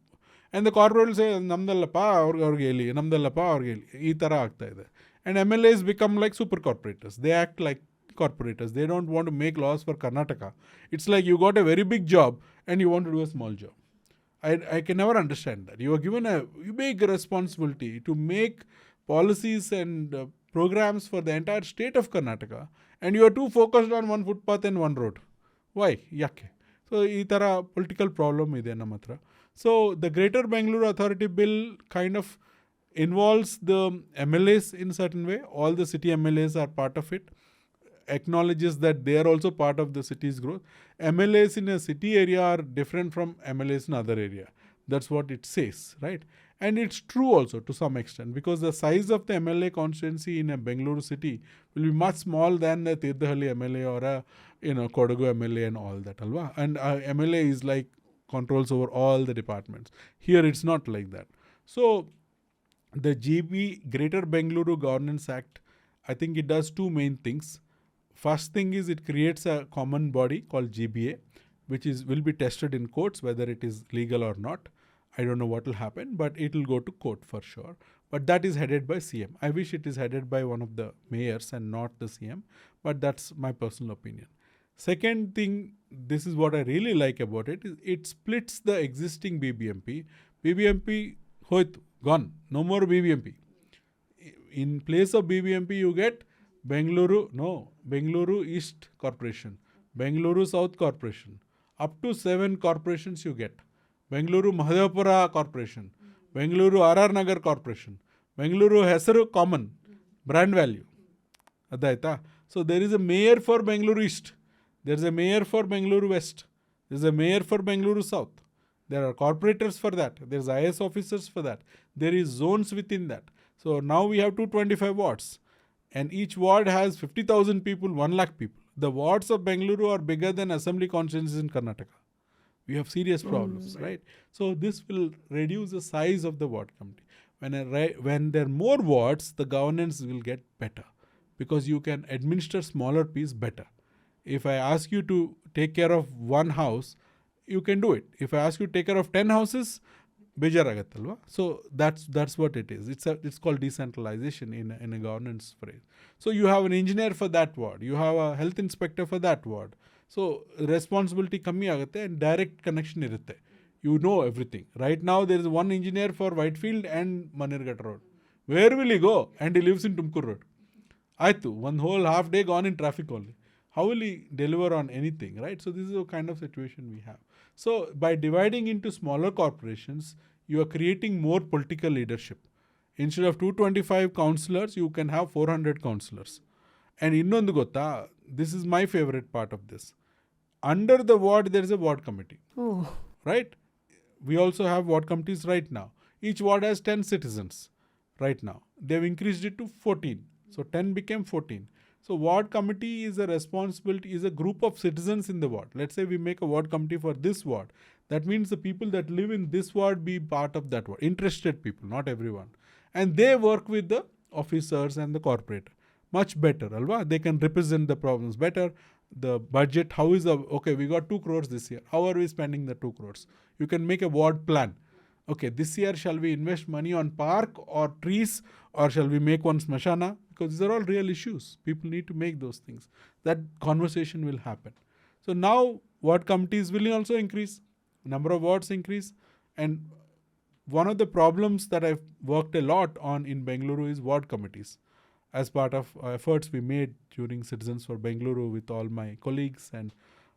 And the corporate will say, ನಮ್ದಲ್ಲಪ್ಪ ಅವ್ರಿಗೆ ಹೇಳಿ, ನಮ್ದಲ್ಲಪ್ಪ ಅವ್ರಿಗೆ ಹೇಳಿ, ಈ ಥರ ಆಗ್ತಾ ಇದೆ. And MLAs become like super corporators. They act like corporators. They don't want to make laws for Karnataka. It's like you got a very big job and you want to do a small job. I can never understand that. You are given a big responsibility to make policies and programs for the entire state of Karnataka and you are too focused on one footpath and one road. Why? Yakke. So, ಈ ಥರ political problem ಇದೆ ನಮ್ಮ ಹತ್ರ. So, the Greater Bengaluru Authority Bill kind of involves the MLAs in a certain way. All the city MLAs are part of it. Acknowledges that they are also part of the city's growth. MLAs in a city area are different from MLAs in other area. That's what it says, right? And it's true also to some extent, because the size of the MLA constituency in a Bengaluru city will be much small than the Tirthahalli MLA or a Kodagu MLA and all that, alva. And MLA is like controls over all the departments. Here it's not like that. So the Greater Bengaluru Governance Act, I think it does two main things. First thing is it creates a common body called GBA, which will be tested in courts whether it is legal or not. I don't know what will happen, but it will go to court for sure. But that is headed by CM. I wish it is headed by one of the mayors and not the CM, but that's my personal opinion. Second thing, this is what I really like about it, is it splits the existing BBMP. BBMP, gone. No more BBMP. In place of BBMP, you get Bengaluru East Corporation, Bengaluru South Corporation. Up to 7 corporations you get. Bengaluru Mahadevapura Corporation, Bengaluru RR Nagar Corporation, Bengaluru Hesaru Common, brand value. Adaita. So there is a mayor for Bengaluru East, there is a mayor for Bengaluru West, there is a mayor for Bengaluru South. There are corporators for that, there is IS officers for that, there is zones within that. So now we have 225 wards, and each ward has 50,000 people, 1 lakh people. The wards of Bengaluru are bigger than assembly constituencies in Karnataka. We have serious problems, right? So this will reduce the size of the ward committee. When there are more wards, the governance will get better, because you can administer smaller piece better. If I ask you to take care of 1 house, you can do it. If I ask you to take care of 10 houses, bejar. So that's what it is. It's called decentralization in a governance phrase. So you have an engineer for that ward, you have a health inspector for that ward. So responsibility kammi agate and direct connection irutte. You know everything. Right now there is 1 engineer for Whitefield and Manirghat Road. Where will he go? And he lives in Tumkur Road. Aitu, 1 whole half day gone in traffic only. How will he deliver on anything, right? So this is the kind of situation we have. So by dividing into smaller corporations, you are creating more political leadership. Instead of 225 councillors, you can have 400 councillors. And innondu gotta, this is my favorite part of this. Under the ward, there is a ward committee. Oh. Right? We also have ward committees right now. Each ward has 10 citizens right now. They've increased it to 14. So 10 became 14. So ward committee is a group of citizens in the ward. Let's say we make a ward committee for this ward. That means the people that live in this ward be part of that ward. Interested people, not everyone. And they work with the officers and the corporator. Much better, alva? They can represent the problems better. The budget, we got 2 crores this year. How are we spending the 2 crores? You can make a ward plan. Okay, this year shall we invest money on park or trees, or shall we make one smashana? Because these are all real issues. People need to make those things. That conversation will happen. So now ward committees will also increase. Number of wards increase. And one of the problems that I've worked a lot on in Bengaluru is ward committees. As part of efforts we made during Citizens for Bengaluru with all my colleagues and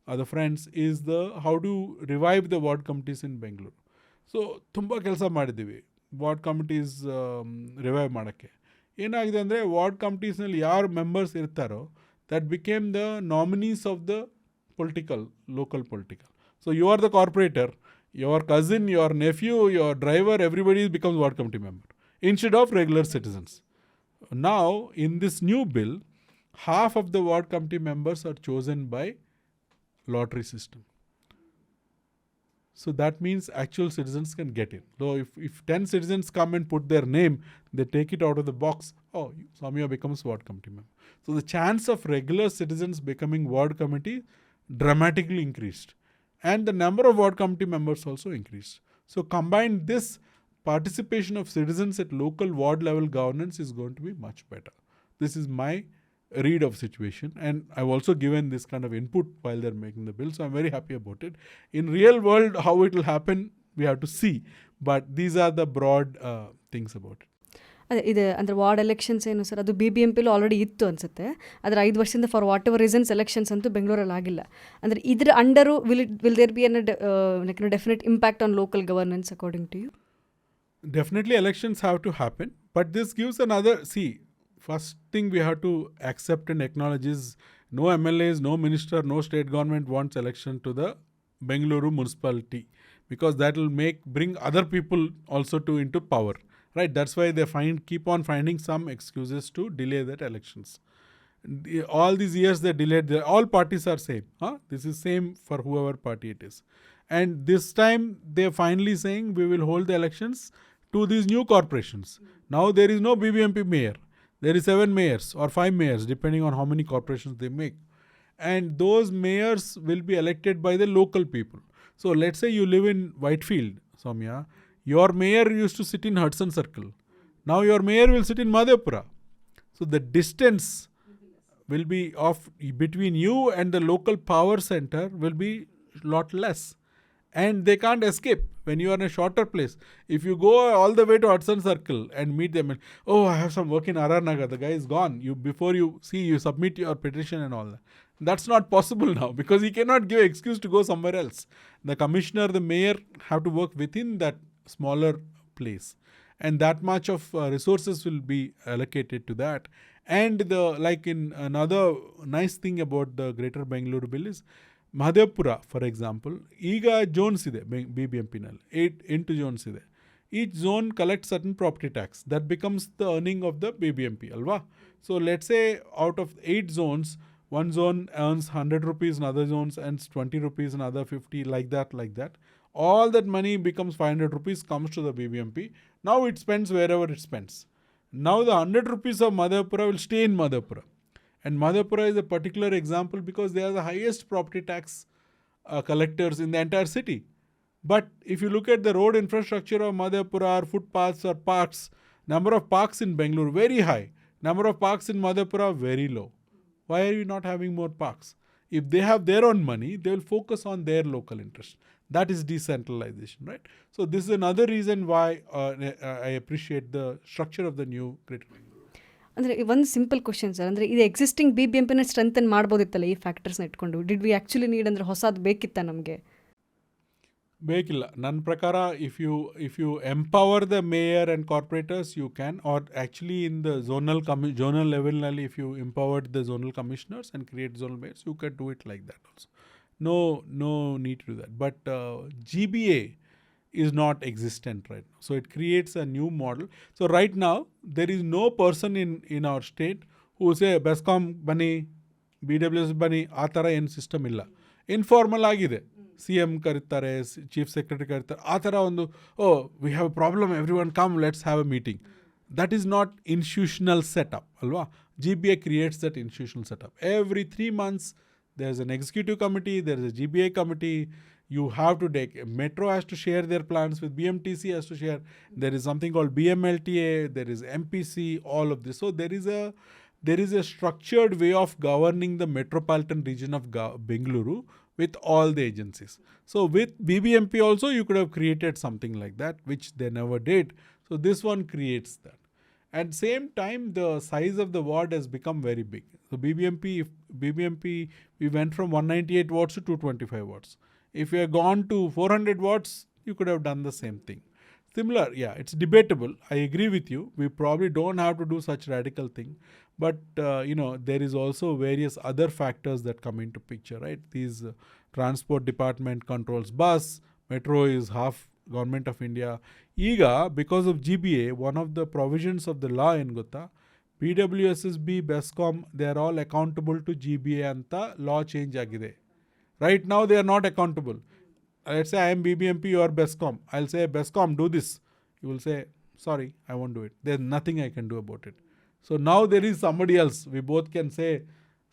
other friends is how to revive the ward committees in Bengaluru. So, tumba kelsa ಮಾಡಿದ್ದೀವಿ ward committees revive ಮಾಡೋಕ್ಕೆ. ಏನಾಗಿದೆ ಅಂದರೆ ward ಕಂಪ್ನೀಸ್ನಲ್ಲಿ ಯಾರು members ಇರ್ತಾರೋ that became the nominees of the local political. So you are the corporator, your cousin, your nephew, your driver, everybody becomes ward committee member instead of regular citizens. Now, in this new bill, half of the ward committee members are chosen by lottery system. So that means actual citizens can get in. So if 10 citizens come and put their name, they take it out of the box. Oh, Samya becomes ward committee member. So the chance of regular citizens becoming ward committee dramatically increased. And the number of ward committee members also increased. So combine this, participation of citizens at local ward level governance is going to be much better. This is my read of situation, and I've also given this kind of input while they're making the bill, so I'm very happy about it. In real world, how it will happen, we have to see, but these are the broad things about it. ಅದೇ ಇದು ಅಂದರೆ ward elections ಏನು sir, ಅದು BBMPಲೂ already ಇತ್ತು ಅನಿಸುತ್ತೆ. ಆದರೆ 5 ವರ್ಷದಿಂದ for whatever reasons elections ಅಂತೂ ಬೆಂಗಳೂರಲ್ಲಿ ಆಗಿಲ್ಲ. ಅಂದರೆ ಇದ್ರ ಅಂಡರು will there be an definite impact on local governance according to you? Definitely elections have to happen, but this gives another, first thing we have to accept and acknowledge is no MLAs, no minister, no state government wants election to the Bengaluru municipality. because that will bring other people also into power, right? That's why they keep on finding some excuses to delay that elections. All these years they delayed. All parties are same. This is same for whoever party it is. And this time they're finally saying we will hold the elections to these new corporations. Now there is no BBMP mayor. There is 7 mayors or 5 mayors depending on how many corporations they make. And those mayors will be elected by the local people. So let's say you live in Whitefield, Soumya. Your mayor used to sit in Hudson Circle. Now your mayor will sit in Madhepura. So the distance will be between you and the local power center will be lot less. And they can't escape when you are in a shorter place. If you go all the way to Hudson Circle and meet them, and, I have some work in RR Nagar, the guy is gone. Before you submit your petition and all that. That's not possible now because he cannot give excuse to go somewhere else. The commissioner, the mayor have to work within that smaller place. And that much of resources will be allocated to that. And in another nice thing about the Greater Bengaluru bill is Madhepura, for example, ಈಗ zones ಇದೆ BBMP ನಲ್ಲಿ 8 zones ಇದೆ. Each zone collects certain property tax. That becomes the earning of the BBMP, alva? So let's say out of 8 zones, one zone earns 100 rupees, another zone earns 20 rupees, another 50, like that. All that money becomes 500 rupees, comes to the BBMP. Now it spends wherever it spends. Now the 100 rupees of Madhepura will stay in Madhepura. And Madhepura is a particular example because they are the highest property tax collectors in the entire city. But if you look at the road infrastructure of Madhepura or footpaths or parks, number of parks in Bengaluru very high. Number of parks in Madhepura very low. Why are you not having more parks? If they have their own money, they will focus on their local interest. That is decentralization, right? So this is another reason why I appreciate the structure of the new Greater Bengaluru. ಅಂದರೆ ಒಂದು simple question sir, ಅಂದರೆ ಇದು existing BBMPನ strengthen ಮಾಡ್ಬೋದಿತ್ತಲ್ಲ ಈ ಫ್ಯಾಕ್ಟರ್ಸ್ನ ಇಟ್ಕೊಂಡು? Did we actually need ಅಂದರೆ ಹೊಸದು ಬೇಕಿತ್ತ ನಮಗೆ? ಬೇಕಿಲ್ಲ ನನ್ನ ಪ್ರಕಾರ. If you empower the mayor and corporators you can, or actually in the zonal ಲೆವೆಲ್ನಲ್ಲಿ if you empowered the zonal commissioners and create zonal mayors, you can do it like that also. No need to do that. But GBA is not existent right now. So it creates a new model. So right now, there is no person in our state who say, Bescom bani, BWS bani, ಆ ಥರ ಏನು system ಇಲ್ಲ. Informal ಆಗಿದೆ. CM ಕರೀತಾರೆ, chief secretary ಕರೀತಾರೆ, ಆ ಥರ ಒಂದು we have a problem, everyone come, let's have a meeting. That is not institutional setup, alwa? GBA creates that institutional setup. Every 3 months, there's an executive committee, there's a GBA committee. You have to take, Metro has to share their plans with BMTC, has to share. There is something called BMLTA, there is MPC, all of this. So there is a structured way of governing the metropolitan region of Bengaluru with all the agencies. So with BBMP also, you could have created something like that, which they never did. So this one creates that. At the same time, the size of the ward has become very big. So BBMP, we went from 198 wards to 225 wards. If you had gone to 400 wards, you could have done the same thing. Similar, yeah, it's debatable. I agree with you. We probably don't have to do such radical thing. But, there is also various other factors that come into picture, right? These transport department controls bus, Metro is half Government of India. Iga, because of GBA, one of the provisions of the law in Gutta, BWSSB, Bescom, they are all accountable to GBA anta law change agide. Right now, they are not accountable. Let's say I am BBMP, you are Bescom. I'll say, Bescom, do this. You will say, sorry, I won't do it. There's nothing I can do about it. So now there is somebody else. We both can say,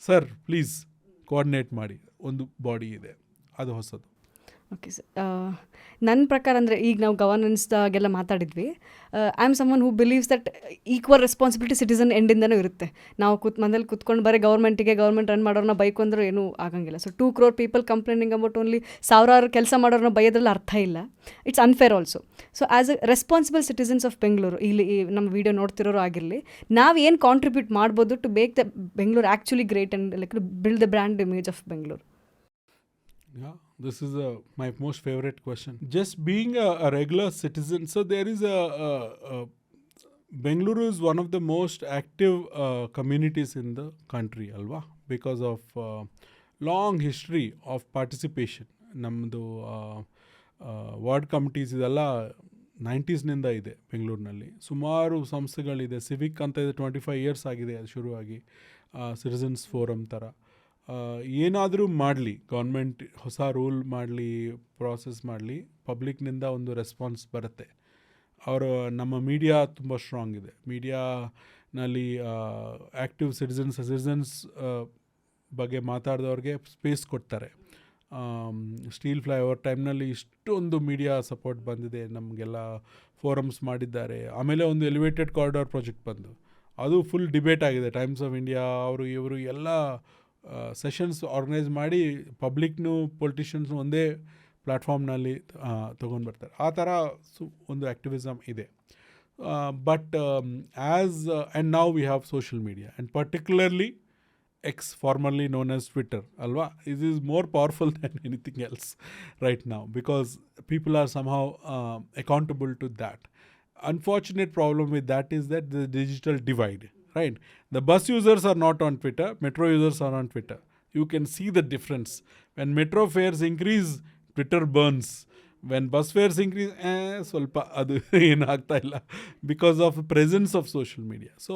sir, please, coordinate ಮಾಡಿ. ಒಂದು body ಇದೆ, ಅದು ಹೊಸದು. Okay sir, ನನ್ನ ಪ್ರಕಾರ ಅಂದರೆ ಈಗ ನಾವು ಗವರ್ನೆನ್ಸ್ದಾಗೆಲ್ಲ ಮಾತಾಡಿದ್ವಿ. I am someone who believes that equal responsibility citizen ಎಂಡಿಂದನೂ ಇರುತ್ತೆ. ನಾವು ಮನೇಲಿ ಕೂತ್ಕೊಂಡು ಬರೀ ಗೌರ್ಮೆಂಟ್ ರನ್ ಮಾಡೋರನ್ನ ಬೈಕು ಅಂದ್ರೆ ಏನೂ ಆಗಂಗಿಲ್ಲ. So 2 crore people complaining about only ಸಾವಿರಾರು ಕೆಲಸ ಮಾಡೋರನ್ನ ಬೈಯೋದ್ರಲ್ಲಿ ಅರ್ಥ ಇಲ್ಲ. It's unfair also. So as a responsible citizens of Bengaluru, ಇಲ್ಲಿ ನಮ್ಮ ವಿಡಿಯೋ ನೋಡ್ತಿರೋರು ಆಗಿರಲಿ, ನಾವು ಏನು ಕಾಂಟ್ರಿಬ್ಯೂಟ್ ಮಾಡ್ಬೋದು to make the Bengaluru actually great and like build the brand image of Bengaluru? Yeah, this is my most favorite question. Just being a regular citizen, so there is Bengaluru is one of the most active communities in the country, alva, because of long history of participation. Namdu ward committees ಇದೆಲ್ಲ 90ಸ್ನಿಂದ ಇದೆ ಬೆಂಗಳೂರಿನಲ್ಲಿ. ಸುಮಾರು ಸಂಸ್ಥೆಗಳಿದೆ. Civic ಅಂತ ಇದೆ, 25 years ಆಗಿದೆ ಅದು ಶುರುವಾಗಿ. Citizens forum ಥರ. ಏನಾದರೂ ಮಾಡಲಿ, ಗೌರ್ಮೆಂಟ್ ಹೊಸ ರೂಲ್ ಮಾಡಲಿ, ಪ್ರಾಸೆಸ್ ಮಾಡಲಿ, ಪಬ್ಲಿಕ್ನಿಂದ ಒಂದು ರೆಸ್ಪಾನ್ಸ್ ಬರುತ್ತೆ. ಅವರು ನಮ್ಮ ಮೀಡಿಯಾ ತುಂಬ ಸ್ಟ್ರಾಂಗ್ ಇದೆ. ಮೀಡಿಯಾನಲ್ಲಿ ಆ್ಯಕ್ಟಿವ್ ಸಿಟಿಸನ್ಸ್ ಬಗ್ಗೆ ಮಾತಾಡಿದವ್ರಿಗೆ ಸ್ಪೇಸ್ ಕೊಡ್ತಾರೆ. ಸ್ಟೀಲ್ ಫ್ಲೈಓವರ್ ಟೈಮ್ನಲ್ಲಿ ಇಷ್ಟೊಂದು ಮೀಡಿಯಾ ಸಪೋರ್ಟ್ ಬಂದಿದೆ, ನಮಗೆಲ್ಲ ಫೋರಮ್ಸ್ ಮಾಡಿದ್ದಾರೆ. ಆಮೇಲೆ ಒಂದು ಎಲಿವೇಟೆಡ್ ಕಾರಿಡಾರ್ ಪ್ರಾಜೆಕ್ಟ್ ಬಂದು ಅದು ಫುಲ್ ಡಿಬೇಟ್ ಆಗಿದೆ. ಟೈಮ್ಸ್ ಆಫ್ ಇಂಡಿಯಾ ಅವರು ಇವರು ಎಲ್ಲ ಸೆಷನ್ಸ್ ಆರ್ಗನೈಸ್ ಮಾಡಿ ಪಬ್ಲಿಕ್ನು ಪೊಲಿಟಿಷಿಯನ್ಸ್ನು ಒಂದೇ ಪ್ಲ್ಯಾಟ್ಫಾರ್ಮ್ನಲ್ಲಿ ತೊಗೊಂಡು ಬರ್ತಾರೆ. ಆ ಥರ ಒಂದು ಆ್ಯಕ್ಟಿವಿಸಮ್ ಇದೆ. But and now we have social media and particularly X, formerly known as Twitter, alwa, it is more powerful than anything else right now because people are somehow accountable to that. Unfortunate problem with that is that the digital divide, right? The bus users are not on Twitter, metro users are on Twitter. You can see the difference. When metro fares increase, Twitter burns. When bus fares increase, solpa adu enagta illa because of the presence of social media. So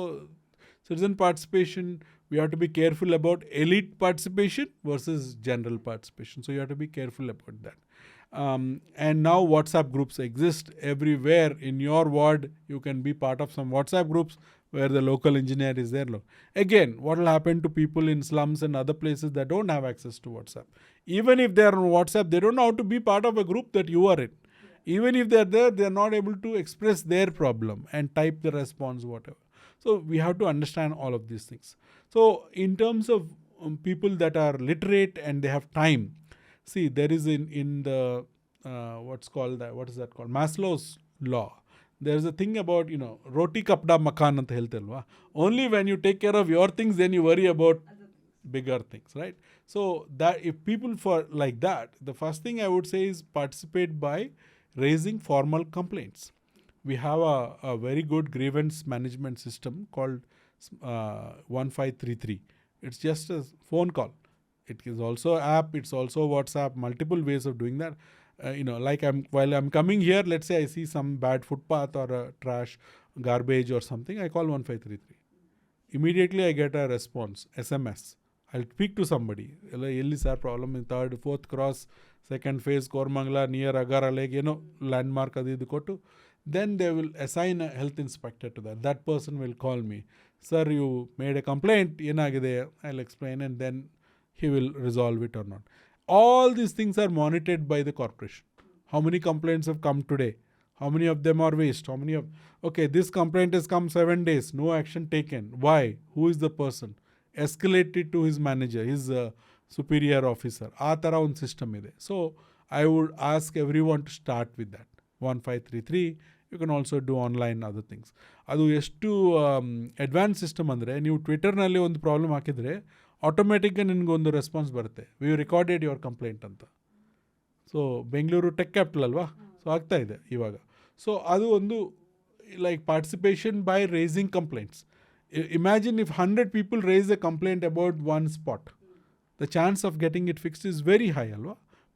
citizen participation, we have to be careful about elite participation versus general participation. So you have to be careful about that. And now WhatsApp groups exist everywhere. In your ward, you can be part of some WhatsApp groups where the local engineer is there. Again, what will happen to people in slums and other places that don't have access to WhatsApp? Even if they are on WhatsApp, they don't know how to be part of a group that you are in. Even if they are there, they are not able to express their problem and type the response, whatever. So we have to understand all of these things. So in terms of people that are literate and they have time, see, there is in the what is that called, Maslow's law, there is a thing about, roti kapda makan anta heltalva. Only when you take care of your things, then you worry about bigger things, right? So that if people for like that, the first thing I would say is participate by raising formal complaints. We have a very good grievance management system called 1533. It's just a phone call. It is also app, it's also WhatsApp, multiple ways of doing that. Like while I'm coming here, let's say I see some bad footpath or trash, garbage or something, I call 1533. Immediately I get a response, SMS. I'll speak to somebody. Elli sir problem in 3rd, 4th cross, 2nd phase, Kormangla, near Agaralege, landmark adidu kottu. Then they will assign a health inspector to that. That person will call me. Sir, you made a complaint. Yenagide? I'll explain and then he will resolve it or not. All these things are monitored by the corporation. How many complaints have come today? How many of them are waste? Okay, this complaint has come 7 days. No action taken. Why? Who is the person? Escalate it to his manager, his superior officer. Aa tara one system ide. So I would ask everyone to start with that. 1533. You can also do online other things. ಅದು ಎಷ್ಟು advance system ಅಂದರೆ, ನೀವು ಟ್ವಿಟರ್ನಲ್ಲಿ ಒಂದು problem ಹಾಕಿದರೆ ಆಟೋಮೆಟಿಕ್ಗೆ ನಿನಗೊಂದು response ಬರುತ್ತೆ, we recorded your complaint ಅಂತ. ಸೊ ಬೆಂಗಳೂರು ಟೆಕ್ ಕ್ಯಾಪಿಟಲ್ ಅಲ್ವಾ, ಸೊ ಆಗ್ತಾ ಇದೆ ಇವಾಗ. ಸೊ ಅದು ಒಂದು like participation by raising complaints. Imagine if 100 people raise a complaint about one spot. The chance of getting it fixed is very high, alva.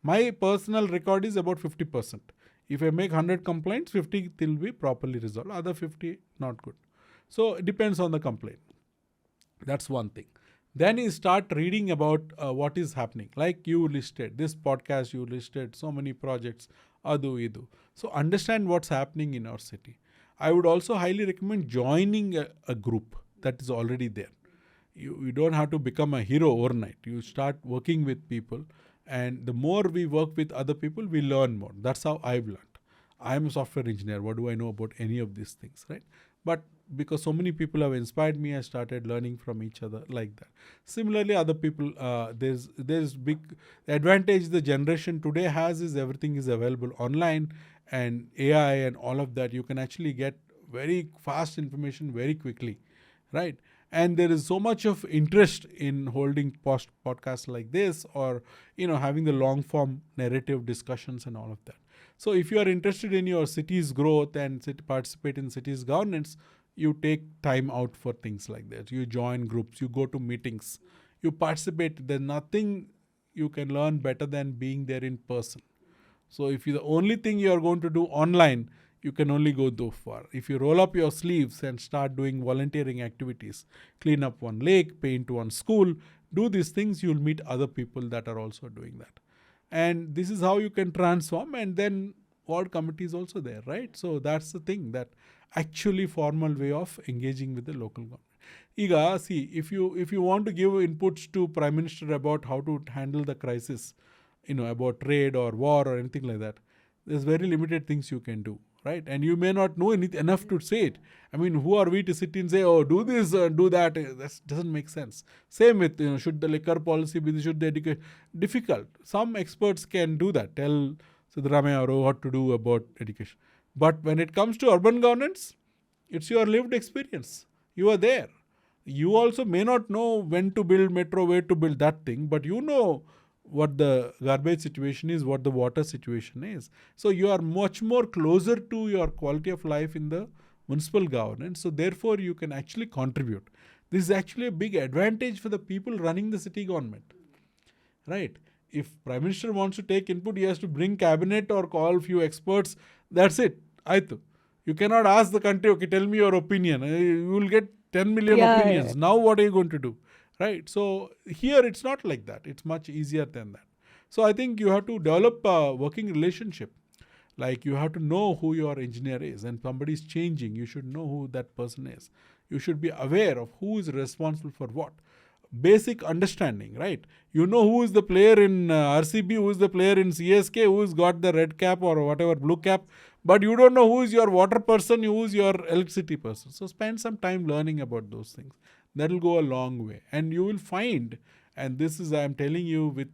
My personal record is about 50%. If I make 100 complaints, 50 will be properly resolved. Other 50, not good. So it depends on the complaint. That's one thing. Then you start reading about what is happening. Like you listed, this podcast you listed, so many projects, adu, idu. So understand what's happening in our city. I would also highly recommend joining a group that is already there. You don't have to become a hero overnight. You start working with people, and the more we work with other people, we learn more. That's how I've learned. I'm a software engineer. What do I know about any of these things, right? But because so many people have inspired me, I started learning from each other like that. Similarly, other people, there's big advantage the generation today has is everything is available online, and AI and all of that. You can actually get very fast information very quickly, right? And there is so much of interest in holding podcasts like this, or having the long form narrative discussions and all of that. So if you are interested in your city's growth and participate in city's governance, you take time out for things like that. You join groups, you go to meetings, you participate. There's nothing you can learn better than being there in person. So if the only thing you are going to do online, you can only go so far. If you roll up your sleeves and start doing volunteering activities, clean up one lake, paint one school, do these things, you'll meet other people that are also doing that. And this is how you can transform. And then ward committee is also there, right? So that's the thing, that actually formal way of engaging with the local government. Iga, see, if you want to give inputs to Prime Minister about how to handle the crisis, about trade or war or anything like that, there's very limited things you can do, right? And you may not know enough to say it. I mean, who are we to sit and say, oh, do this, do that? That doesn't make sense. Same with, should the liquor policy be, should the education, difficult. Some experts can do that, tell Siddaramaiah what to do about education. But when it comes to urban governance, it's your lived experience. You are there. You also may not know when to build metro, where to build that thing, but you know what the garbage situation is, what the water situation is. So you are much more closer to your quality of life in the municipal governance. So therefore you can actually contribute. This is actually a big advantage for the people running the city government, right? If Prime Minister wants to take input, he has to bring cabinet or call few experts. That's it. You cannot ask the country, okay, tell me your opinion. You will get 10 million opinions. Yeah. Now what are you going to do? Right? So here it's not like that. It's much easier than that. So I think you have to develop a working relationship. Like you have to know who your engineer is, and somebody is changing. You should know who that person is. You should be aware of who is responsible for what. Basic understanding, right? You know who is the player in RCB, who is the player in CSK, who's got the red cap or whatever, blue cap, but you don't know who is your water person, who is your electricity person. So spend some time learning about those things. That will go a long way. And you will find, and this is, I am telling you with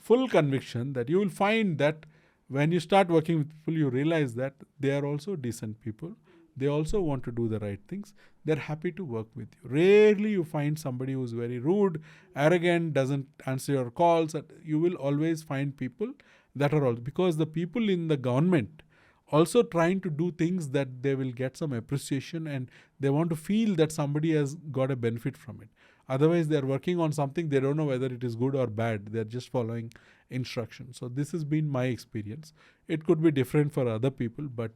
full conviction, that you will find that when you start working with people, you realize that they are also decent people. They also want to do the right things. They're happy to work with you. Rarely you find somebody who's very rude, arrogant, doesn't answer your calls. You will always find people that are all, because the people in the government also trying to do things that they will get some appreciation, and they want to feel that somebody has got a benefit from it. Otherwise, they're working on something, they don't know whether it is good or bad. They're just following instructions. So this has been my experience. It could be different for other people, but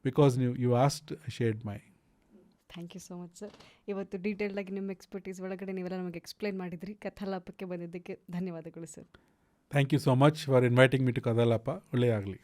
because you asked, I shared my. Thank you so much sir. ಇವತ್ತು ಡೀಟೇಲ್ಡಾಗಿ ನಿಮ್ಮ expertise ಒಳಗಡೆ ನೀವೆಲ್ಲ ನಮಗೆ explain ಮಾಡಿದ್ರಿ. ಕಥಾಲಾಪಕ್ಕೆ ಬಂದಿದ್ದಕ್ಕೆ ಧನ್ಯವಾದಗಳು sir. Thank you so much for inviting me to Kathalapa. ಒಳ್ಳೆಯದಾಗಲಿ.